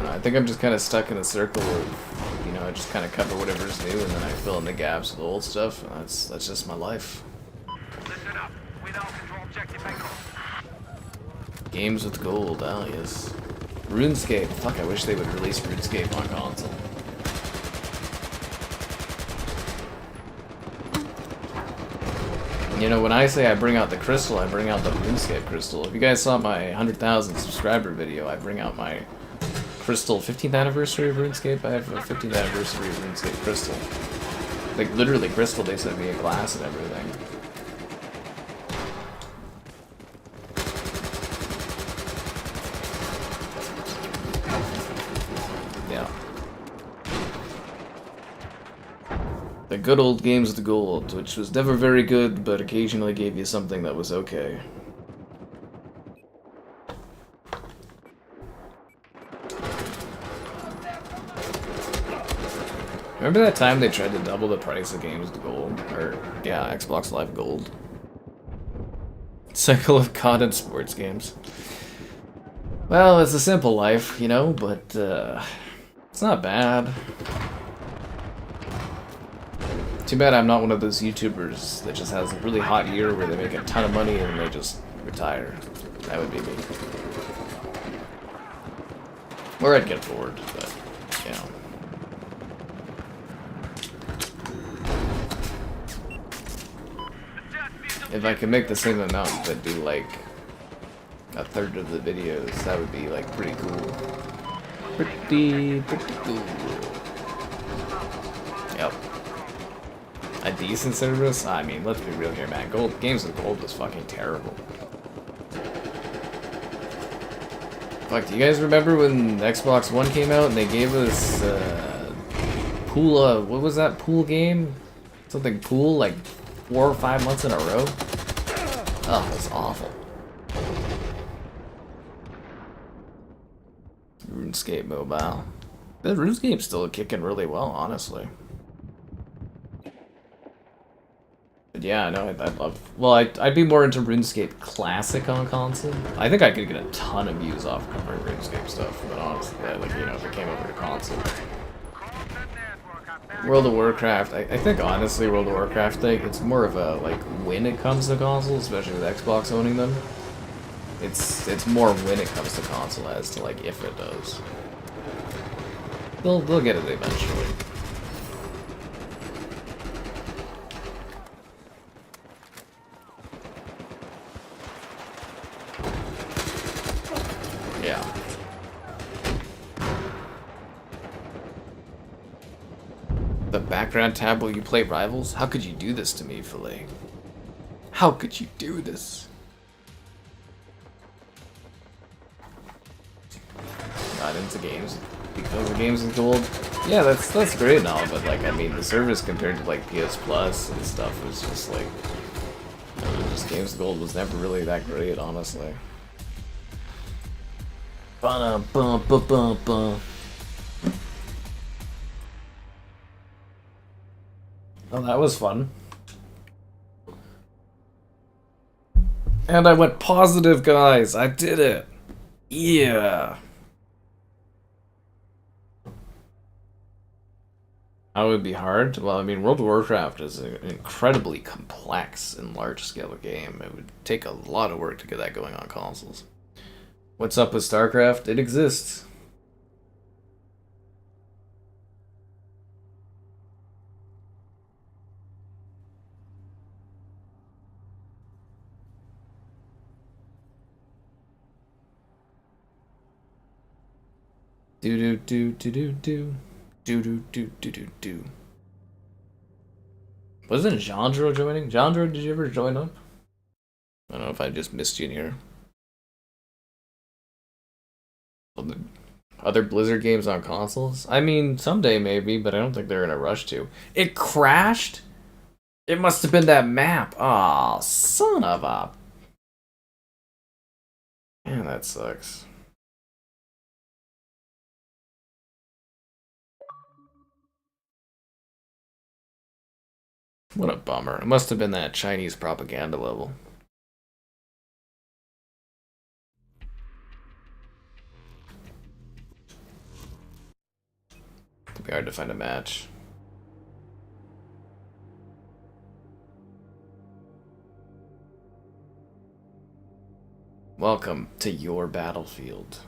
I think I'm just kind of stuck in a circle of, you know, I just kind of cover whatever's new and then I fill in the gaps with old stuff. That's just my life. Listen up. Without control objective Bangkok. Games with gold, ah yes. RuneScape. Fuck, I wish they would release RuneScape on console. You know, when I say I bring out the crystal, I bring out the RuneScape crystal. If you guys saw my 100,000 subscriber video, I bring out my Crystal 15th anniversary of RuneScape. I have a 15th anniversary of RuneScape Crystal. Like, literally Crystal, they sent me a glass and everything. Yeah. The good old games with the gold, which was never very good, but occasionally gave you something that was okay. Remember that time they tried to double the price of games to gold? Or, yeah, Xbox Live Gold. Cycle of COD and sports games. Well, it's a simple life, you know, but it's not bad. Too bad I'm not one of those YouTubers that just has a really hot year where they make a ton of money and they just retire. That would be me. Or I'd get bored, but, you know. If I could make the same amount but do like a third of the videos, that would be like pretty cool. Pretty cool. Yep. A decent service? I mean, let's be real here, man. Gold games with gold was fucking terrible. Fuck, do you guys remember when Xbox One came out and they gave us pool? What was that pool game? Something pool like 4 or 5 months in a row. Oh, that's awful. RuneScape Mobile. The RuneScape's still kicking really well, honestly. But yeah, no, I'd love. Well, I'd be more into RuneScape Classic on console. I think I could get a ton of views off covering RuneScape stuff, but honestly, yeah, like, you know, if it came over to console. World of Warcraft, I think honestly World of Warcraft thing, it's more of a like when it comes to console, especially with Xbox owning them. It's more when it comes to console as to like if it does. They'll get it eventually. Yeah. The background tab while you play Rivals? How could you do this to me, Filet? How could you do this? Not into games because the games is gold. Yeah, that's great and all, but like I mean the service compared to like PS Plus and stuff was just like just games with gold was never really that great, honestly. Ba-dum-bum-ba-bum-bum. Oh, that was fun. And I went positive, guys. I did it. Yeah. That would be hard. Well, I mean, World of Warcraft is an incredibly complex and large-scale game. It would take a lot of work to get that going on consoles. What's up with StarCraft? It exists. Do do do do do do do do do do do do. Wasn't Jandro joining? Jandro, did you ever join up? I don't know if I just missed you in here. Other Blizzard games on consoles? I mean, someday maybe, but I don't think they're in a rush to. It crashed? It must have been that map. Aw, son of a... Man, that sucks. What a bummer. It must have been that Chinese propaganda level. It'd be hard to find a match. Welcome to your battlefield.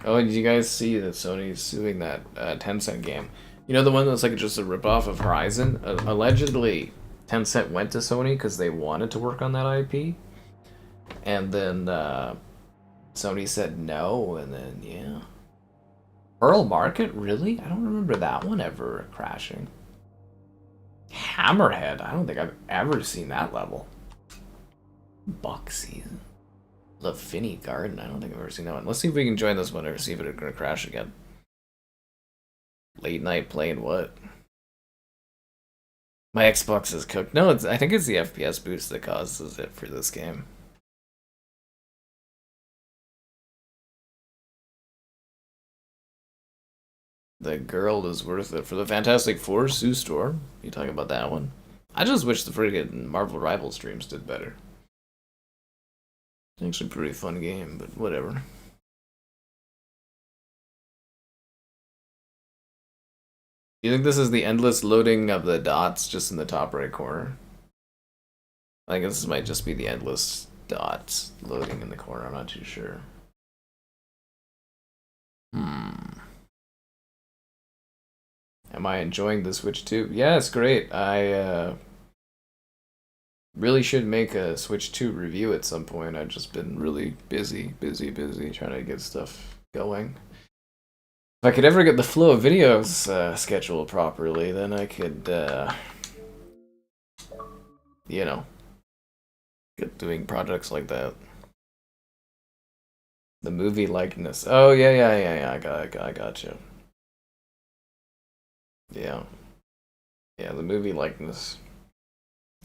Oh, and did you guys see that Sony's suing that Tencent game? You know the one that's like just a ripoff of Horizon? Allegedly, Tencent went to Sony because they wanted to work on that IP. And then Sony said no, and then, yeah. Pearl Market? Really? I don't remember that one ever crashing. Hammerhead? I don't think I've ever seen that level. Buck season. Lafinny Garden? I don't think I've ever seen that one. Let's see if we can join this one or see if it's gonna crash again. Late night playing what? My Xbox is cooked. No, I think it's the FPS boost that causes it for this game. The girl is worth it for the Fantastic Four Sue Storm. You talking about that one? I just wish the friggin' Marvel Rival streams did better. Actually, a pretty fun game, but whatever. You think this is the endless loading of the dots just in the top right corner? I think this might just be the endless dots loading in the corner. I'm not too sure. Am I enjoying the Switch 2? Yeah, it's great. I really should make a Switch 2 review at some point. I've just been really busy trying to get stuff going. If I could ever get the flow of videos scheduled properly, then I could, you know, get doing projects like that. The movie likeness. Oh, yeah. I got you. Yeah. Yeah, the movie likeness.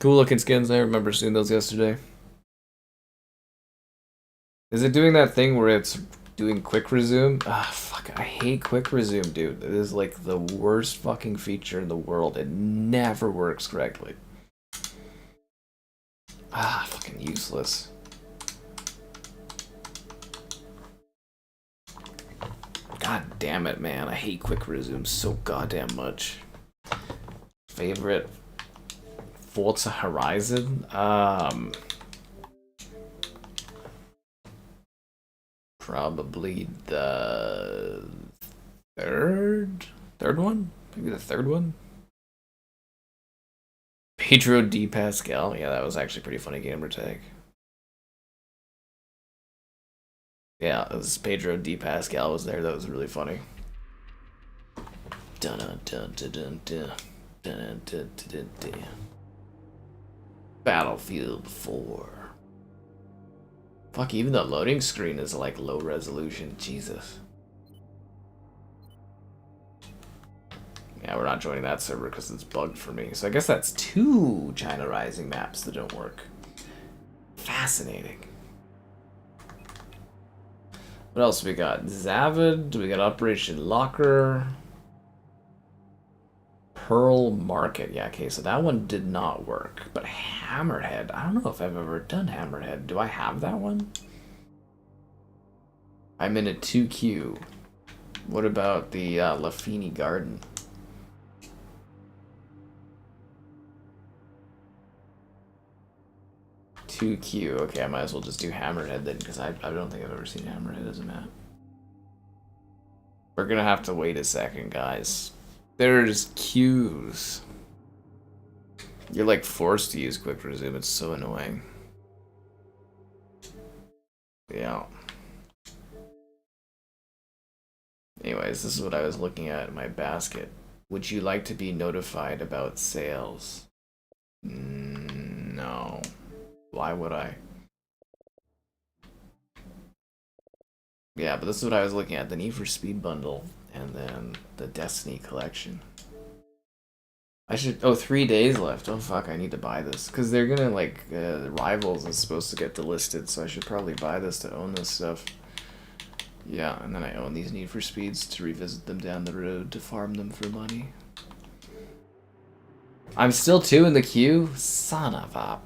Cool looking skins. I remember seeing those yesterday. Is it doing that thing where it's doing quick resume? Ah, fuck. I hate quick resume, dude. It is like the worst fucking feature in the world. It never works correctly. Ah, fucking useless. God damn it, man. I hate quick resume so goddamn much. Favorite Forza Horizon? Probably the third one? Maybe the third one? Pedro D. Pascal. Yeah, that was actually pretty funny gamer tag. Yeah, it was Pedro D. Pascal was there. That was really funny. Dun dun dun dun dun dun dun dun dun dun. Battlefield 4. Fuck, even the loading screen is like low resolution. Jesus. Yeah, we're not joining that server because it's bugged for me. So I guess that's 2 China Rising maps that don't work. Fascinating. What else we got? Zavod. We got Operation Locker. Pearl Market. Yeah, okay, so that one did not work. But Hammerhead. I don't know if I've ever done Hammerhead. Do I have that one? I'm in a 2Q. What about the Lafini Garden? $2Q. Okay, I might as well just do Hammerhead then, because I don't think I've ever seen Hammerhead as a map. We're gonna have to wait a second, guys. There's queues. You're like forced to use quick resume. It's so annoying. Yeah. Anyways, this is what I was looking at in my basket. Would you like to be notified about sales? No. Why would I? Yeah, but this is what I was looking at. The Need for Speed bundle and then the Destiny collection. I should... Oh, 3 days left. Oh, fuck, I need to buy this. Because they're gonna, like, Rivals is supposed to get delisted, so I should probably buy this to own this stuff. Yeah, and then I own these Need for Speeds to revisit them down the road to farm them for money. I'm still 2 in the queue? Son of a...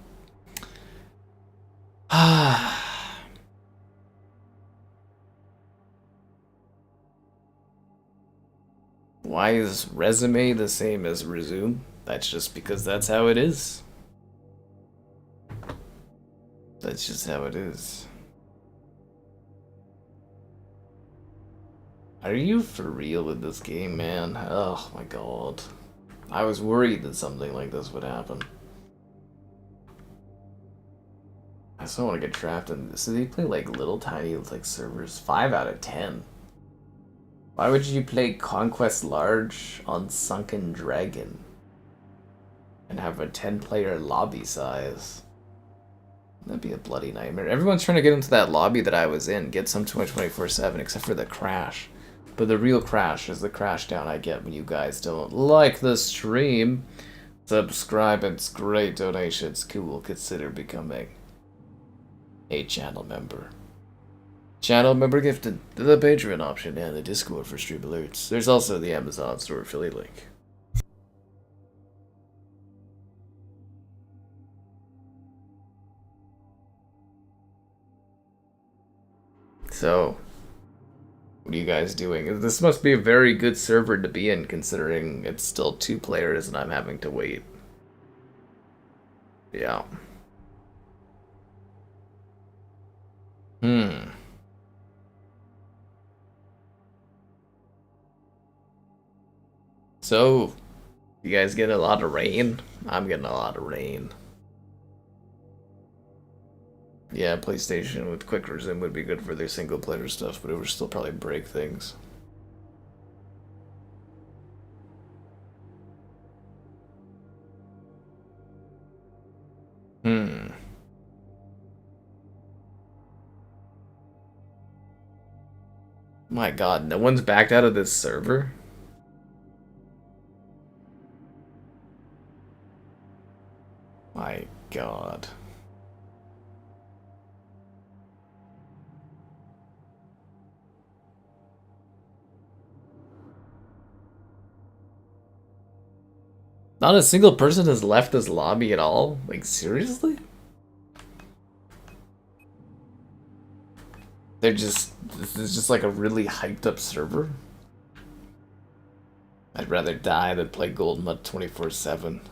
Why is resume the same as resume? That's just because that's how it is. That's just how it is. Are you for real with this game, man? Oh my god. I was worried that something like this would happen. I still want to get trapped in this. So they play like little tiny like servers. 5 out of 10. Why would you play Conquest Large on Sunken Dragon? And have a 10-player lobby size? That'd be a bloody nightmare. Everyone's trying to get into that lobby that I was in. Get some 24/7 except for the crash. But the real crash is the crash down I get when you guys don't like the stream. Subscribe, it's great donations. Cool, consider becoming a channel member. Channel member gifted, the Patreon option, and the Discord for stream alerts. There's also the Amazon store affiliate link. So, what are you guys doing? This must be a very good server to be in, considering it's still 2 players and I'm having to wait. Yeah. So, you guys get a lot of rain? I'm getting a lot of rain. Yeah, PlayStation with quick resume would be good for their single player stuff, but it would still probably break things. My god, no one's backed out of this server? My god. Not a single person has left this lobby at all? Like, seriously? This is just like a really hyped up server? I'd rather die than play Golden Mud 24/7.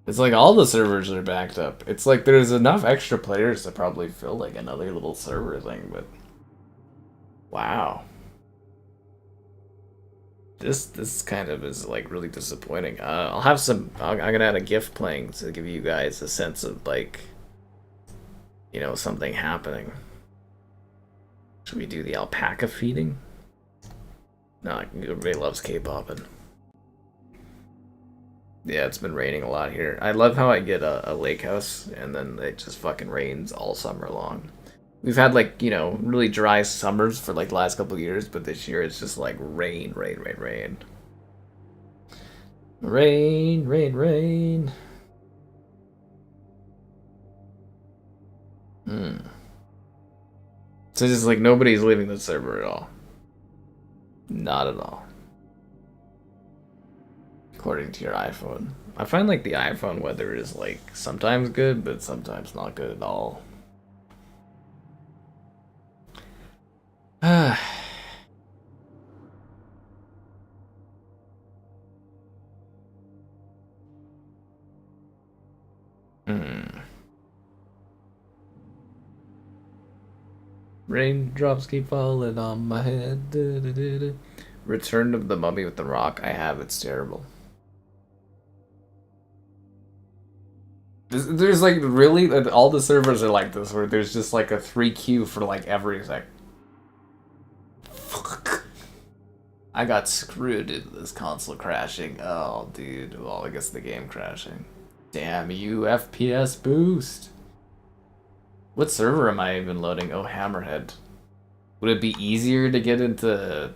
It's like all the servers are backed up. It's like there's enough extra players to probably fill like another little server thing, but wow. This kind of is like really disappointing. I'll have some. I'm gonna add a GIF playing to give you guys a sense of like, you know, something happening. Should we do the alpaca feeding? No, everybody loves K-popping. Yeah, it's been raining a lot here. I love how I get a lake house and then it just fucking rains all summer long. We've had like, you know, really dry summers for like the last couple of years, but this year it's just like rain, rain, rain, rain. Rain, rain, rain. So it's just like nobody's leaving the server at all. Not at all. According to your iPhone. I find like the iPhone weather is like sometimes good, but sometimes not good at all. Raindrops keep falling on my head. Da, da, da, da. Return of the Mummy with the Rock. I have. It's terrible. There's like really all the servers are like this, where there's just like a 3 queue for like everything. Fuck. I got screwed into this console crashing. Oh, dude. Well, I guess the game crashing. Damn you, FPS boost. What server am I even loading? Oh, Hammerhead. Would it be easier to get into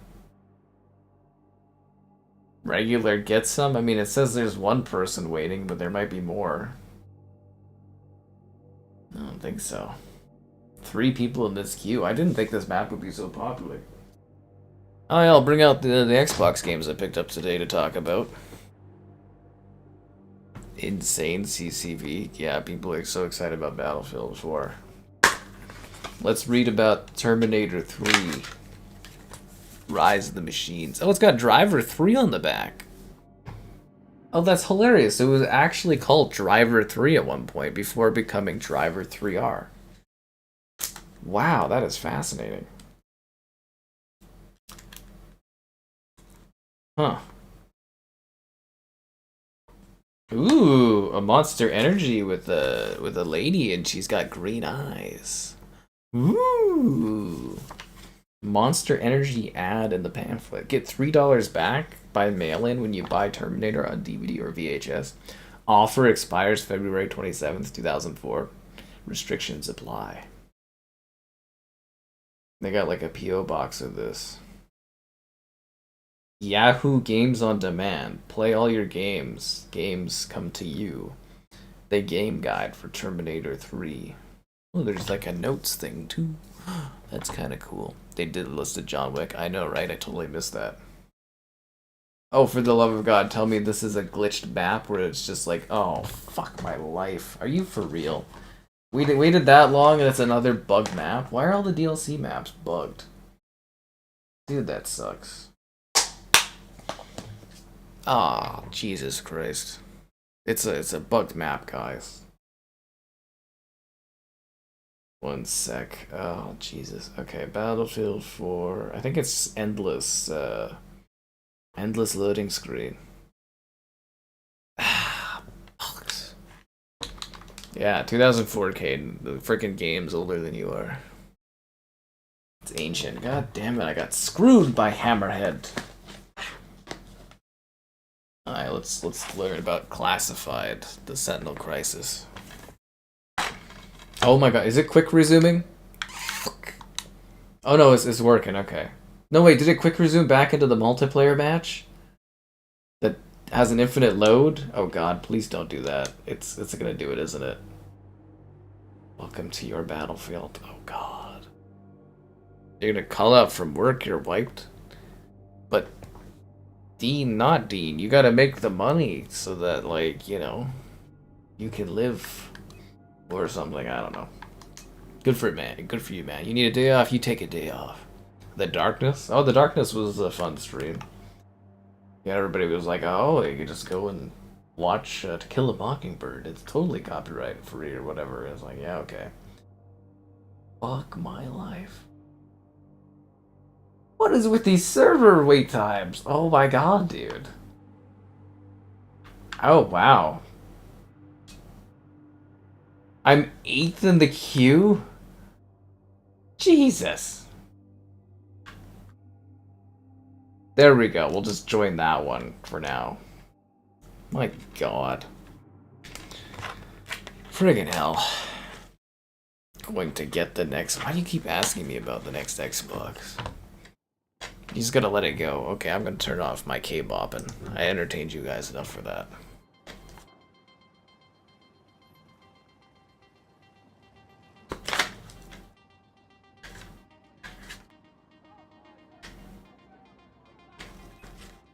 regular get some? I mean, it says there's 1 person waiting, but there might be more. I don't think so. 3 people in this queue. I didn't think this map would be so popular. Oh yeah, I'll bring out the Xbox games I picked up today to talk about. Insane CCV. Yeah, people are so excited about Battlefield 4. Let's read about Terminator 3. Rise of the Machines. Oh, it's got Driver 3 on the back. Oh, that's hilarious. It was actually called Driver 3 at one point before becoming Driver 3R. Wow, that is fascinating. Huh. Ooh, a Monster Energy with a lady and she's got green eyes. Ooh. Monster Energy ad in the pamphlet. Get $3 back by mail-in when you buy Terminator on DVD or VHS. Offer expires February 27th, 2004. Restrictions apply. They got like a P.O. box of this. Yahoo Games on Demand. Play all your games. Games come to you. The game guide for Terminator 3. Oh, there's like a notes thing too. That's kind of cool. They did a list of John Wick. I know, right? I totally missed that. Oh, for the love of God, tell me this is a glitched map where it's just like, oh, fuck my life. Are you for real? We waited that long and it's another bugged map? Why are all the DLC maps bugged? Dude, that sucks. Ah, Jesus Christ. It's a bugged map, guys. One sec. Oh, Jesus. Okay, Battlefield 4. I think it's endless, endless loading screen. Ah, bugs. Yeah, 2004, Caden. The freaking game's older than you are. It's ancient. God damn it, I got screwed by Hammerhead. Alright, let's learn about Classified, the Sentinel Crisis. Oh my god, is it quick resuming? Fuck. Oh no, it's working, okay. No wait, did it quick resume back into the multiplayer match? That has an infinite load? Oh god, please don't do that. It's gonna do it, isn't it? Welcome to your battlefield. Oh god. You're gonna call out from work, you're wiped? But Dean, not Dean, you gotta make the money so that, like, you know, you can live or something, I don't know. Good for it, man. Good for you, man. You need a day off, you take a day off. The Darkness? Oh, The Darkness was a fun stream. Yeah, everybody was like, oh, you could just go and watch To Kill a Mockingbird. It's totally copyright free or whatever. It's like, yeah, okay. Fuck my life. What is with these server wait times? Oh my god, dude. Oh, wow. I'm 8th in the queue? Jesus. There we go. We'll just join that one for now. My god. Friggin' hell. Going to get the next... Why do you keep asking me about the next Xbox? You just gotta let it go. Okay, I'm gonna turn off my K-bopping. I entertained you guys enough for that.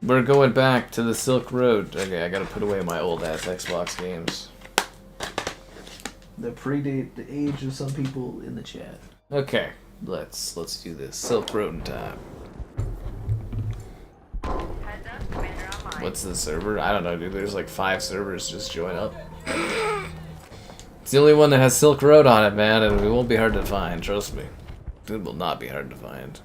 We're going back to the Silk Road. Okay, I gotta put away my old-ass Xbox games. That predate the age of some people in the chat. Okay, let's do this. Silk Road time. What's the server? I don't know, dude. There's like 5 servers. Just join up. It's the only one that has Silk Road on it, man, and it won't be hard to find. Trust me. It will not be hard to find.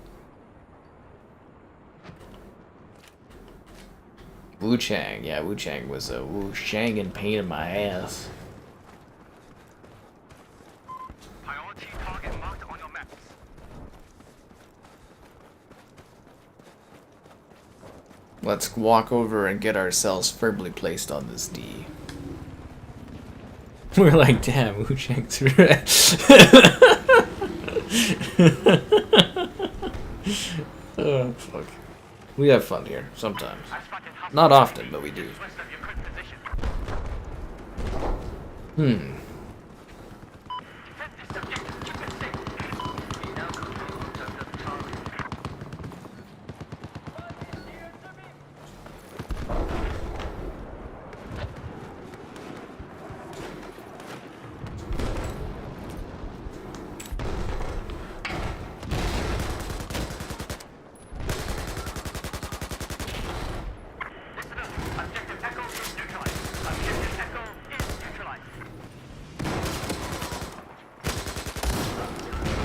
Wu Chang. Yeah, Wu Chang was a Wu Shang and pain in my ass. Priority target marked on your maps. Let's walk over and get ourselves firmly placed on this D. We're like, damn, Wu Chang's red. Oh, fuck. We have fun here, sometimes. Not often, but we do. Hmm.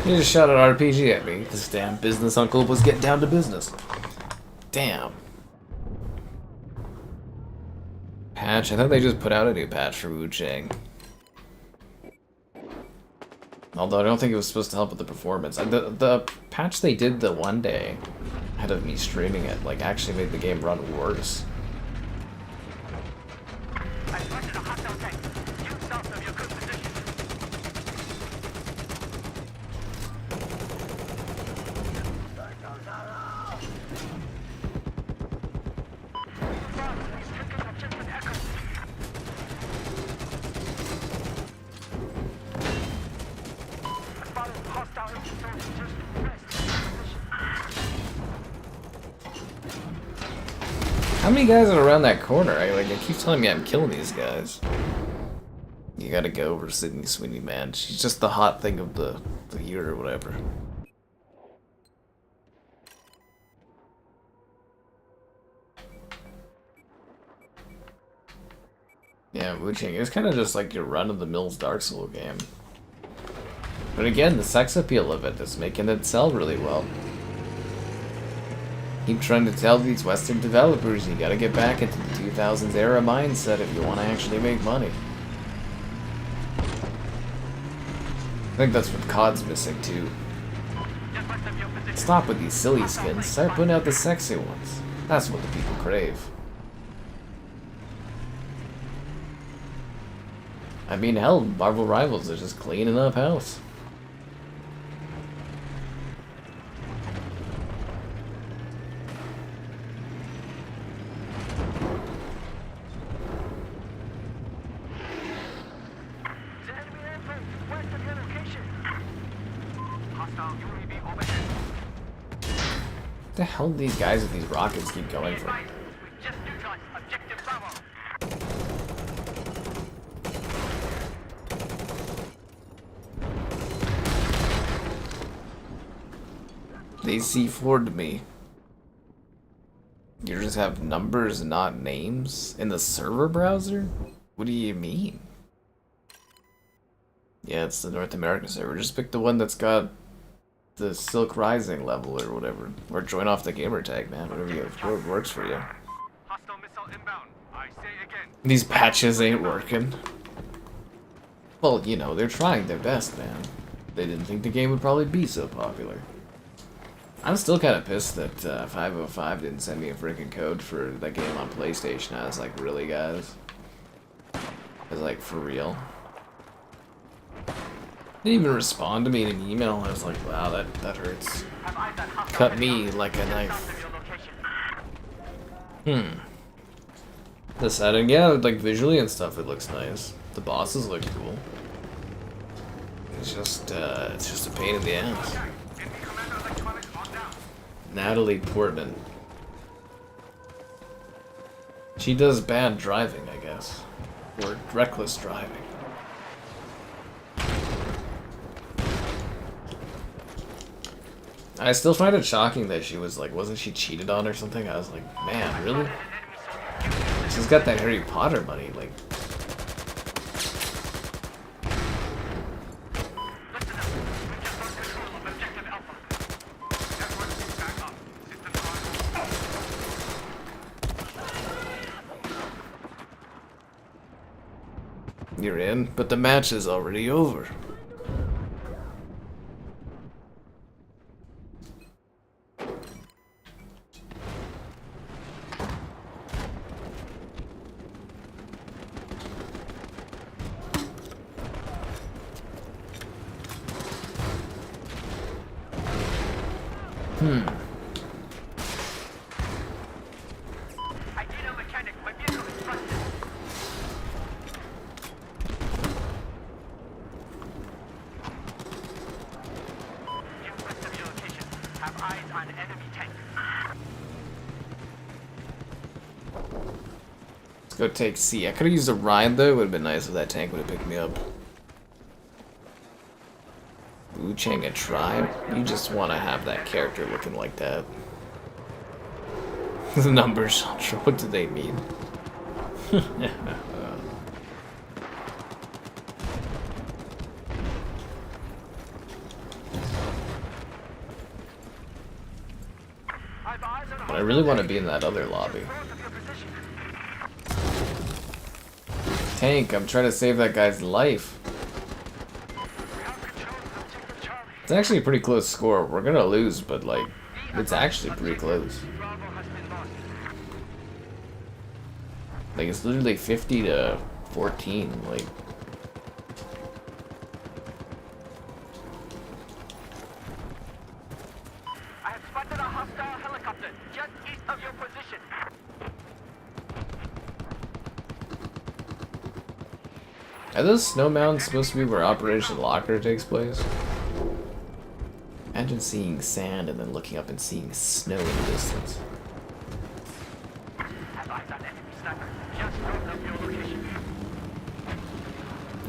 He just shot an RPG at me. This damn business uncle was getting down to business. Damn. Patch? I thought they just put out a new patch for Wu Chang. Although I don't think it was supposed to help with the performance. The patch they did the one day ahead of me streaming it, like, actually made the game run worse. How many guys are around that corner? Like, it keeps telling me I'm killing these guys. You gotta go over Sydney Sweeney, man. She's just the hot thing of the year or whatever. Yeah, Wu-Chang is kind of just like your run-of-the-mills Dark Souls game. But again, the sex appeal of it is making it sell really well. Keep trying to tell these Western developers you gotta get back into the 2000s era mindset if you want to actually make money. I think that's what COD's missing too. Stop with these silly skins, start putting out the sexy ones. That's what the people crave. I mean, hell, Marvel Rivals is just cleaning up house. What the hell do these guys with these rockets keep going from? They C4'd me. You just have numbers, not names? In the server browser? What do you mean? Yeah, it's the North American server. Just pick the one that's got the Silk Rising level or whatever. Or join off the gamer tag, man. Whatever works for you. These patches ain't working. Well, you know, they're trying their best, man. They didn't think the game would probably be so popular. I'm still kind of pissed that 505 didn't send me a freaking code for that game on PlayStation. I was like, really, guys? I was like, for real? They didn't even respond to me in an email. I was like, wow, that hurts. Cut me like a knife. The setting, yeah, like visually and stuff, it looks nice. The bosses look cool. It's just a pain in the ass. Natalie Portman. She does bad driving, I guess. Or reckless driving. I still find it shocking that she was like, wasn't she cheated on or something? I was like, man, really? She's got that Harry Potter money, like. You're in, but the match is already over. Go take C. I could have used a ride though. It would have been nice if that tank would have picked me up. Wu-Chang a tribe? You just want to have that character looking like that. The numbers, what do they mean? But I really want to be in that other lobby. Tank, I'm trying to save that guy's life. It's actually a pretty close score. We're gonna lose, but like, it's actually pretty close. Like, it's literally 50 to 14, like. I have spotted a hostile helicopter just east of your position. Are those snow mountains supposed to be where Operation Locker takes place? Imagine seeing sand and then looking up and seeing snow in the distance.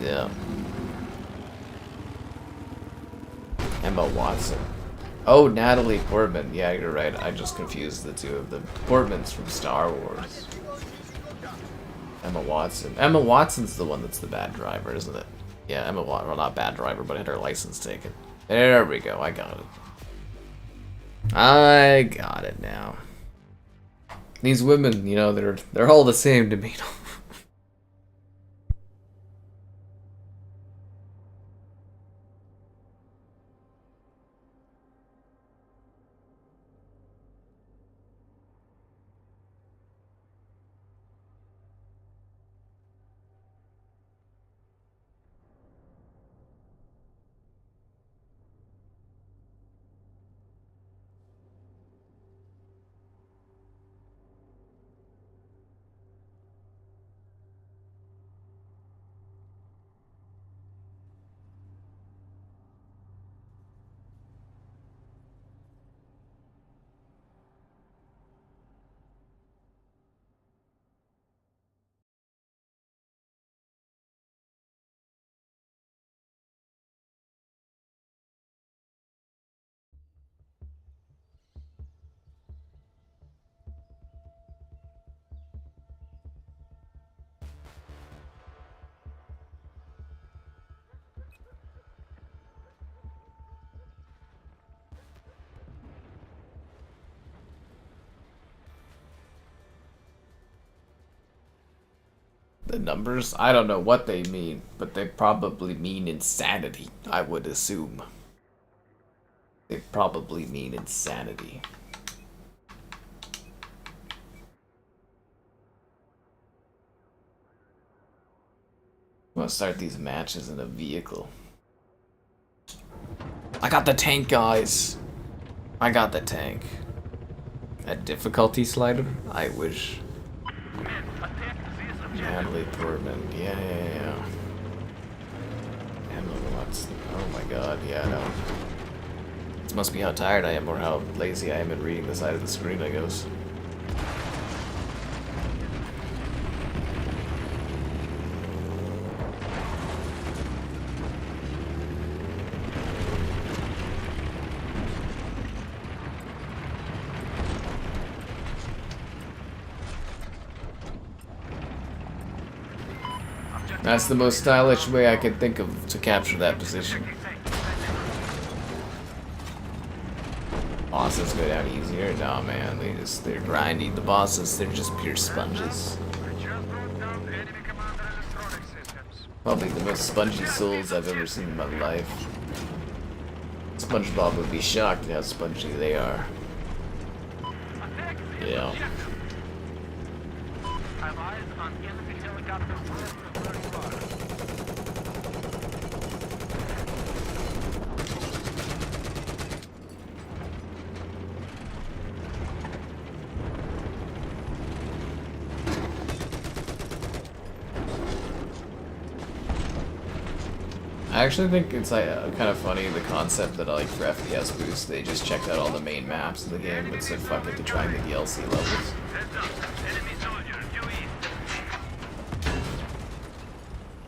Yeah. Emma Watson. Oh, Natalie Portman. Yeah, you're right. I just confused the two of them. Portman's from Star Wars. Emma Watson. Emma Watson's the one that's the bad driver, isn't it? Yeah, Emma Watson. Well, not bad driver, but had her license taken. There we go. I got it. I got it now. These women, you know, they're all the same to me. The numbers? I don't know what they mean, but they probably mean insanity, I would assume. They probably mean insanity. I'm gonna start these matches in a vehicle. I got the tank, guys! I got the tank. A difficulty slider? I wish. Natalie Portman. Yeah. Emma Watson. Oh my god, yeah, no. This must be how tired I am or how lazy I am in reading the side of the screen, I guess. That's the most stylish way I could think of to capture that position. Bosses go down easier? Nah, man, they're grinding. The bosses, they're just pure sponges. Probably the most spongy souls I've ever seen in my life. SpongeBob would be shocked at how spongy they are. Yeah. I actually think it's like kind of funny, the concept that like for FPS boost they just checked out all the main maps of the game but said fuck it to try and get DLC levels.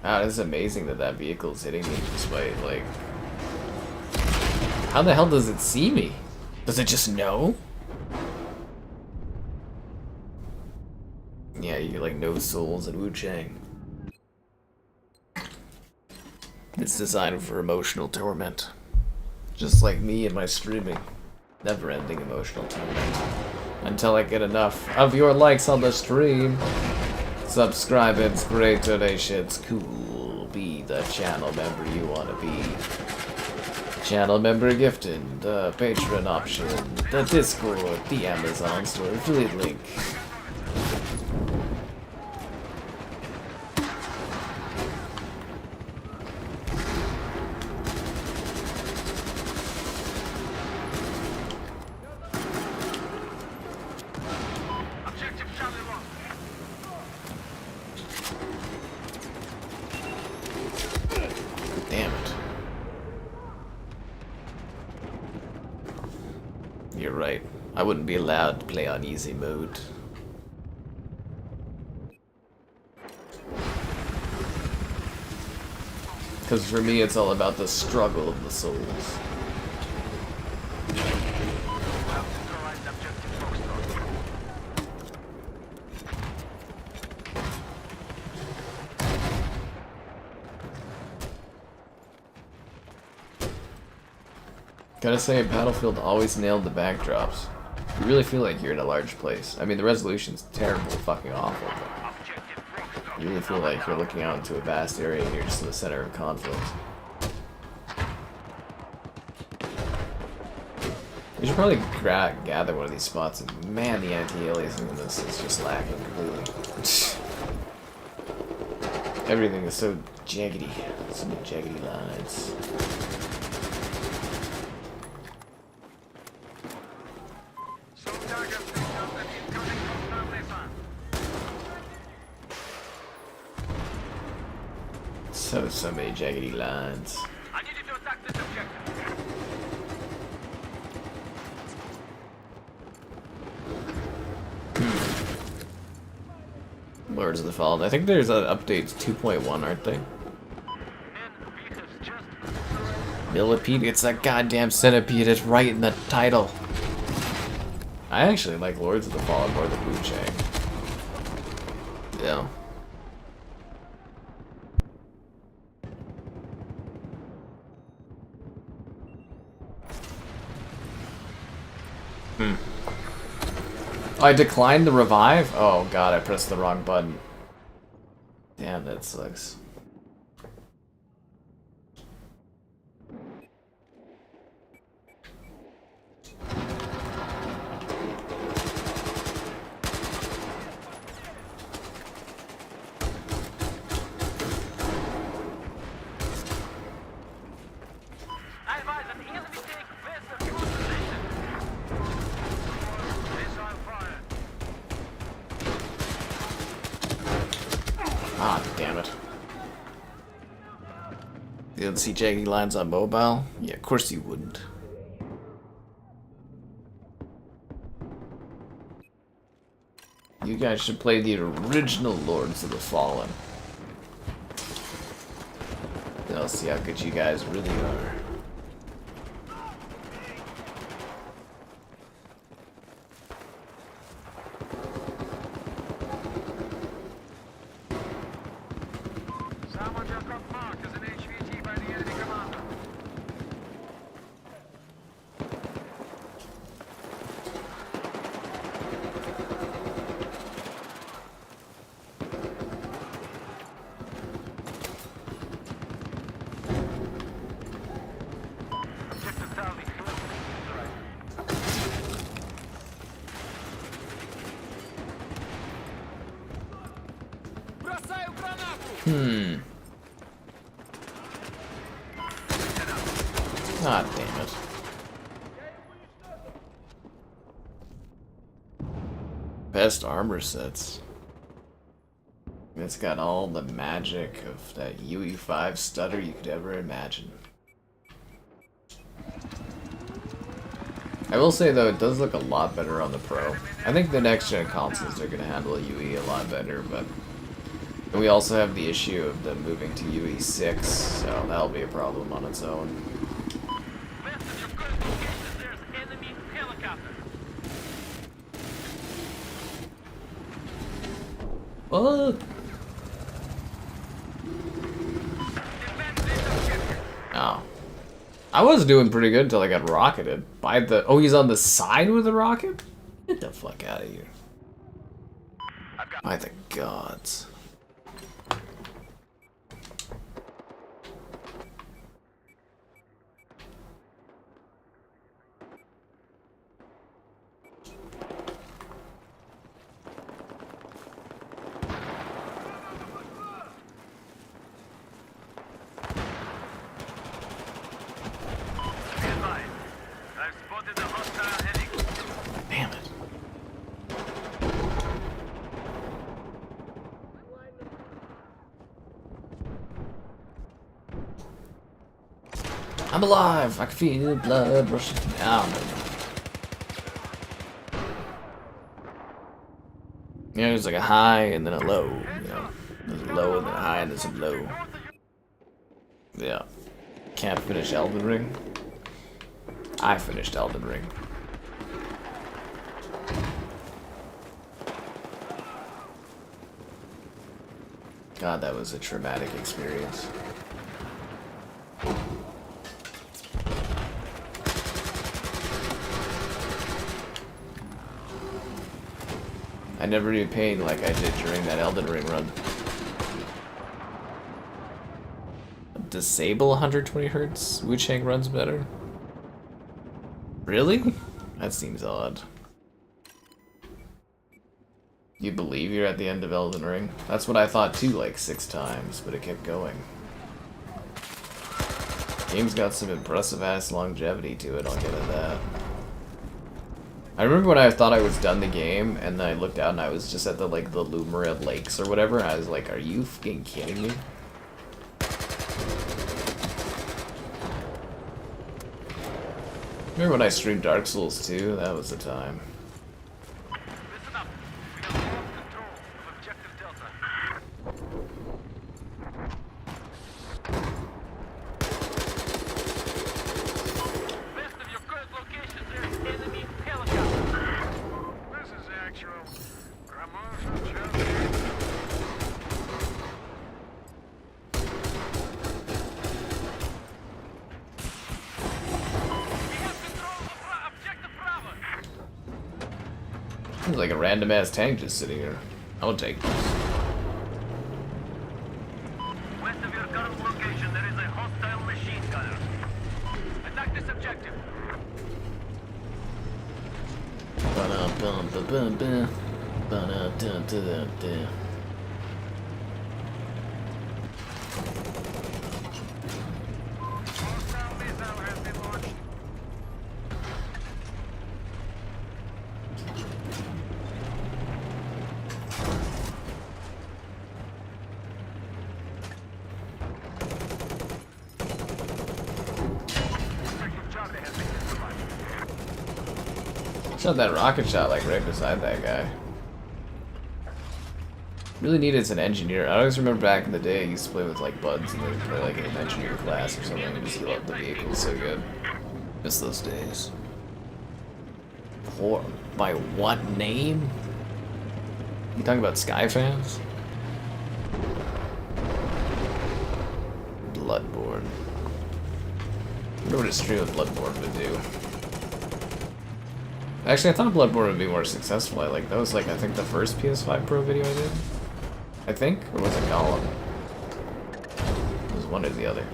Wow, this is amazing that that vehicle is hitting me despite like... How the hell does it see me? Does it just know? Yeah, you like no souls in Wu-Chang. It's designed for emotional torment. Just like me and my streaming. Never-ending emotional torment. Until I get enough of your likes on the stream. Subscribing's great, donations cool. Be the channel member you want to be. Channel member gifted, the Patreon option, the Discord, the Amazon store affiliate link. I wouldn't be allowed to play on easy mode. Because for me, it's all about the struggle of the souls. Gotta say, Battlefield always nailed the backdrops. You really feel like you're in a large place. I mean, the resolution's terrible, fucking awful, but you really feel like you're looking out into a vast area and you're just in the center of conflict. You should probably gather one of these spots, and man, the anti-aliasing in this is just lacking completely. Everything is so jaggedy. So many jaggedy lines. So many jaggedy lines. I need you to attack this objective. Lords of the Fallen. I think there's updates 2.1, aren't they? Millipede, it's that goddamn centipede. It's right in the title. I actually like Lords of the Fallen more than Wu Chang. Yeah. I declined the revive? Oh god, I pressed the wrong button. Damn, that sucks. Ah, damn it. You didn't see jaggedy lines on mobile? Yeah, of course you wouldn't. You guys should play the original Lords of the Fallen. Then I'll see how good you guys really are. God damn it. Best armor sets. It's got all the magic of that UE5 stutter you could ever imagine. I will say though, it does look a lot better on the Pro. I think the next gen consoles are going to handle UE a lot better, but we also have the issue of them moving to UE6, so that'll be a problem on its own. What? Oh. I was doing pretty good until I got rocketed by the... Oh, he's on the side with the rocket? Get the fuck out of here. By the gods. Damn it. I'm alive! I can feel blood rushing down. You know, there's like a high and then a low, you know. There's a low and then a high and then some low. Yeah. Can't finish Elden Ring. I finished Elden Ring. God, that was a traumatic experience. I never knew pain like I did during that Elden Ring run. Disable 120 hertz? Wu Chang runs better? Really? That seems odd. You believe you're at the end of Elden Ring? That's what I thought too, like 6 times, but it kept going. Game's got some impressive ass longevity to it, I'll give it that. I remember when I thought I was done the game, and then I looked out and I was just at the Lumira Lakes or whatever, and I was like, are you fucking kidding me? Remember when I streamed Dark Souls 2? That was the time. Listen up. We have lost control of objective Delta. West of your current location, there is enemy helicopter. This is actual. Promotion job. Seems like a random ass tank just sitting here. I'll take this. West of your current location, there is a hostile machine gunner. Attack this objective. Hostile missile has been launched. Shot that rocket shot like right beside that guy. Really needed an engineer. I always remember back in the day I used to play with like buds and they'd play like an engineer class or something and just heal up the vehicles so good. Miss those days. Poor by what name? You talking about Sky fans? Bloodborne. I wonder what a stream of Bloodborne would do. Actually, I thought Bloodborne would be more successful. That was like I think the first PS5 Pro video I did. I think, or was it Gollum? It was one or the other.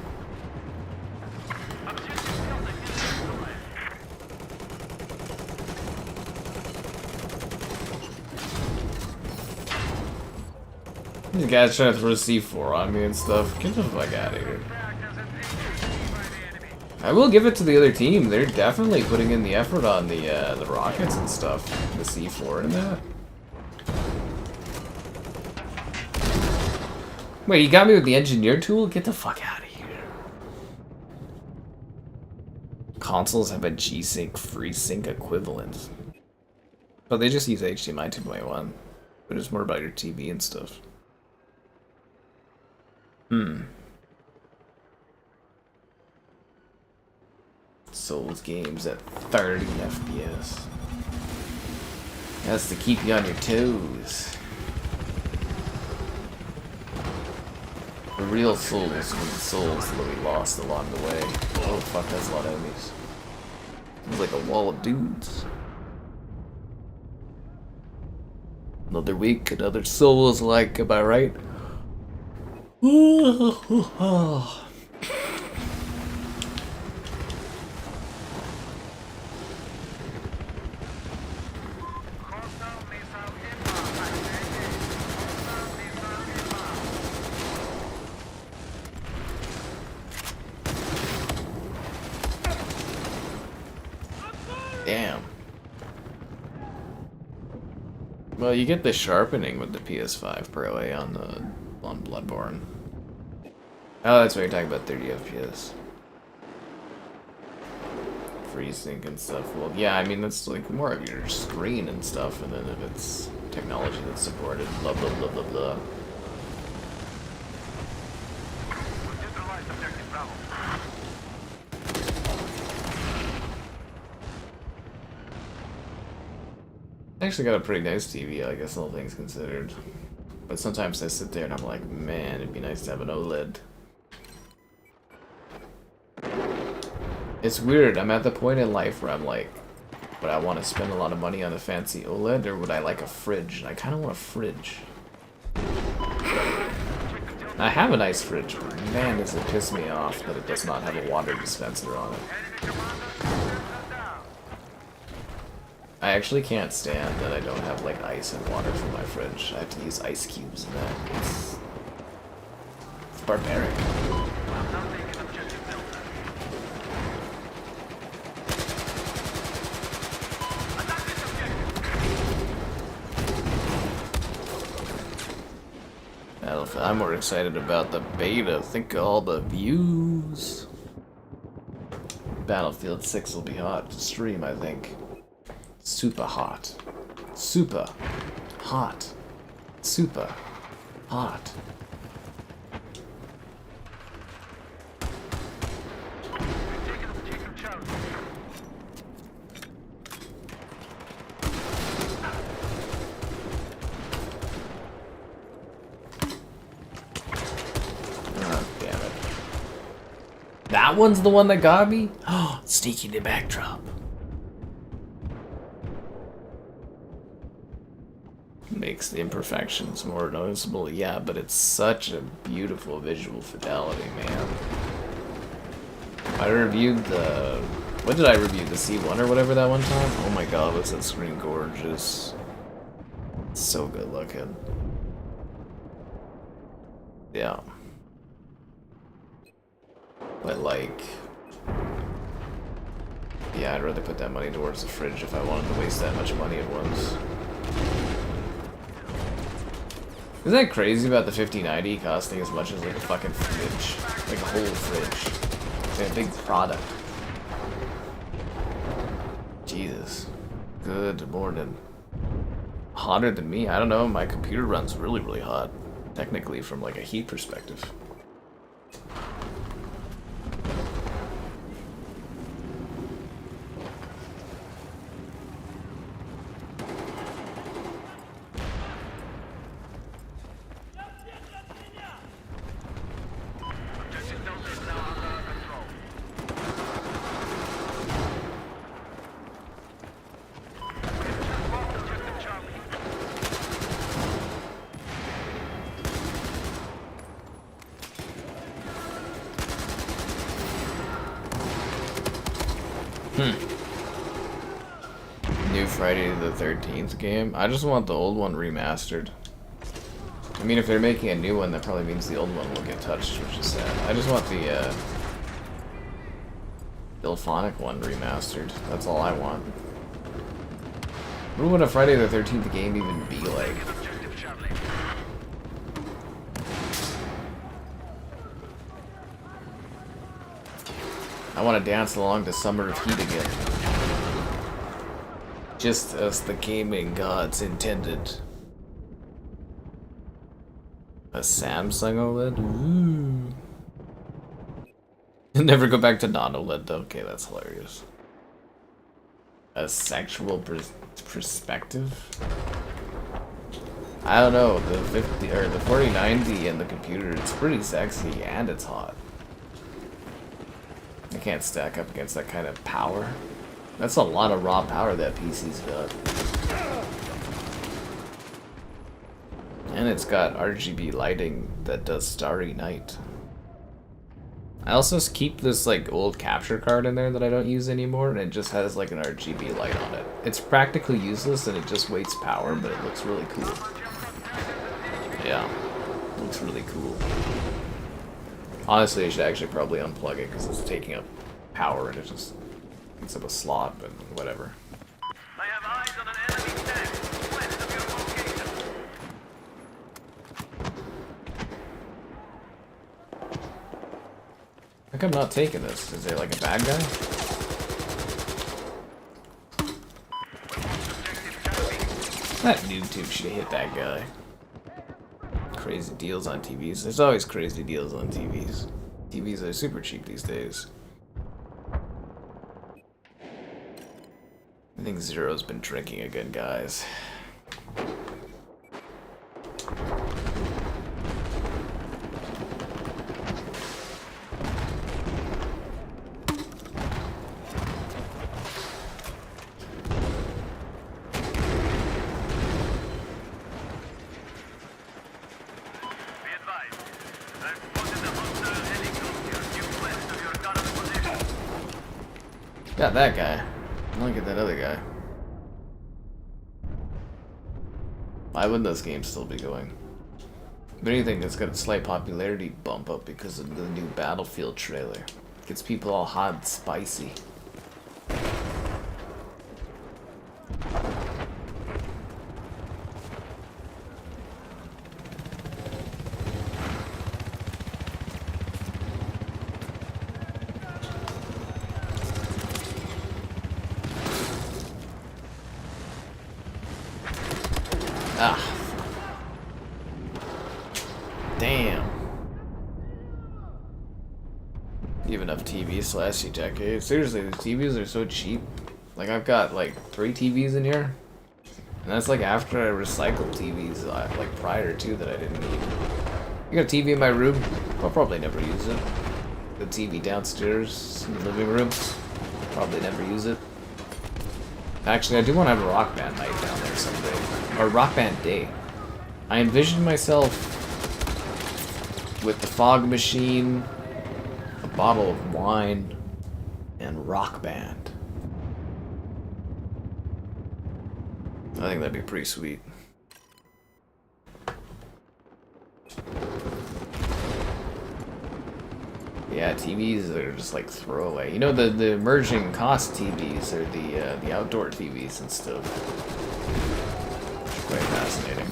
These guys trying to throw C4 on me and stuff. Get the fuck out of here. I will give it to the other team. They're definitely putting in the effort on the rockets and stuff. The C4 and that. Wait, you got me with the engineer tool? Get the fuck out of here. Consoles have a G-Sync FreeSync equivalent. But they just use HDMI 2.1. But it's more about your TV and stuff. Souls games at 30 FPS. That's to keep you on your toes. The real Souls were the souls that we lost along the way. Oh fuck, that's a lot of enemies. It's like a wall of dudes. Another week, another Souls like, am I right? Damn. Well, you get the sharpening with the PS5 Pro on Bloodborne. Oh, that's what you're talking about, 30 FPS. FreeSync and stuff. Well, yeah, I mean, that's like more of your screen and stuff, and then if it's technology that's supported, blah, blah, blah, blah, blah. actually got a pretty nice TV, I guess, all things considered. But sometimes I sit there and I'm like, man, it'd be nice to have an OLED. It's weird. I'm at the point in life where I'm like, would I want to spend a lot of money on a fancy OLED, or would I like a fridge? And I kind of want a fridge. I have a nice fridge, but man, does it piss me off that it does not have a water dispenser on it. I actually can't stand that I don't have like ice and water for my fridge. I have to use ice cubes and that. It's barbaric. I'm more excited about the beta. Think of all the views. Battlefield 6 will be hot to stream, I think. Super hot. Super hot. Super hot. That one's the one that got me? Oh, sneaking the backdrop. Makes the imperfections more noticeable, yeah, but it's such a beautiful visual fidelity, man. I reviewed the... What did I review? The C1 or whatever that one time? Oh my god, was that screen gorgeous. It's so good looking. Yeah. But like, yeah, I'd rather put that money towards the fridge if I wanted to waste that much money at once. Isn't that crazy about the 5090 costing as much as like a fucking fridge? Like a whole fridge. It's like a big product. Jesus. Good morning. Hotter than me? I don't know, my computer runs really, really hot. Technically from like a heat perspective. New Friday the 13th game. I just want the old one remastered. I mean, if they're making a new one, that probably means the old one will get touched, which is sad. I just want the Ilphonic one remastered. That's all I want. What would a Friday the 13th game even be like? I want to dance along to Summer of Heat again. Just as the gaming gods intended. A Samsung OLED? Ooh. Never go back to non-OLED though. Okay, that's hilarious. A sexual perspective? I don't know. The 50 or the 4090 in the computer, it's pretty sexy and it's hot. I can't stack up against that kind of power. That's a lot of raw power that PC's got. And it's got RGB lighting that does Starry Night. I also keep this like old capture card in there that I don't use anymore, and it just has like an RGB light on it. It's practically useless and it just wastes power, but it looks really cool. Yeah, it looks really cool. Honestly, I should actually probably unplug it because it's taking up power and it just takes up a slot, but whatever. I have eyes on an enemy tank west of your location. How come I'm not taking this? Is there like a bad guy? That noob tube should have hit that guy. Crazy deals on TVs. There's always crazy deals on TVs. TVs are super cheap these days. think Zero's been drinking again, guys. Got that guy. Look at that other guy. Why wouldn't this game still be going? If anything, it's got a slight popularity bump up because of the new Battlefield trailer. Gets people all hot and spicy. Ah. Damn. You have enough TVs to last you decades. Seriously, the TVs are so cheap. Like, I've got like 3 TVs in here. And that's like after I recycled TVs like prior to that I didn't need. I got a TV in my room. I'll probably never use it. The TV downstairs in the living room. Probably never use it. Actually, I do want to have a rock band night down there someday. Or rock band day. I envisioned myself with the fog machine, a bottle of wine, and rock band. I think that'd be pretty sweet. Yeah, TVs are just like throwaway. You know, the emerging cost TVs are the outdoor TVs and stuff. Quite fascinating.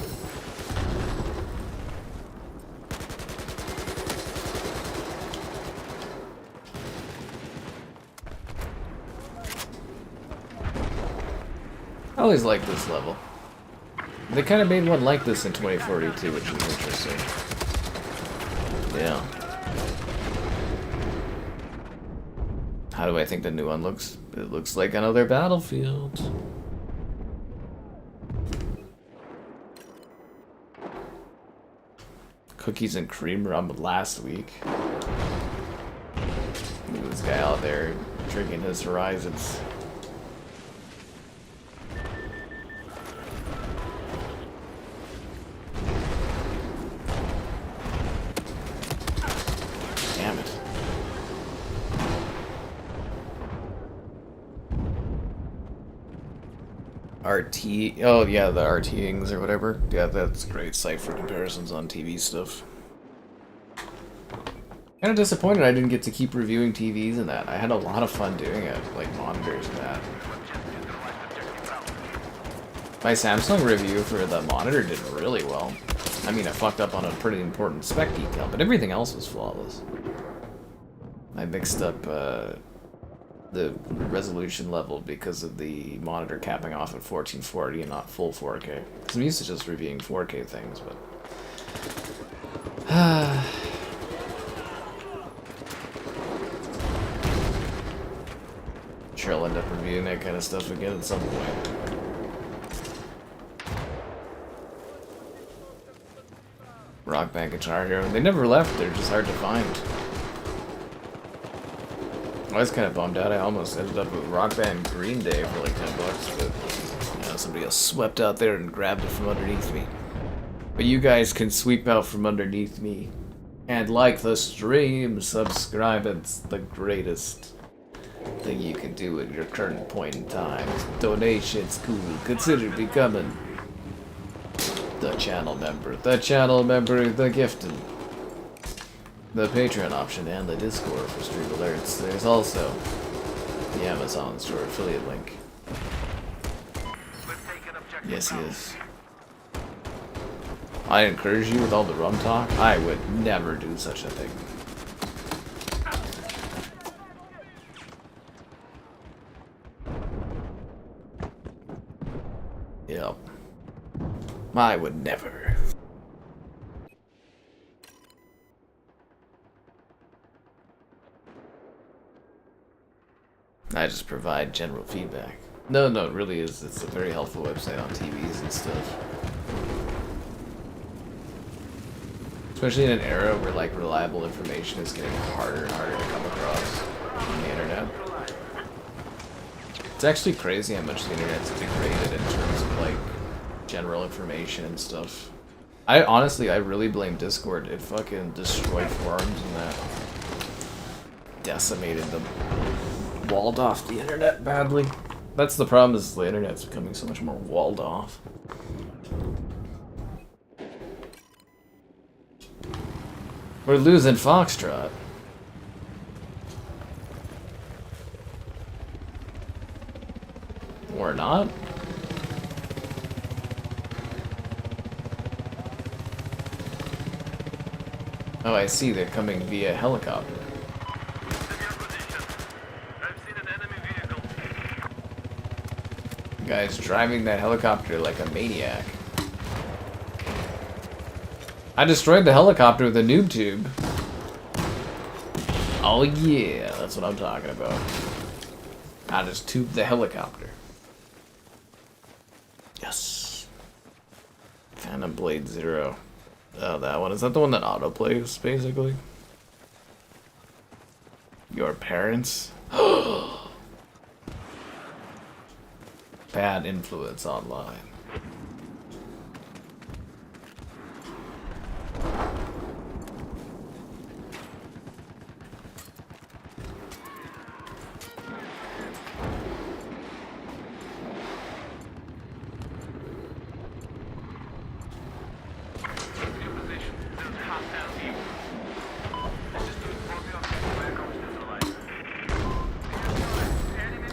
I always liked this level. They kind of made one like this in 2042, which was interesting. Yeah. How do I think the new one looks? It looks like another Battlefield. Cookies and cream rum last week. Look at this guy out there drinking his Horizons. Damn it. RT, oh yeah, the RTings or whatever. Yeah, that's a great site for comparisons on TV stuff. Kind of disappointed I didn't get to keep reviewing TVs and that. I had a lot of fun doing it, like monitors and that. My Samsung review for the monitor did really well. I mean, I fucked up on a pretty important spec detail, but everything else was flawless. I mixed up the resolution level because of the monitor capping off at 1440 and not full 4K. Because I'm used to just reviewing 4K things, but... sure I'll end up reviewing that kind of stuff again at some point. Rock Band Guitar Hero. They never left, they're just hard to find. I was kind of bummed out. I almost ended up with Rock Band Green Day for like $10, but you know, somebody else swept out there and grabbed it from underneath me. But you guys can sweep out from underneath me and like the stream, subscribe. It's the greatest thing you can do at your current point in time. Donations, cool. Consider becoming the channel member, the gifted. The Patreon option and the Discord for stream alerts. There's also the Amazon store affiliate link. Yes, yes. I encourage you with all the rum talk. I would never do such a thing. Yep. I would never. I just provide general feedback. No, no, it really is. It's a very helpful website on TVs and stuff. Especially in an era where like reliable information is getting harder and harder to come across on the internet. It's actually crazy how much the internet's degraded in terms of like general information and stuff. I really blame Discord. It fucking destroyed forums and that decimated them. Walled off the internet badly. That's the problem, is the internet's becoming so much more walled off. We're losing Foxtrot. We're not? Oh, I see. They're coming via helicopter. The guy's driving that helicopter like a maniac. I destroyed the helicopter with a noob tube. Oh yeah, that's what I'm talking about. I just tubed the helicopter. Yes. Phantom Blade Zero. Oh, that one. Is that the one that autoplays, basically? Your parents? Bad influence online.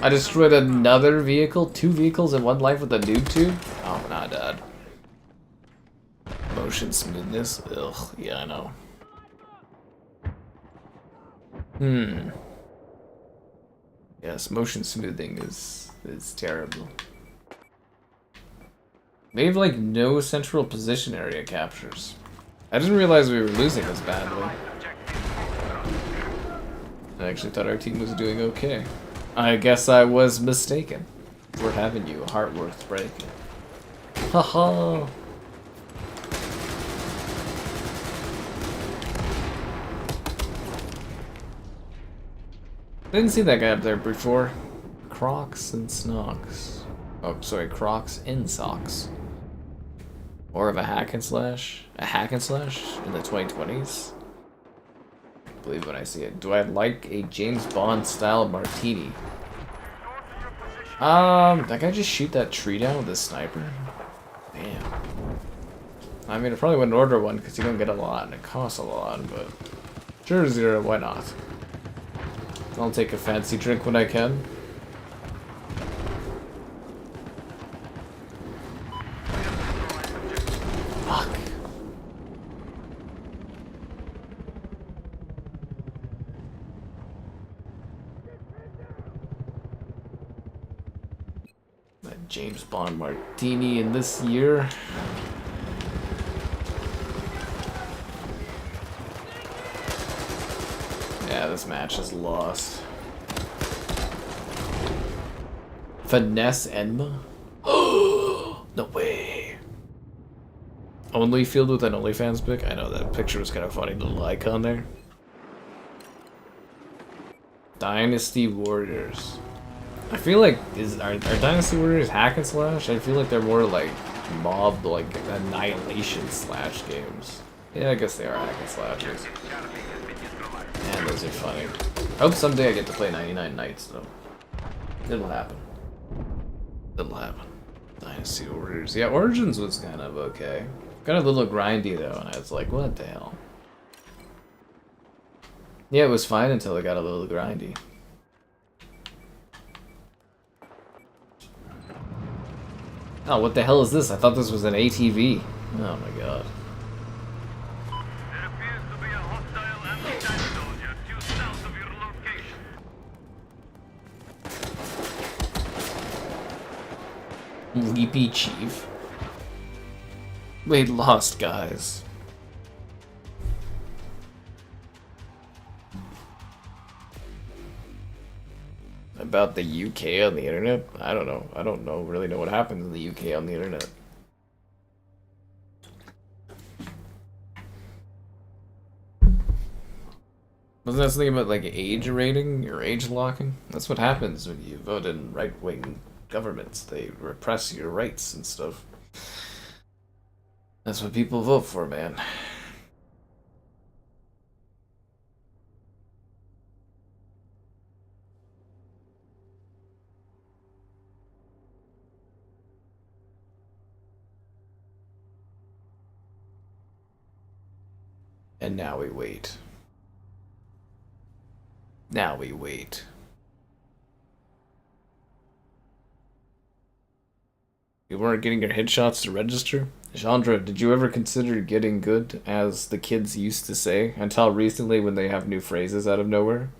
I destroyed another vehicle? 2 vehicles in one life with a noob tube? Oh, nah, dad. Motion smoothness? Ugh, yeah, I know. Yes, motion smoothing is terrible. They have like no central position area captures. I didn't realize we were losing this badly. I actually thought our team was doing okay. I guess I was mistaken. We're having you, heart worth breaking. Haha. Didn't see that guy up there before. Crocs and Snocks. Oh, sorry, Crocs in socks. More of a hack and slash? A hack and slash in the 2020s? I believe when I see it. Do I like a James Bond style martini? That guy just shoot that tree down with a sniper? Damn. I mean, I probably wouldn't order one because you don't get a lot and it costs a lot, but sure, Zero, why not? I'll take a fancy drink when I can. Fuck. That James Bond martini in this year. Yeah, this match is lost. Finesse Enma? No way. Only field with an OnlyFans pic? I know that picture was kind of funny, little icon there. Dynasty Warriors. I feel like are Dynasty Warriors hack and slash? I feel like they're more like mob, like annihilation slash games. Yeah, I guess they are hack and slashers. Man, those are funny. I hope someday I get to play 99 Nights though. It'll happen. It'll happen. Dynasty Warriors. Yeah, Origins was kind of okay. Got a little grindy though, and I was like, what the hell? Yeah, it was fine until it got a little grindy. Oh, what the hell is this? I thought this was an ATV. Oh my god. There appears to be a hostile anti-tank soldier due south of your location. Leapy Chief. Wait, lost guys. about the UK on the internet? I don't know. I don't know really know what happens in the UK on the internet. Wasn't that something about like age rating or age locking? That's what happens when you vote in right-wing governments. They repress your rights and stuff. That's what people vote for, man. And now we wait. Now we wait. You weren't getting your headshots to register? Chandra, did you ever consider getting good, as the kids used to say, until recently when they have new phrases out of nowhere?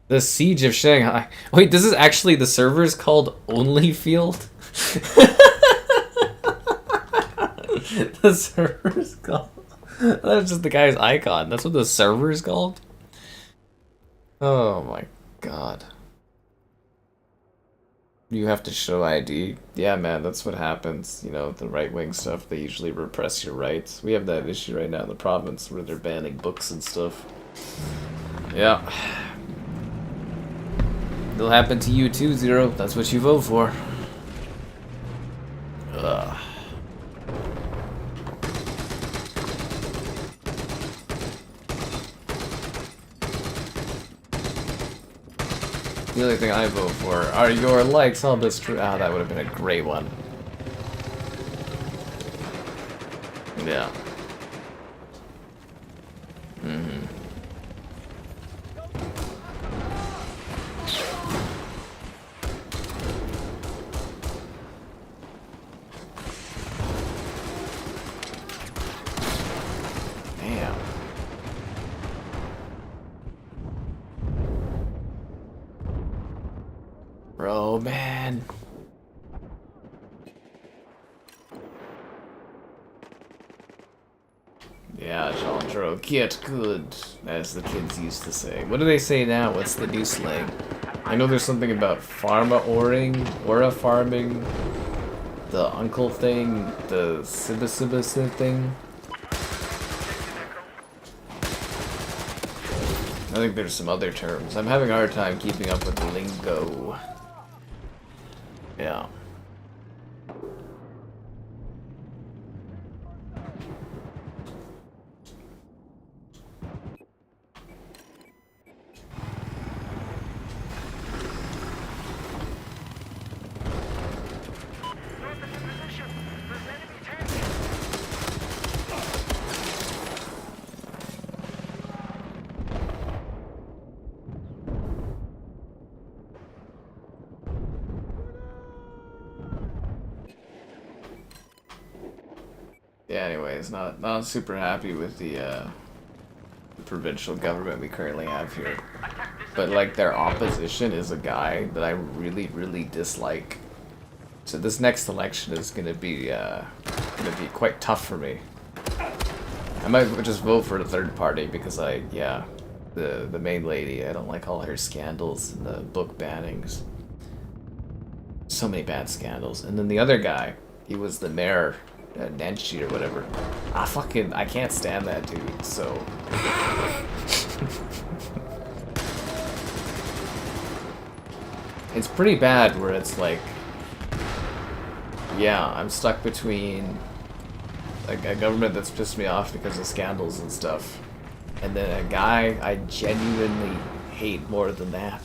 The Siege of Shanghai. Wait, this is actually the server's called Onlyfield? The server's called... That's just the guy's icon. That's what the server's called? Oh my god. You have to show ID. Yeah, man, that's what happens. You know, the right-wing stuff, they usually repress your rights. We have that issue right now in the province where they're banning books and stuff. Yeah. It'll happen to you too, Zero. That's what you vote for. Ugh. The only thing I vote for are your likes on this true. Ah, that would have been a great one. Yeah. Mm-hmm. Damn. Bro, man. Yeah, Chandro, get good, as the kids used to say. What do they say now? What's the new slang? I know there's something about pharma-oring, aura farming, the uncle thing, the sibba thing. I think there's some other terms. I'm having a hard time keeping up with the lingo. Yeah. Yeah, anyways, not super happy with the provincial government we currently have here. But like their opposition is a guy that I really dislike. So this next election is gonna be quite tough for me. I might just vote for the third party because the main lady, I don't like all her scandals and the book bannings. So many bad scandals. And then the other guy, he was the mayor, Nancy or whatever. I can't stand that dude, so. It's pretty bad where it's like, yeah, I'm stuck between like a government that's pissed me off because of scandals and stuff, and then a guy I genuinely hate more than that.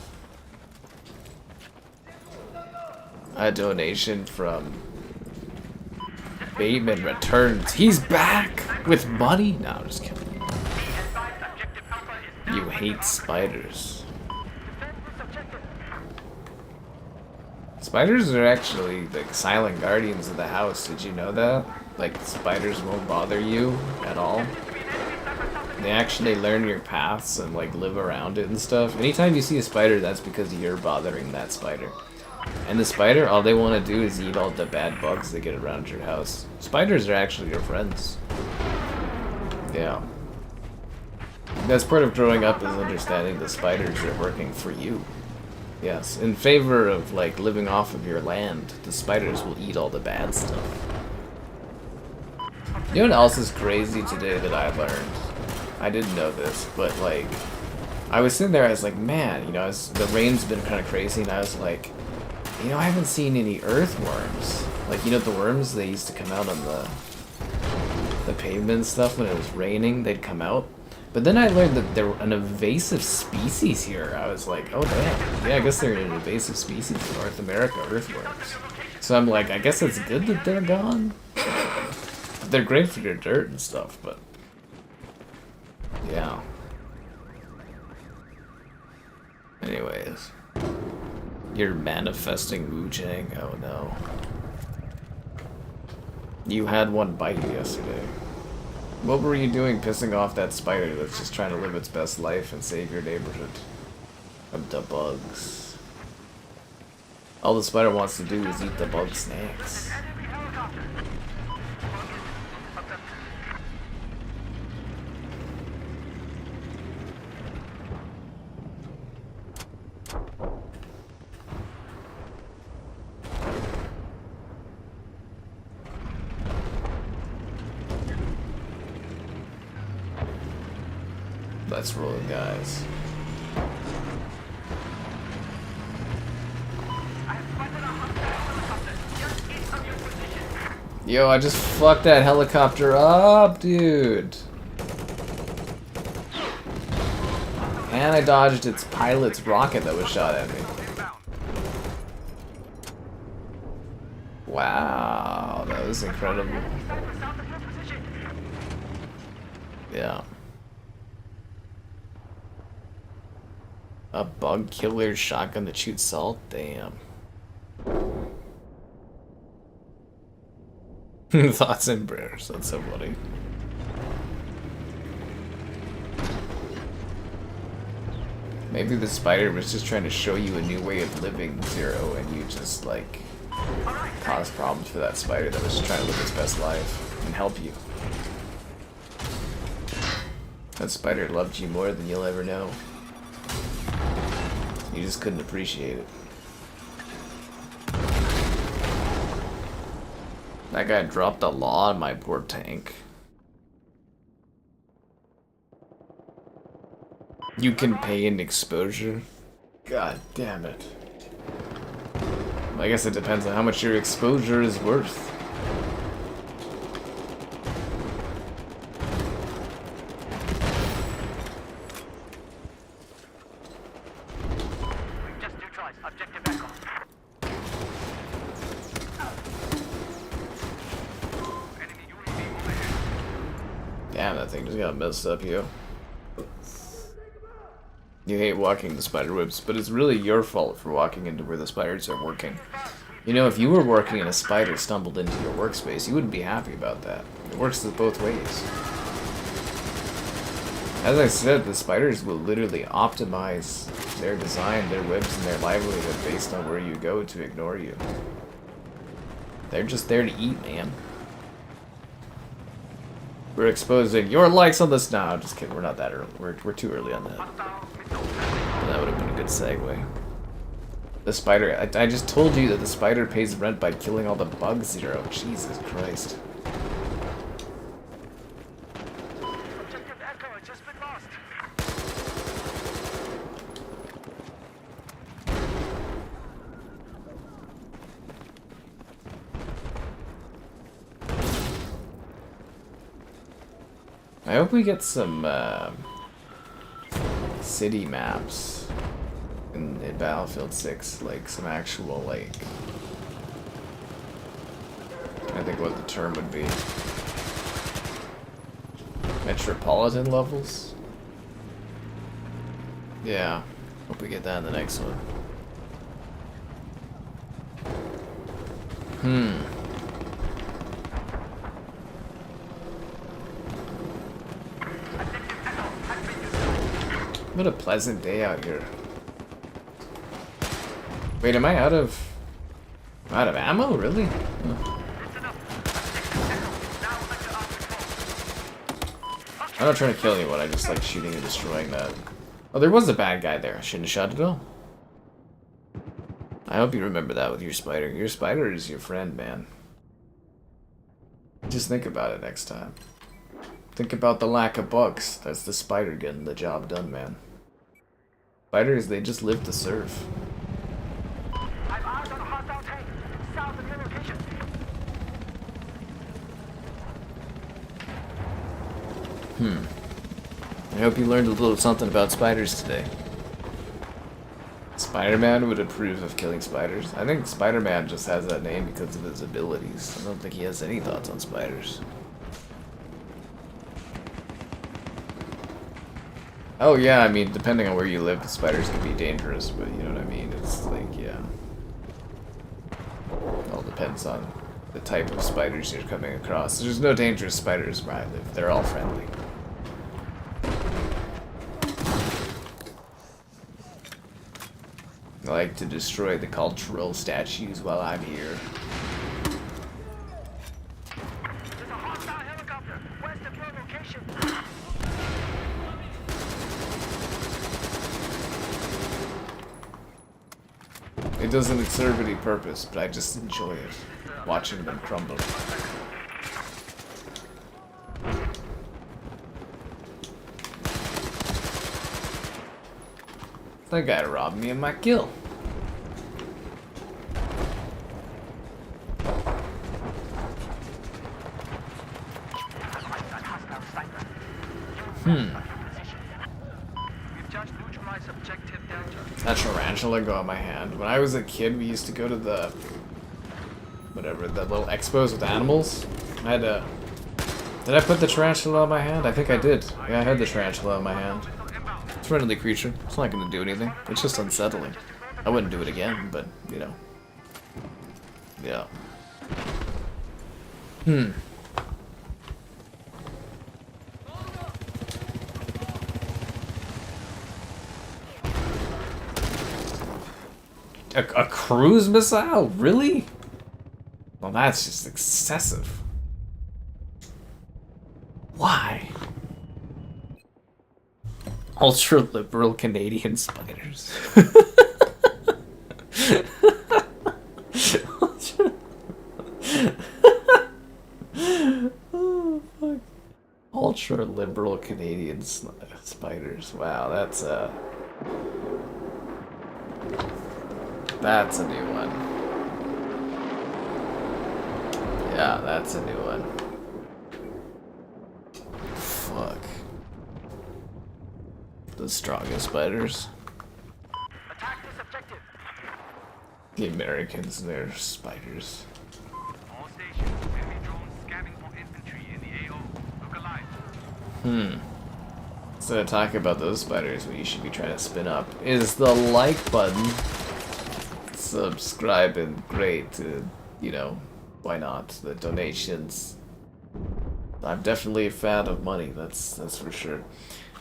A donation from Bateman Returns. He's back with money? No, I'm just kidding. You hate spiders. Spiders are actually like silent guardians of the house. Did you know that? Like spiders won't bother you at all. They actually learn your paths and like live around it and stuff. Anytime you see a spider, that's because you're bothering that spider. And the spider, all they want to do is eat all the bad bugs that get around your house. Spiders are actually your friends. Yeah. That's part of growing up, is understanding the spiders are working for you. Yes, in favor of like living off of your land, the spiders will eat all the bad stuff. You know what else is crazy today that I learned? I didn't know this, but like, I was sitting there, I was like, man, you know, the rain's been kind of crazy, and I was like, you know, I haven't seen any earthworms. Like, you know, the worms, they used to come out on the pavement and stuff when it was raining, they'd come out. But then I learned that they're an invasive species here. I was like, oh damn, yeah, I guess they're an invasive species in North America, earthworms. So I'm like, I guess it's good that they're gone. They're great for your dirt and stuff, but yeah. Anyways, you're manifesting Wu-Chang. Oh no. You had one bite yesterday. What were you doing pissing off that spider that's just trying to live its best life and save your neighborhood of the bugs? All the spider wants to do is eat the bug snacks. Let's roll it, guys. Yo, I just fucked that helicopter up, dude. And I dodged its pilot's rocket that was shot at me. Wow, that was incredible. Yeah. A bug killer shotgun that shoots salt? Damn. Thoughts and prayers. That's so funny. Maybe the spider was just trying to show you a new way of living, Zero, and you just, like, caused problems for that spider that was just trying to live its best life and help you. That spider loved you more than you'll ever know. You just couldn't appreciate it. That guy dropped a law on my poor tank. You can pay in exposure? God damn it. I guess it depends on how much your exposure is worth. Damn, that thing just got messed up, yo. You hate walking the spider webs, but it's really your fault for walking into where the spiders are working. You know, if you were working and a spider stumbled into your workspace, you wouldn't be happy about that. It works both ways. As I said, the spiders will literally optimize their design, their webs, and their livelihood based on where you go to ignore you. They're just there to eat, man. We're exposing your likes on this now. Just kidding, we're not that early. We're too early on that. That would have been a good segue. The spider, I just told you that the spider pays rent by killing all the bugs, Zero. Jesus Christ. Objective Echo has just been lost. I hope we get some city maps in Battlefield 6, like some actual, like, I think what the term would be. Metropolitan levels? Yeah, hope we get that in the next one. What a pleasant day out here. Wait, am I out of ammo? Really? Huh. I'm not trying to kill anyone, I just like shooting and destroying that. Oh, there was a bad guy there. I shouldn't have shot at all. I hope you remember that with your spider. Your spider is your friend, man. Just think about it next time. Think about the lack of bugs. That's the spider getting the job done, man. Spiders, they just live to serve. I've eyes on a hostile tank south of your location. I hope you learned a little something about spiders today. Spider-Man would approve of killing spiders. I think Spider-Man just has that name because of his abilities. I don't think he has any thoughts on spiders. Oh yeah, I mean, depending on where you live, the spiders can be dangerous, but you know what I mean? It's like, yeah. It all depends on the type of spiders you're coming across. There's no dangerous spiders where I live. They're all friendly. I like to destroy the cultural statues while I'm here. There's a hostile helicopter west of your location. It doesn't serve any purpose, but I just enjoy it. Watching them crumble. That guy robbed me of my kill. That tarantula go on my hand. When I was a kid, we used to go to the whatever, the little expos with animals. I had to. Did I put the tarantula on my hand? I think I did. Yeah, I had the tarantula on my hand. It's a friendly creature. It's not gonna do anything. It's just unsettling. I wouldn't do it again, but you know. Yeah. A cruise missile? Really? Well, that's just excessive. Why? Ultra-liberal Canadian spiders. Oh, fuck. Ultra-liberal Canadian spiders. Wow, that's a new one. Yeah, that's a new one. Fuck. The strongest spiders. Attack this objective. The Americans, they're spiders. All stations, enemy drones scanning for infantry in the AO. Look alive. So to talk about those spiders, what you should be trying to spin up is the like button. Subscribe and great to, you know, why not? The donations. I'm definitely a fan of money, that's for sure.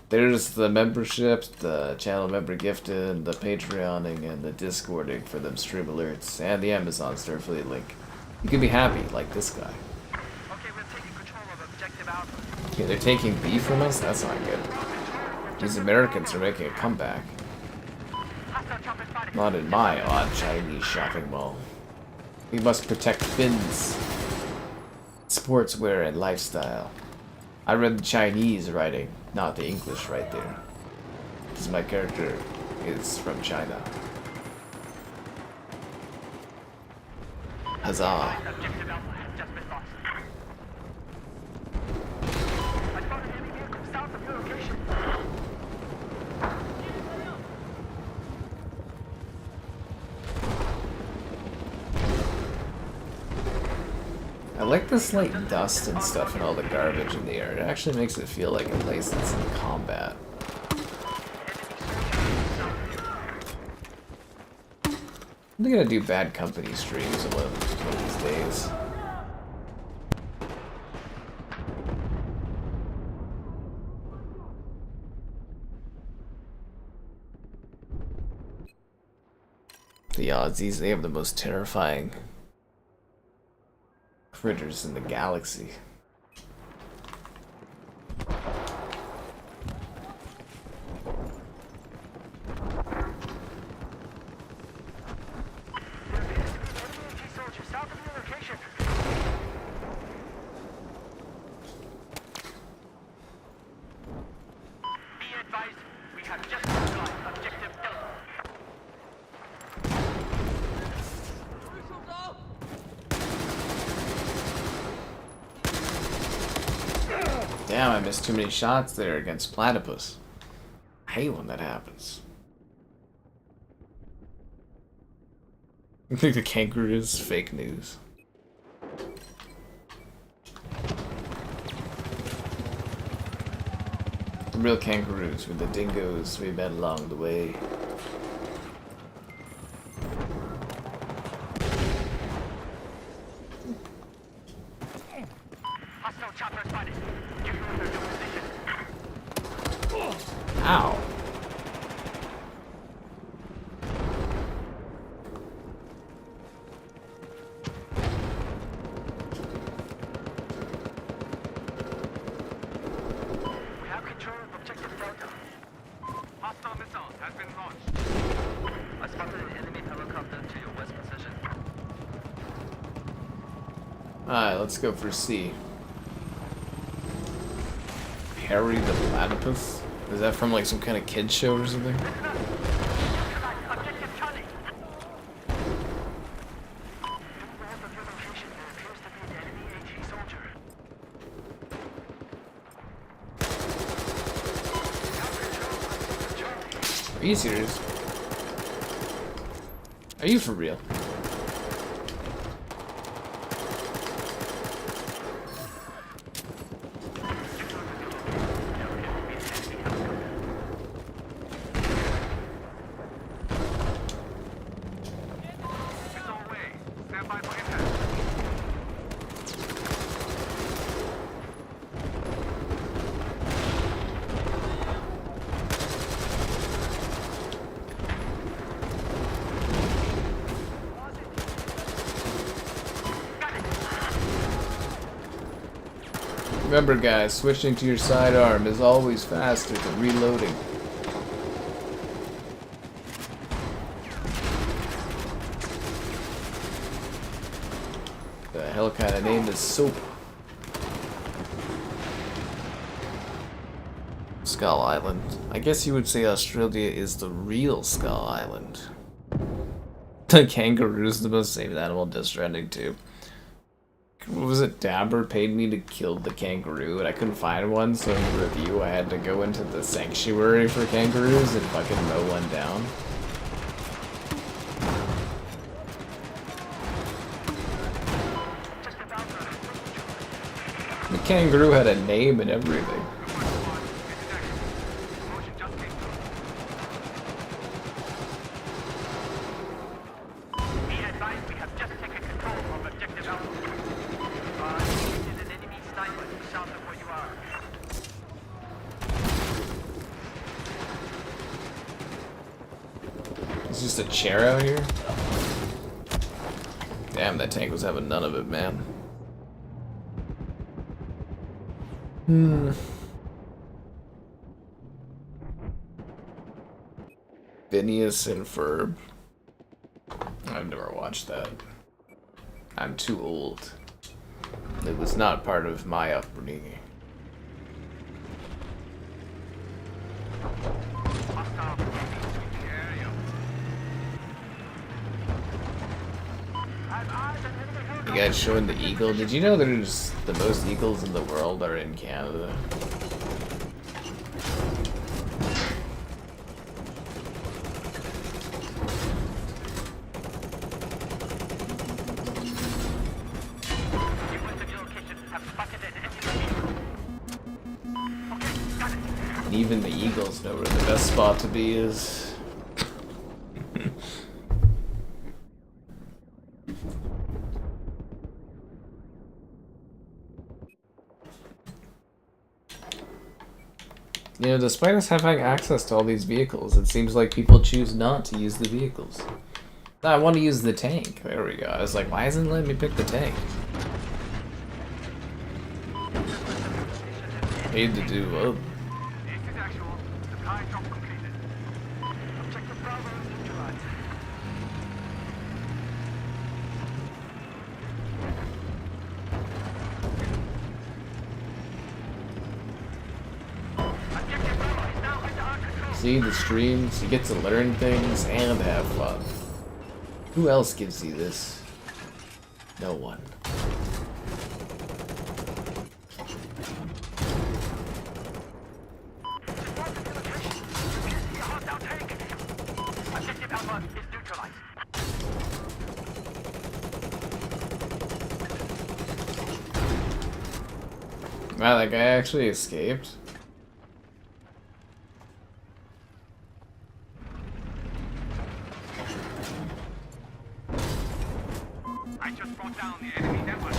There's the memberships, the channel member gifted, the Patreoning, and the Discording for them stream alerts, and the Amazon store affiliate link. You can be happy, like this guy. Okay, we're taking control of objective Alpha. Okay, they're taking B from us? That's not good. These Americans are making a comeback. Hostile chopper spotted. Not in my odd Chinese shopping mall. We must protect Finn's sportswear and lifestyle. I read the Chinese writing, not the English right there. Because my character is from China. Huzzah. Objective Alpha has just been lost. I spotted enemy vehicle south of your location. I like this like dust and stuff and all the garbage in the air. It actually makes it feel like a place that's in combat. I'm gonna do Bad Company streams one of these days. The Aussies, they have the most terrifying critters in the galaxy. Damn, I missed too many shots there against Platypus. I hate when that happens. I think the kangaroo is fake news. The real kangaroos were the dingoes we met along the way. Hostile chopper spotted. Get moving to position. Ow. We have control of objective Delta. Hostile missile has been launched. I spotted an enemy helicopter to your west position. Alright, let's go for C. Harry the Platypus? Is that from like some kind of kid show or something? Objective Charlie. North of your location, there appears to be an enemy AG soldier. Are you serious? Are you for real? Remember guys, switching to your sidearm is always faster than reloading. The hell kind of name is Soap? Skull Island. I guess you would say Australia is the real Skull Island. The kangaroo is the most safe animal in Death Stranding too. What was it? Dabber paid me to kill the kangaroo, and I couldn't find one, so in the review I had to go into the sanctuary for kangaroos and fucking mow one down. The kangaroo had a name and everything. It's just a chair out here? Damn, that tank was having none of it, man. Phineas and Ferb. I've never watched that. I'm too old. It was not part of my upbringing. You guys showing the eagle? Did you know there's the most eagles in the world are in Canada? And even the eagles know where the best spot to be is. You know, despite us having access to all these vehicles, it seems like people choose not to use the vehicles. No, I want to use the tank. There we go. I was like, why isn't it letting me pick the tank? Need to do both. See the streams, you get to learn things and have fun. Who else gives you this? No one. neutralized. Wow, that guy actually escaped. I just brought down the enemy network.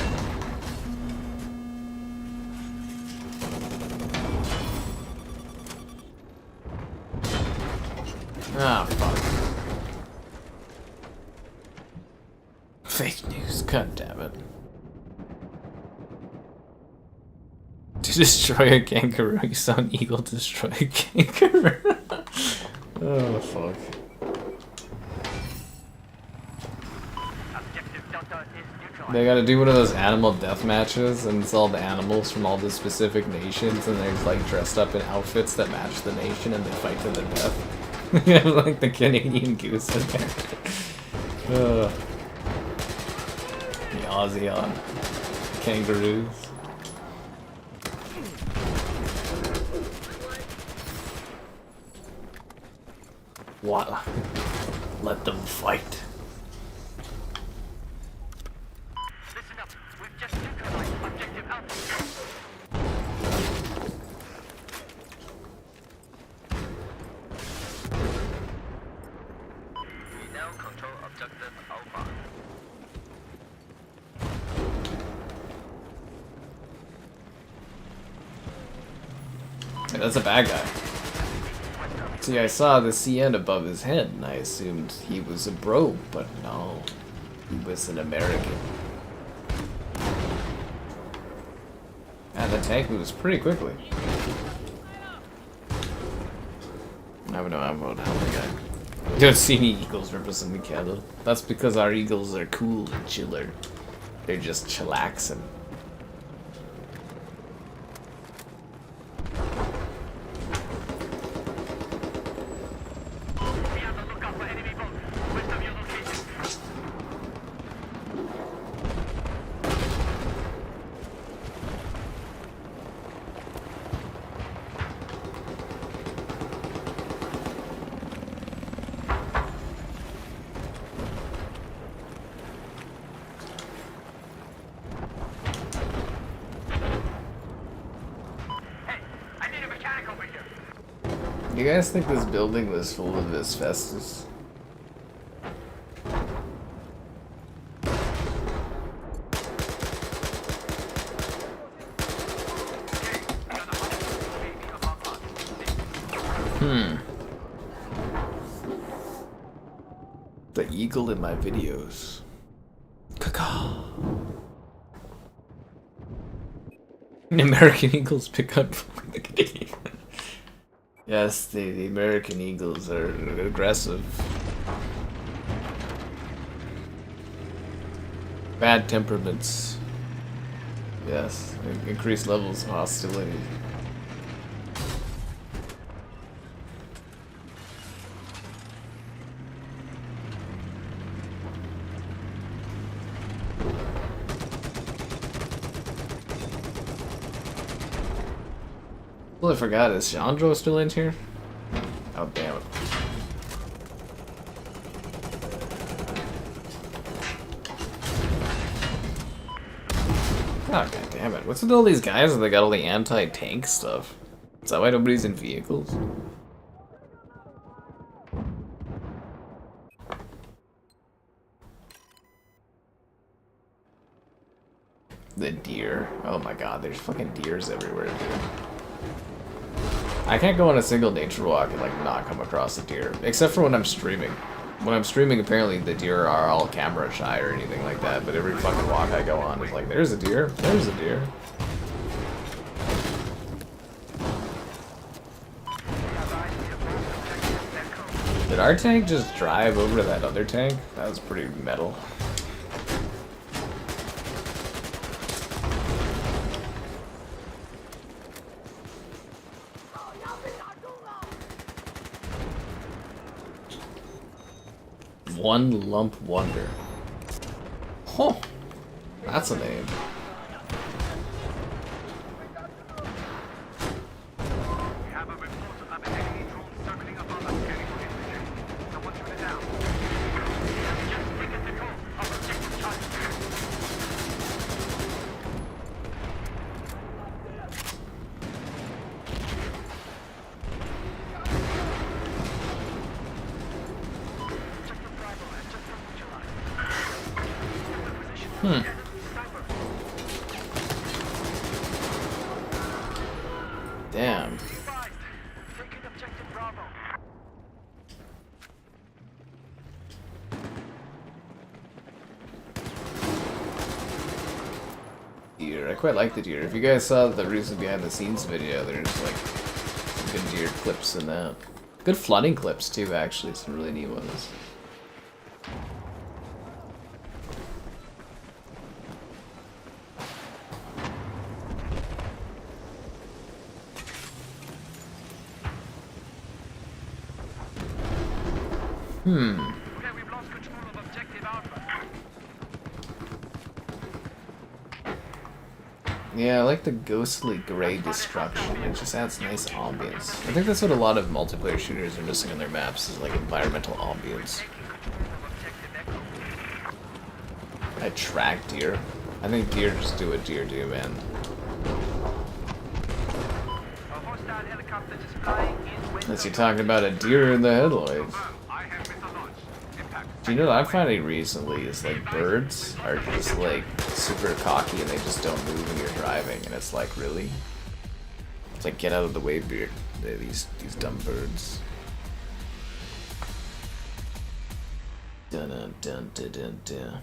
Ah, fuck. Fake news, god damn it. To destroy a kangaroo, you saw an eagle destroy a kangaroo. Oh, fuck. Objective Delta is neutralized. They gotta do one of those animal death matches, and it's all the animals from all the specific nations, and they're like dressed up in outfits that match the nation, and they fight to the death. Like the Canadian goose in there. The Aussie on kangaroos. What? Let them fight. Listen up. We've just neutralized objective Alpha. We now control objective Alpha. Hey, that's a bad guy. See, I saw the CN above his head, and I assumed he was a bro, but no, he was an American. And the tank moves pretty quickly. I have no ammo to help the guy. You don't see any eagles representing cattle. That's because our eagles are cool and chiller. They're just chillaxing. Be on the lookout for enemy boats. West of your location. Hey, I need a mechanic over here. You guys think this building was full of asbestos? The eagle in my videos. Caw. American eagles pick up the Canadian. Yes, the American eagles are aggressive. Bad temperaments. Yes, increased levels of hostility. Well, I forgot, is Chandro still in here? Oh, damn it. Oh, god damn it. What's with all these guys that they got all the anti-tank stuff? Is that why nobody's in vehicles? The deer. Oh my god, there's fucking deers everywhere, dude. I can't go on a single nature walk and like not come across a deer. Except for when I'm streaming. When I'm streaming, apparently the deer are all camera shy or anything like that, but every fucking walk I go on is like, there's a deer, there's a deer. Did our tank just drive over to that other tank? That was pretty metal. One Lump Wonder. Huh. That's a name. We have a report of an enemy drone circling above us, carrying infantry. Someone shoot it down. Hmm. Damn. Taking objective Bravo. Deer. I quite like the deer. If you guys saw the recent behind the scenes video, there's like some good deer clips in that. Good flooding clips too, actually. Some really neat ones. Hmm. Okay, we've lost control of objective Alpha. Yeah, I like the ghostly gray destruction. It just adds nice ambience. I think that's what a lot of multiplayer shooters are missing on their maps, is like environmental ambience. I track deer. I think deer just do what deer do, man. A hostile helicopter is flying in wind. Unless you're talking about a deer in the headlights. Do you know what I'm finding recently is like birds are just like super cocky and they just don't move when you're driving, and it's like, really? It's like, get out of the way, beard. These dumb birds. Dun dun dun dun dun dun.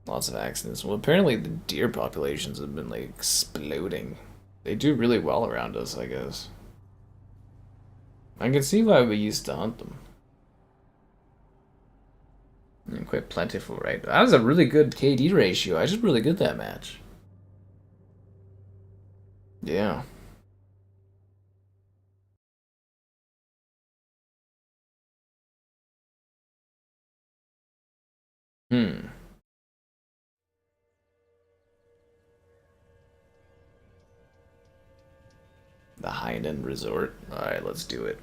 Lots of accidents. Well, apparently the deer populations have been like exploding. They do really well around us, I guess. I can see why we used to hunt them. And quite plentiful, right? That was a really good KD ratio. I just really good that match. Yeah. Hmm. The Hainan Resort. Alright, let's do it.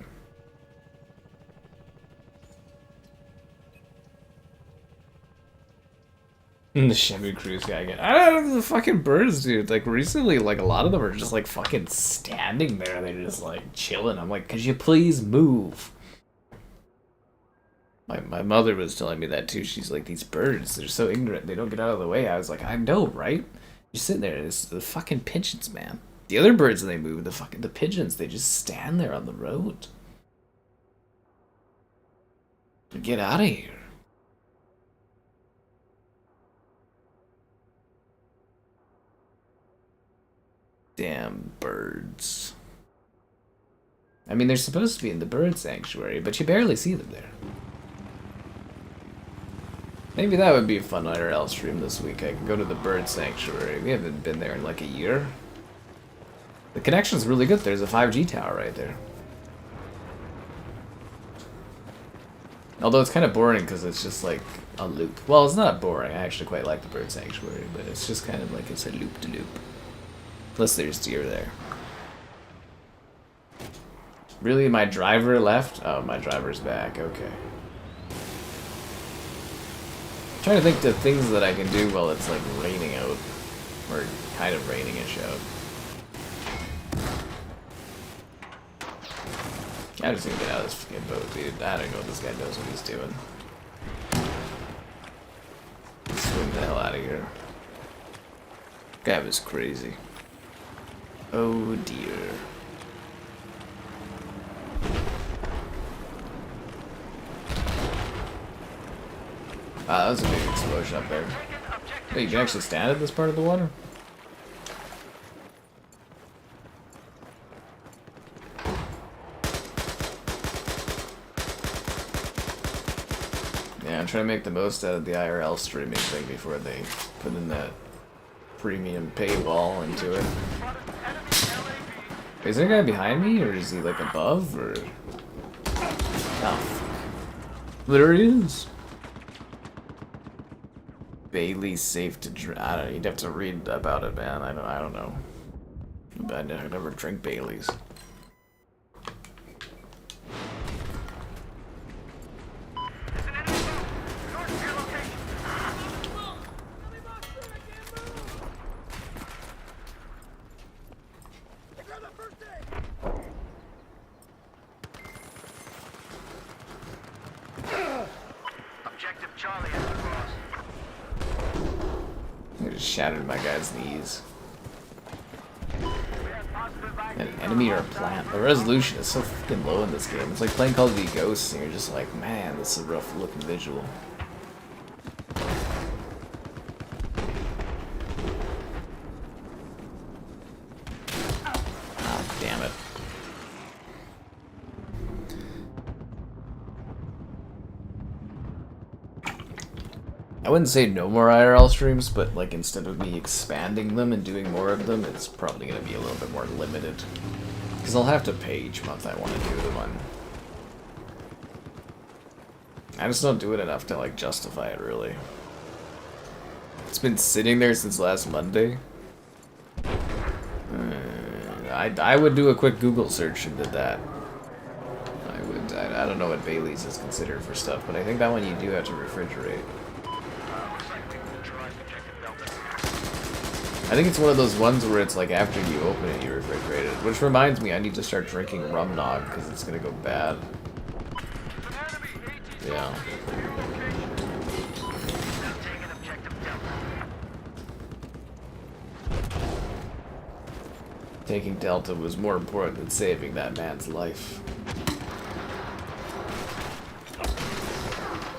The Shamu Cruise guy again. I don't know, the fucking birds, dude. Like, recently, like, a lot of them are just, like, fucking standing there. They're just, like, chilling. I'm like, could you please move? My mother was telling me that, too. She's like, these birds, they're so ignorant. They don't get out of the way. I was like, I know, right? You're sitting there. It's the fucking pigeons, man. The other birds, they move. The pigeons, they just stand there on the road. Get out of here. Damn birds. I mean, they're supposed to be in the bird sanctuary, but you barely see them there. Maybe that would be a fun IRL stream this week. I could go to the bird sanctuary. We haven't been there in like a year. The connection's really good. There's a 5G tower right there. Although it's kind of boring because it's just like a loop. Well, it's not boring. I actually quite like the bird sanctuary, but it's just kind of like it's a loop-de-loop. Plus there's deer there. Really? My driver left? Oh, my driver's back. Okay. I'm trying to think of things that I can do while it's like raining out. Or kind of raining-ish out. I'm just gonna get out of this fucking boat, dude. I don't know what this guy knows what he's doing. Swing the hell out of here. Guy was crazy. Oh dear. Wow, that was a big explosion up there. Hey, you can actually stand at this part of the water? Yeah, I'm trying to make the most out of the IRL streaming thing before they put in that premium paywall into it. Is there a guy behind me, or is he like above, or... Oh. There he is. Bailey's safe to drink. I don't know, you'd have to read about it, man. I don't know. But I never drink Baileys. Objective Charlie has crossed. I just shattered my guy's knees. We have positive An enemy or a plant. The resolution is so fucking low in this game. It's like playing Call of Duty Ghosts and you're just like, man, this is a rough looking visual. Ah, damn it. I wouldn't say no more IRL streams, but like instead of me expanding them and doing more of them, it's probably going to be a little bit more limited. Because I'll have to pay each month I want to do them on. I just don't do it enough to like justify it really. It's been sitting there since last Monday. I would do a quick Google search and did that. I don't know what Bailey's is considered for stuff, but I think that one you do have to refrigerate. I think it's one of those ones where it's like after you open it, you refrigerate it. Which reminds me, I need to start drinking rum nog because it's gonna go bad. Yeah. Taking Delta was more important than saving that man's life.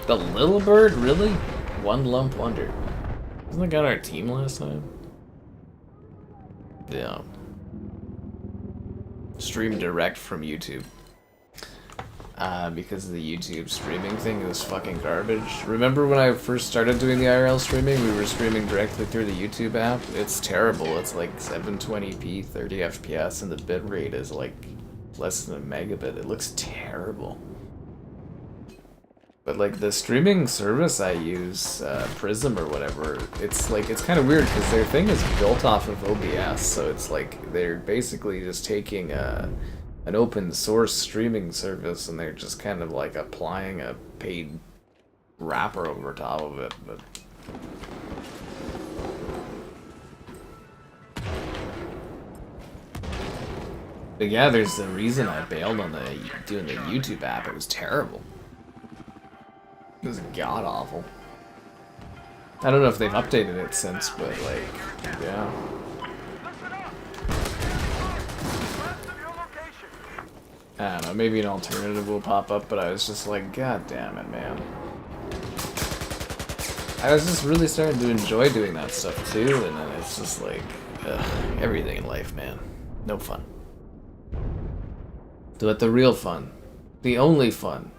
The little bird, really? One lump wonder. Isn't that guy on our team last time? Yeah. Stream direct from YouTube. Because of the YouTube streaming thing, it was fucking garbage. Remember when I first started doing the IRL streaming, we were streaming directly through the YouTube app? It's terrible. It's like 720p, 30 FPS, and the bitrate is like less than a megabit. It looks terrible. But like the streaming service I use, Prism or whatever, it's like, it's kind of weird because their thing is built off of OBS, so it's like they're basically just taking an open source streaming service and they're just kind of like applying a paid wrapper over top of it. But yeah, there's the reason I bailed on doing the YouTube app. It was terrible. It was god awful. I don't know if they've updated it since, but like, yeah. I don't know, maybe an alternative will pop up, but I was just like, god damn it, man. I was just really starting to enjoy doing that stuff too, and then it's just like, ugh, everything in life, man. No fun. But the real fun, the only fun,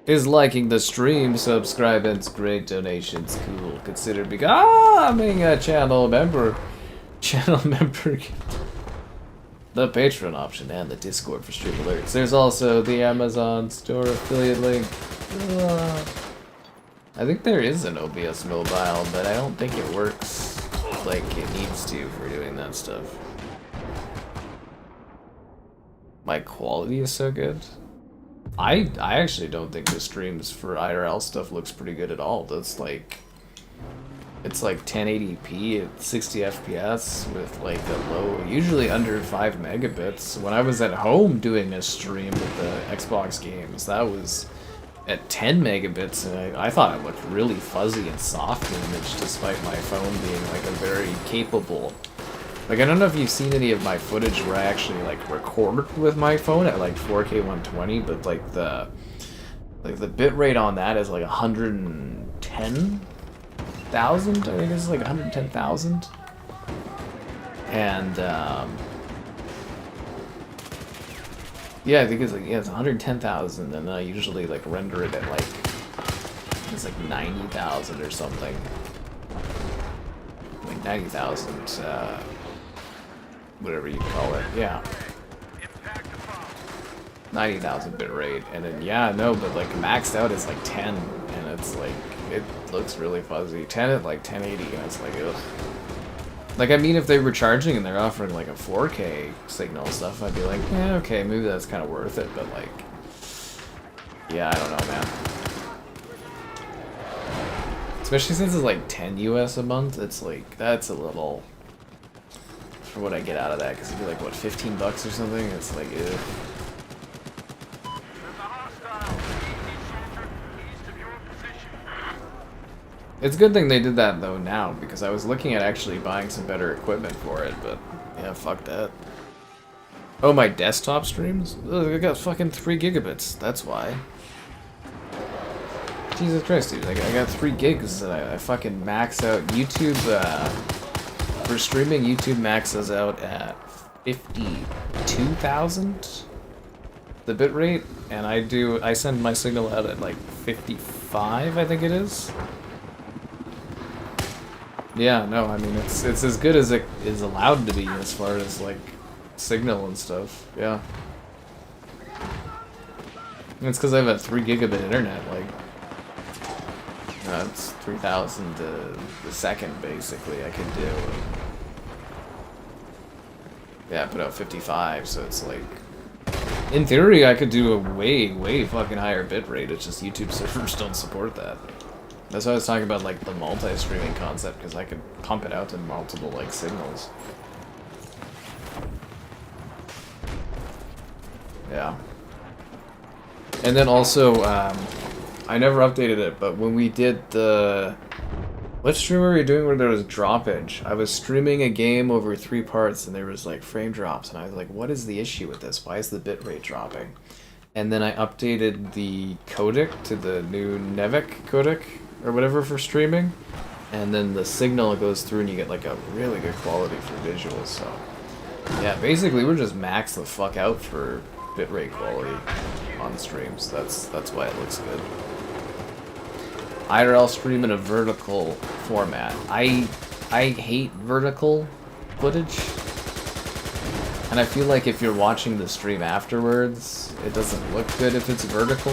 is liking the stream, subscribing, great donations, cool. Consider becoming a channel member. The Patreon option and the Discord for stream alerts. There's also the Amazon store affiliate link. I think there is an OBS mobile, but I don't think it works like it needs to for doing that stuff. My quality is so good. I actually don't think the streams for IRL stuff looks pretty good at all. That's like, it's like 1080p at 60 FPS with like a low, usually under 5 megabits. When I was at home doing a stream with the Xbox games, that was at 10 megabits, and I thought it looked really fuzzy and soft image despite my phone being like a very capable. Like, I don't know if you've seen any of my footage where I actually like record with my phone at like 4K 120, but like the bitrate on that is like 110,000. I think it's like 110,000. And yeah, I think it's like, yeah, it's 110,000, and I usually like render it at like, it's like 90,000 or something. Like 90,000. Whatever you call it, yeah. 90,000 bit rate, and then yeah, no, but like maxed out is like 10, and it's like, it looks really fuzzy. 10 at like 1080, and it's like, ugh. Like, I mean, if they were charging and they're offering like a 4K signal and stuff, I'd be like, yeah, okay, maybe that's kind of worth it. But like, yeah, I don't know, man. Especially since it's like 10 US a month, it's like, that's a little, for what I get out of that, because it'd be like, what, 15 bucks or something? It's like, ew. There's a hostile soldier east of your position. It's a good thing they did that though now, because I was looking at actually buying some better equipment for it, but yeah, fuck that. Oh, my desktop streams? Ugh, I got fucking 3 gigabits, that's why. Jesus Christ, dude, I got 3 gigs that I fucking max out. YouTube, for streaming, YouTube maxes out at 52,000 the bitrate, and I send my signal out at like 55, I think it is. Yeah, no, I mean, it's as good as it is allowed to be as far as like signal and stuff, yeah. And it's because I have a 3 gigabit internet, like, it's 3,000 a second, basically, I could do. Yeah, I put out 55, so it's like... In theory, I could do a way fucking higher bitrate, it's just YouTube servers don't support that. That's why I was talking about, like, the multi-streaming concept, because I could pump it out to multiple, like, signals. Yeah. And then also, I never updated it, but when we did the... What stream were we doing where there was droppage? I was streaming a game over 3 parts and there was like frame drops and I was like, what is the issue with this? Why is the bitrate dropping? And then I updated the codec to the new Nevik codec or whatever for streaming. And then the signal goes through and you get like a really good quality for visuals, so... Yeah, basically we're just maxed the fuck out for bitrate quality on streams. That's why it looks good. IRL stream in a vertical format. I hate vertical footage. And I feel like if you're watching the stream afterwards, it doesn't look good if it's vertical.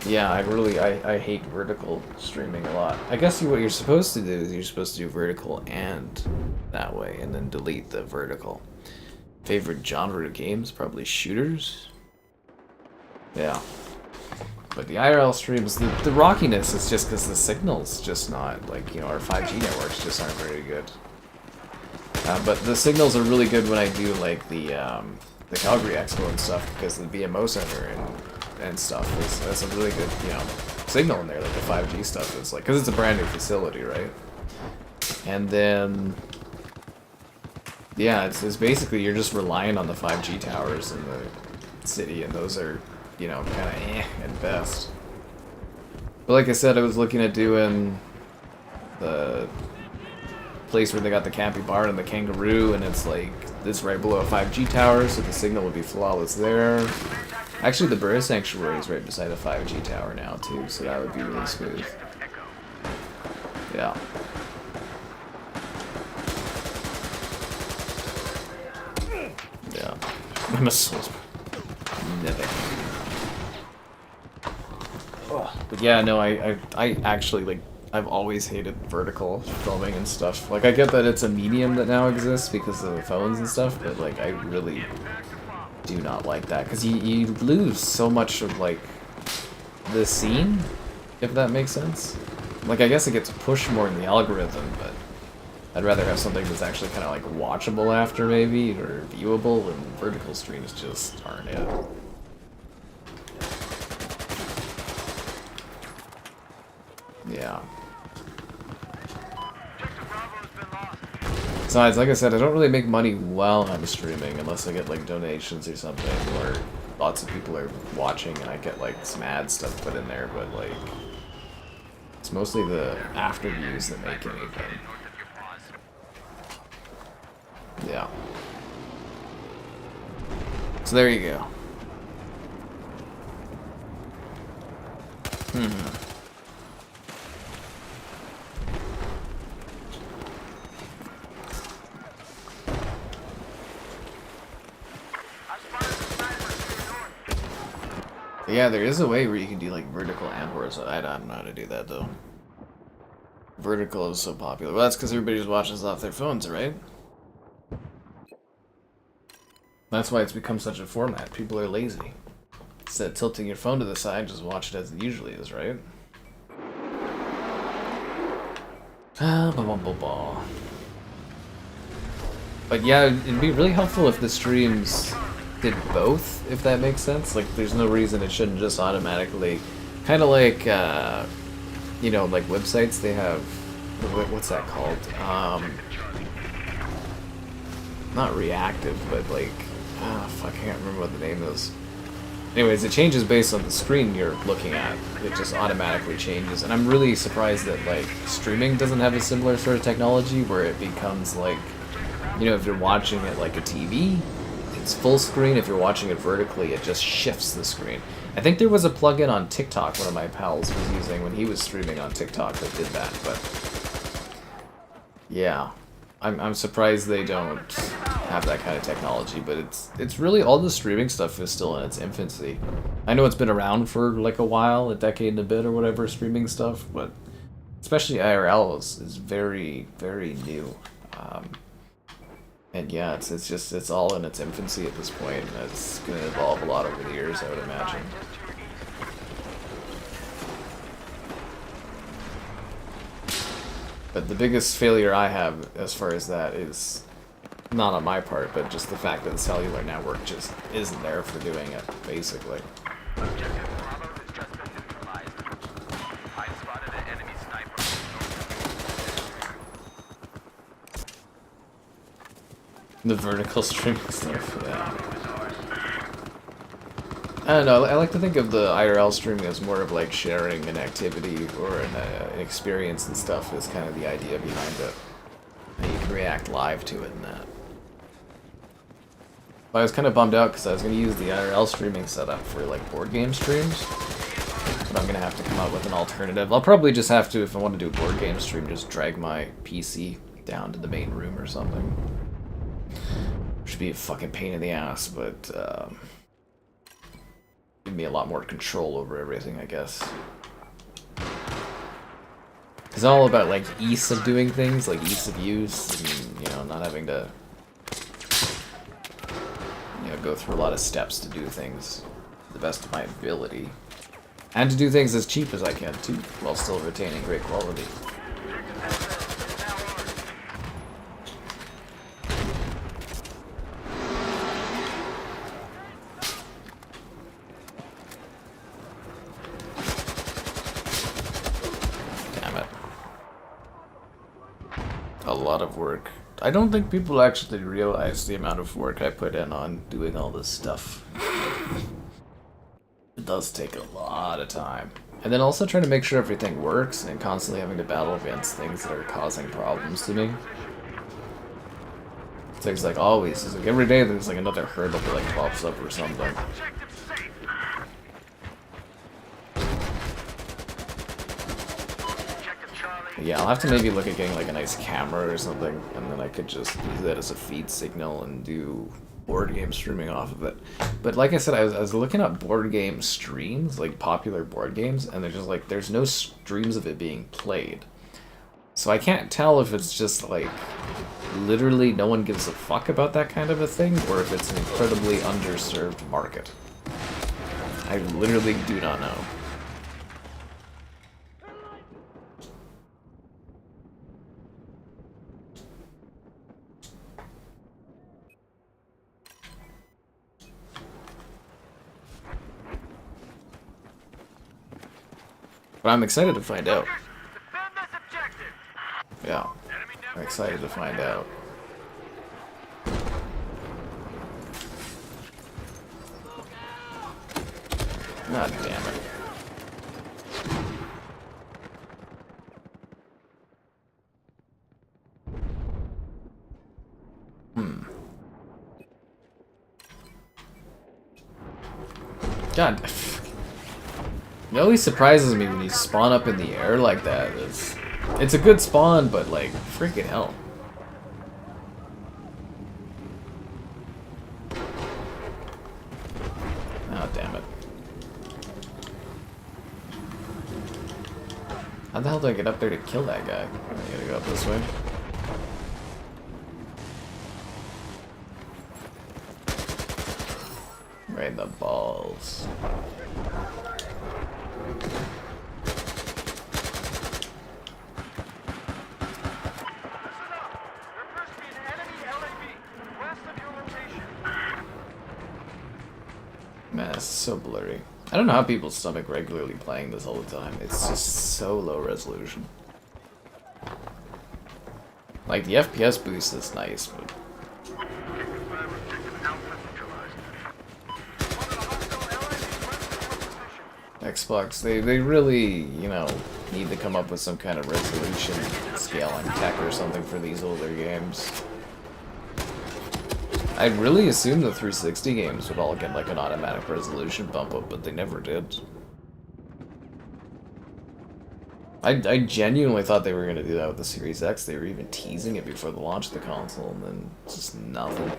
Yeah, I hate vertical streaming a lot. I guess what you're supposed to do is you're supposed to do vertical and that way, and then delete the vertical. Favorite genre of games? Probably shooters? Yeah. But the IRL streams, the rockiness is just because the signal's just not, like, you know, our 5G networks just aren't very good. But the signals are really good when I do, like, the Calgary Expo and stuff, because the BMO Center and stuff has a really good, you know, signal in there, like the 5G stuff is, like, because it's a brand new facility, right? And then... Yeah, it's basically you're just relying on the 5G towers in the city, and those are, you know, kind of at best. But like I said, I was looking at doing the place where they got the Campy Bar and the Kangaroo, and it's like, it's right below a 5G tower, so the signal would be flawless there. Actually, the Bird Sanctuary is right beside a 5G tower now, too, so that would be really smooth. Yeah. Yeah. My missiles. Never. But yeah, no, I actually, like, I've always hated vertical filming and stuff. Like, I get that it's a medium that now exists because of the phones and stuff, but, like, I really do not like that. Because you lose so much of, like, the scene, if that makes sense. Like, I guess it gets pushed more in the algorithm, but I'd rather have something that's actually kind of, like, watchable after, maybe, or viewable, and vertical streams just aren't it. Yeah. Besides, like I said, I don't really make money while I'm streaming unless I get like donations or something, or lots of people are watching and I get like some ad stuff put in there, but like it's mostly the after views that make anything. Yeah. So there you go. Yeah, there is a way where you can do like vertical and horizontal. I don't know how to do that though. vertical is so popular? Well, that's because everybody's watching this off their phones, right? That's why it's become such a format. People are lazy. Instead of tilting your phone to the side, just watch it as it usually is, right? But yeah, it'd be really helpful if the streams did both, if that makes sense. Like, there's no reason it shouldn't just automatically... Kind of like, you know, like websites, they have... What's that called? Not reactive, but like... fuck, I can't remember what the name is. Anyways, it changes based on the screen you're looking at. It just automatically changes. And I'm really surprised that, like, streaming doesn't have a similar sort of technology where it becomes like... You know, if you're watching it like a TV, it's full screen. If you're watching it vertically, it just shifts the screen. I think there was a plugin on TikTok one of my pals was using when he was streaming on TikTok that did that, but... Yeah. I'm surprised they don't have that kind of technology, but it's really... All the streaming stuff is still in its infancy. I know it's been around for like a while, a decade and a bit or whatever, streaming stuff, but... Especially IRL is very, very new. And yeah, it's all in its infancy at this point, and it's going to evolve a lot over the years, I would imagine. But the biggest failure I have as far as that is not on my part, but just the fact that the cellular network just isn't there for doing it, basically. The vertical streaming stuff, yeah. I don't know, I like to think of the IRL streaming as more of like sharing an activity or an experience and stuff is kind of the idea behind it. And you can react live to it and that. But I was kind of bummed out because I was going to use the IRL streaming setup for like board game streams. But I'm going to have to come up with an alternative. I'll probably just have to, if I want to do a board game stream, just drag my PC down to the main room or something. Should be a fucking pain in the ass, but give me a lot more control over everything, I guess. It's all about like ease of doing things, like ease of use, and you know, not having to go through a lot of steps to do things to the best of my ability, and to do things as cheap as I can too, while still retaining great quality. Of work. I don't think people actually realize the amount of work I put in on doing all this stuff. It does take a lot of time. And then also trying to make sure everything works and constantly having to battle against things that are causing problems to me. Things like always, it's like every day there's like another hurdle that like pops up or something. Yeah, I'll have to maybe look at getting like a nice camera or something, and then I could just use that as a feed signal and do board game streaming off of it. But like I said, I was looking up board game streams, like popular board games, and there's just like, there's no streams of it being played. So I can't tell if it's just like, literally no one gives a fuck about that kind of a thing, or if it's an incredibly underserved market. I literally do not know. But I'm excited to find out. Yeah, I'm excited to find out. God damn it. God. It always surprises me when you spawn up in the air like that. It's a good spawn, but like, freaking hell. Oh, damn it. How the hell do I get up there to kill that guy? I gotta go up this way. Right in the balls. Man, it's so blurry. I don't know how people stomach regularly playing this all the time. It's just so low resolution. Like, the FPS boost is nice, but... Xbox, they really, you know, need to come up with some kind of resolution scaling tech or something for these older games. I'd really assumed the 360 games would all get like an automatic resolution bump up, but they never did. I genuinely thought they were going to do that with the Series X. They were even teasing it before the launch of the console, and then just nothing.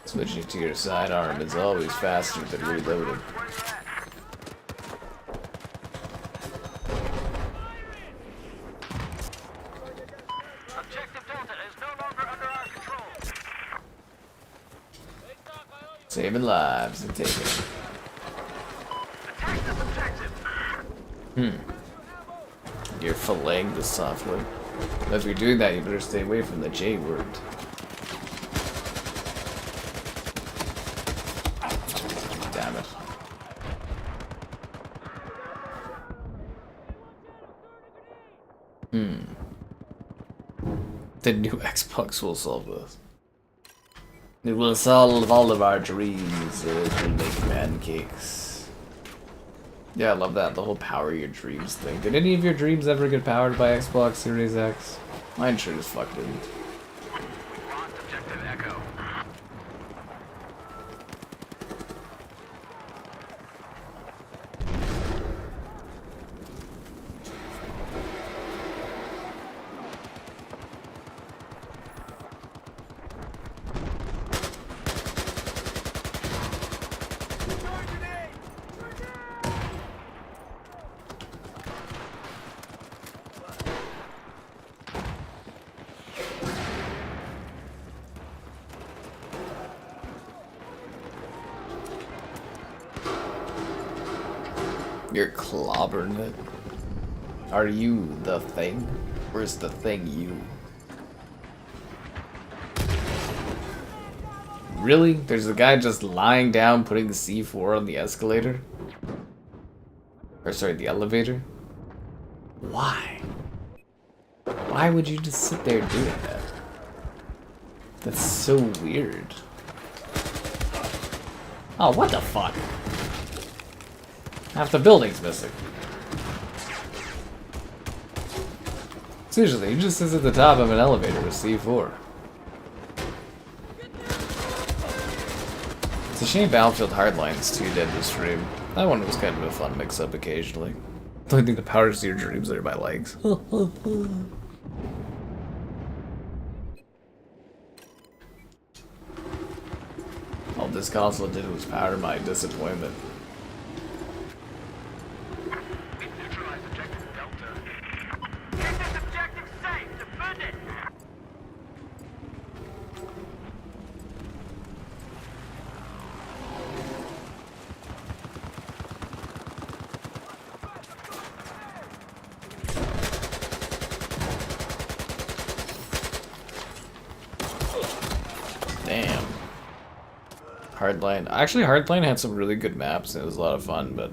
Switching to your sidearm is always faster than reloading. Objective Delta is no longer under our control. Saving lives and taking it. Attack this objective. You're filleting the software. If you're doing that, you better stay away from the J word. Damn it. The new Xbox will solve this. It will solve all of our dreams. It will make pancakes. Yeah, I love that. The whole power your dreams thing. Did any of your dreams ever get powered by Xbox Series X? Mine sure as fuck didn't. Lost objective Echo. You're clobbering it. Are you the thing? Or is the thing you? Really? There's a guy just lying down putting the C4 on the escalator? Or sorry, the elevator? Why? Why would you just sit there doing that? That's so weird. Oh, what the fuck? Half the building's missing. Seriously, he just sits at the top of an elevator with C4. It's a shame Battlefield Hardline's too dead to stream. That one was kind of a fun mix-up occasionally. The only thing that powers your dreams are my legs. All this console did was power my disappointment. Neutralize objective Delta. Keep this objective safe. Defend it. Damn. Hardline. Actually, Hardline had some really good maps and it was a lot of fun, but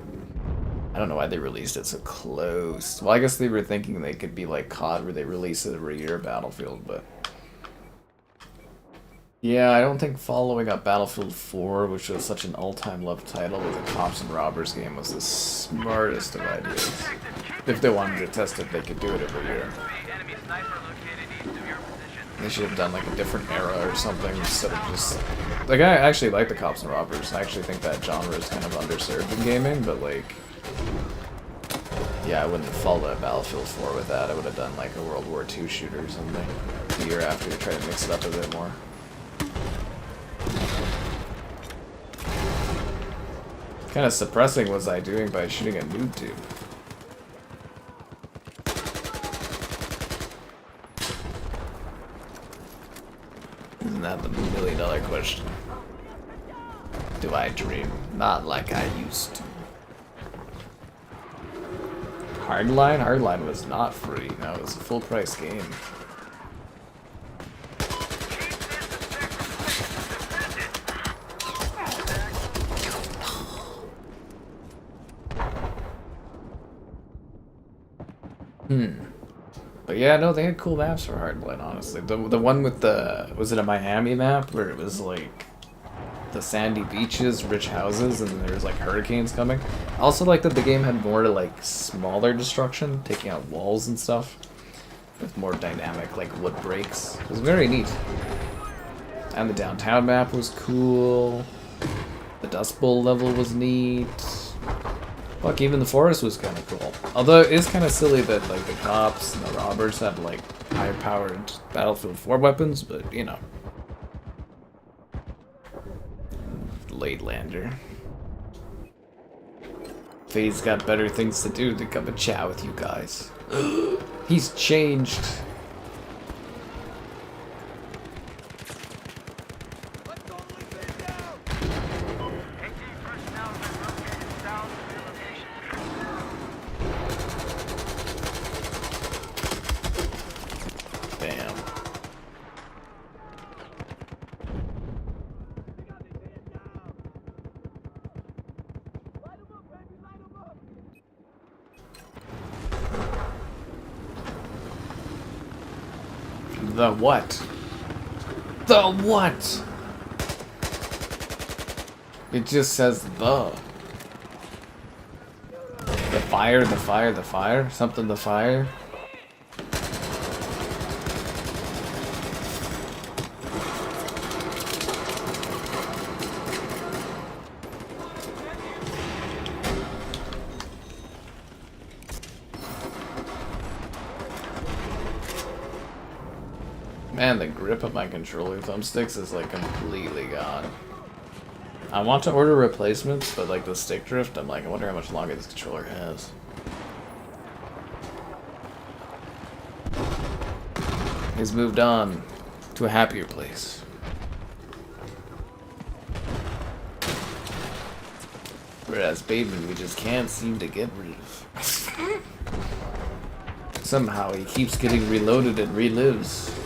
I don't know why they released it so close. Well, I guess they were thinking they could be like COD where they release it every year, Battlefield, but... Yeah, I don't think following up Battlefield 4, which was such an all-time loved title with a cops and robbers game, was the smartest of ideas. If they wanted to test it, they could do it every year. Enemy sniper located east of your position. They should have done like a different era or something instead of just... Like, I actually like the cops and robbers. I actually think that genre is kind of underserved in gaming, but like... Yeah, I wouldn't have followed Battlefield 4 with that. I would have done like a World War II shooter or something the year after to try to mix it up a bit more. What kind of suppressing was I doing by shooting a noob tube? Isn't that the $1 million question? Do I dream? Not like I used to. Hardline? Hardline was not free. No, it was a full price game. But yeah, no, they had cool maps for Hardline, honestly. The one with the... Was it a Miami map? Where it was like... the sandy beaches, rich houses, and there was like hurricanes coming. I also like that the game had more like smaller destruction, taking out walls and stuff, with more dynamic like wood breaks. It was very neat. And the downtown map was cool. The Dust Bowl level was neat. Fuck, even the forest was kind of cool. Although it is kind of silly that like the cops and the robbers have like high-powered Battlefield 4 weapons, but you know. Late lander. Faye's got better things to do than come and chat with you guys. He's changed. Damn. The what? The what? It just says the. The fire, the fire, the fire? Something the fire? Man, the grip of my controller thumbsticks is like completely gone. I want to order replacements, but like the stick drift, I'm like, I wonder how much longer this controller has. He's moved on to a happier place. Whereas Bateman, we just can't seem to get rid of. Somehow he keeps getting reloaded and relives.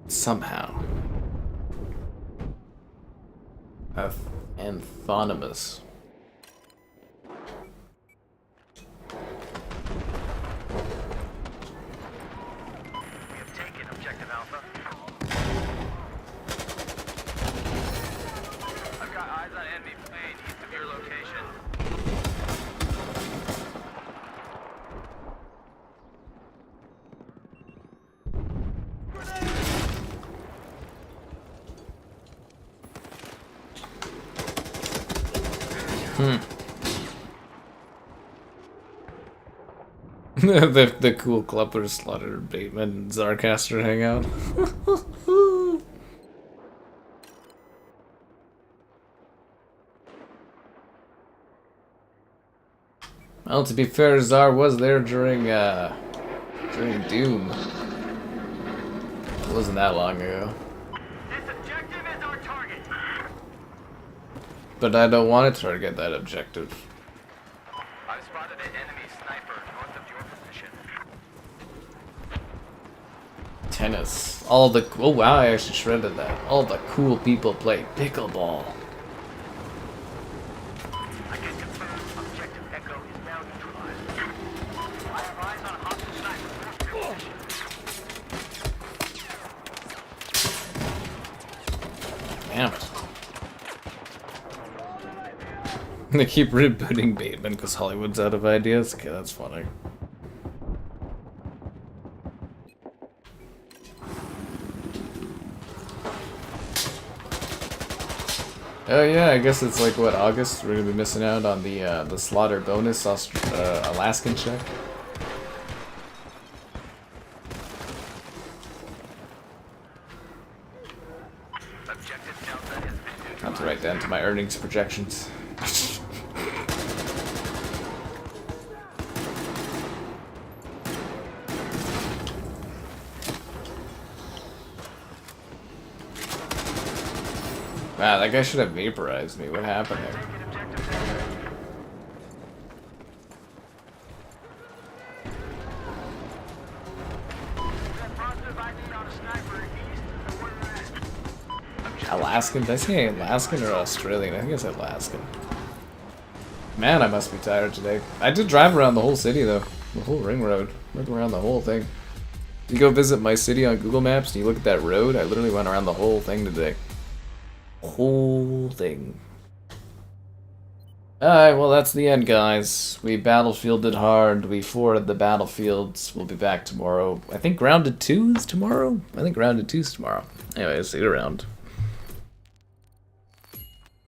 Somehow. Anthonymous. We have taken objective Alpha. I've got eyes on enemy plane east of your location. the cool Klepper, Slaughter, Bateman, and Zarcaster hang out. Well, to be fair, Zar was there during Doom. It wasn't that long ago. This objective is our target. But I don't want to target that objective. I've spotted an enemy sniper north of your position. Tennis. All the oh wow, I actually shredded that. All the cool people play pickleball. I can confirm objective Echo is now neutralized. I have eyes on a hostile sniper north of your position. Damn it. They keep rebooting Bateman because Hollywood's out of ideas. Okay, that's funny. Oh yeah, I guess it's like what, August? We're gonna be missing out on the slaughter bonus Alaskan check. I have to write down to my earnings projections. Wow, that guy should have vaporized me. What happened there? Alaskan? Did I say Alaskan or Australian? I think I said Alaskan. Man, I must be tired today. I did drive around the whole city though. The whole ring road. Went around the whole thing. You go visit my city on Google Maps and you look at that road, I literally went around the whole thing today. Whole thing. Alright, well that's the end, guys. We battlefielded hard. We forded the battlefields. We'll be back tomorrow. I think Grounded 2 is tomorrow? I think Grounded 2 is tomorrow. Anyways, see you around.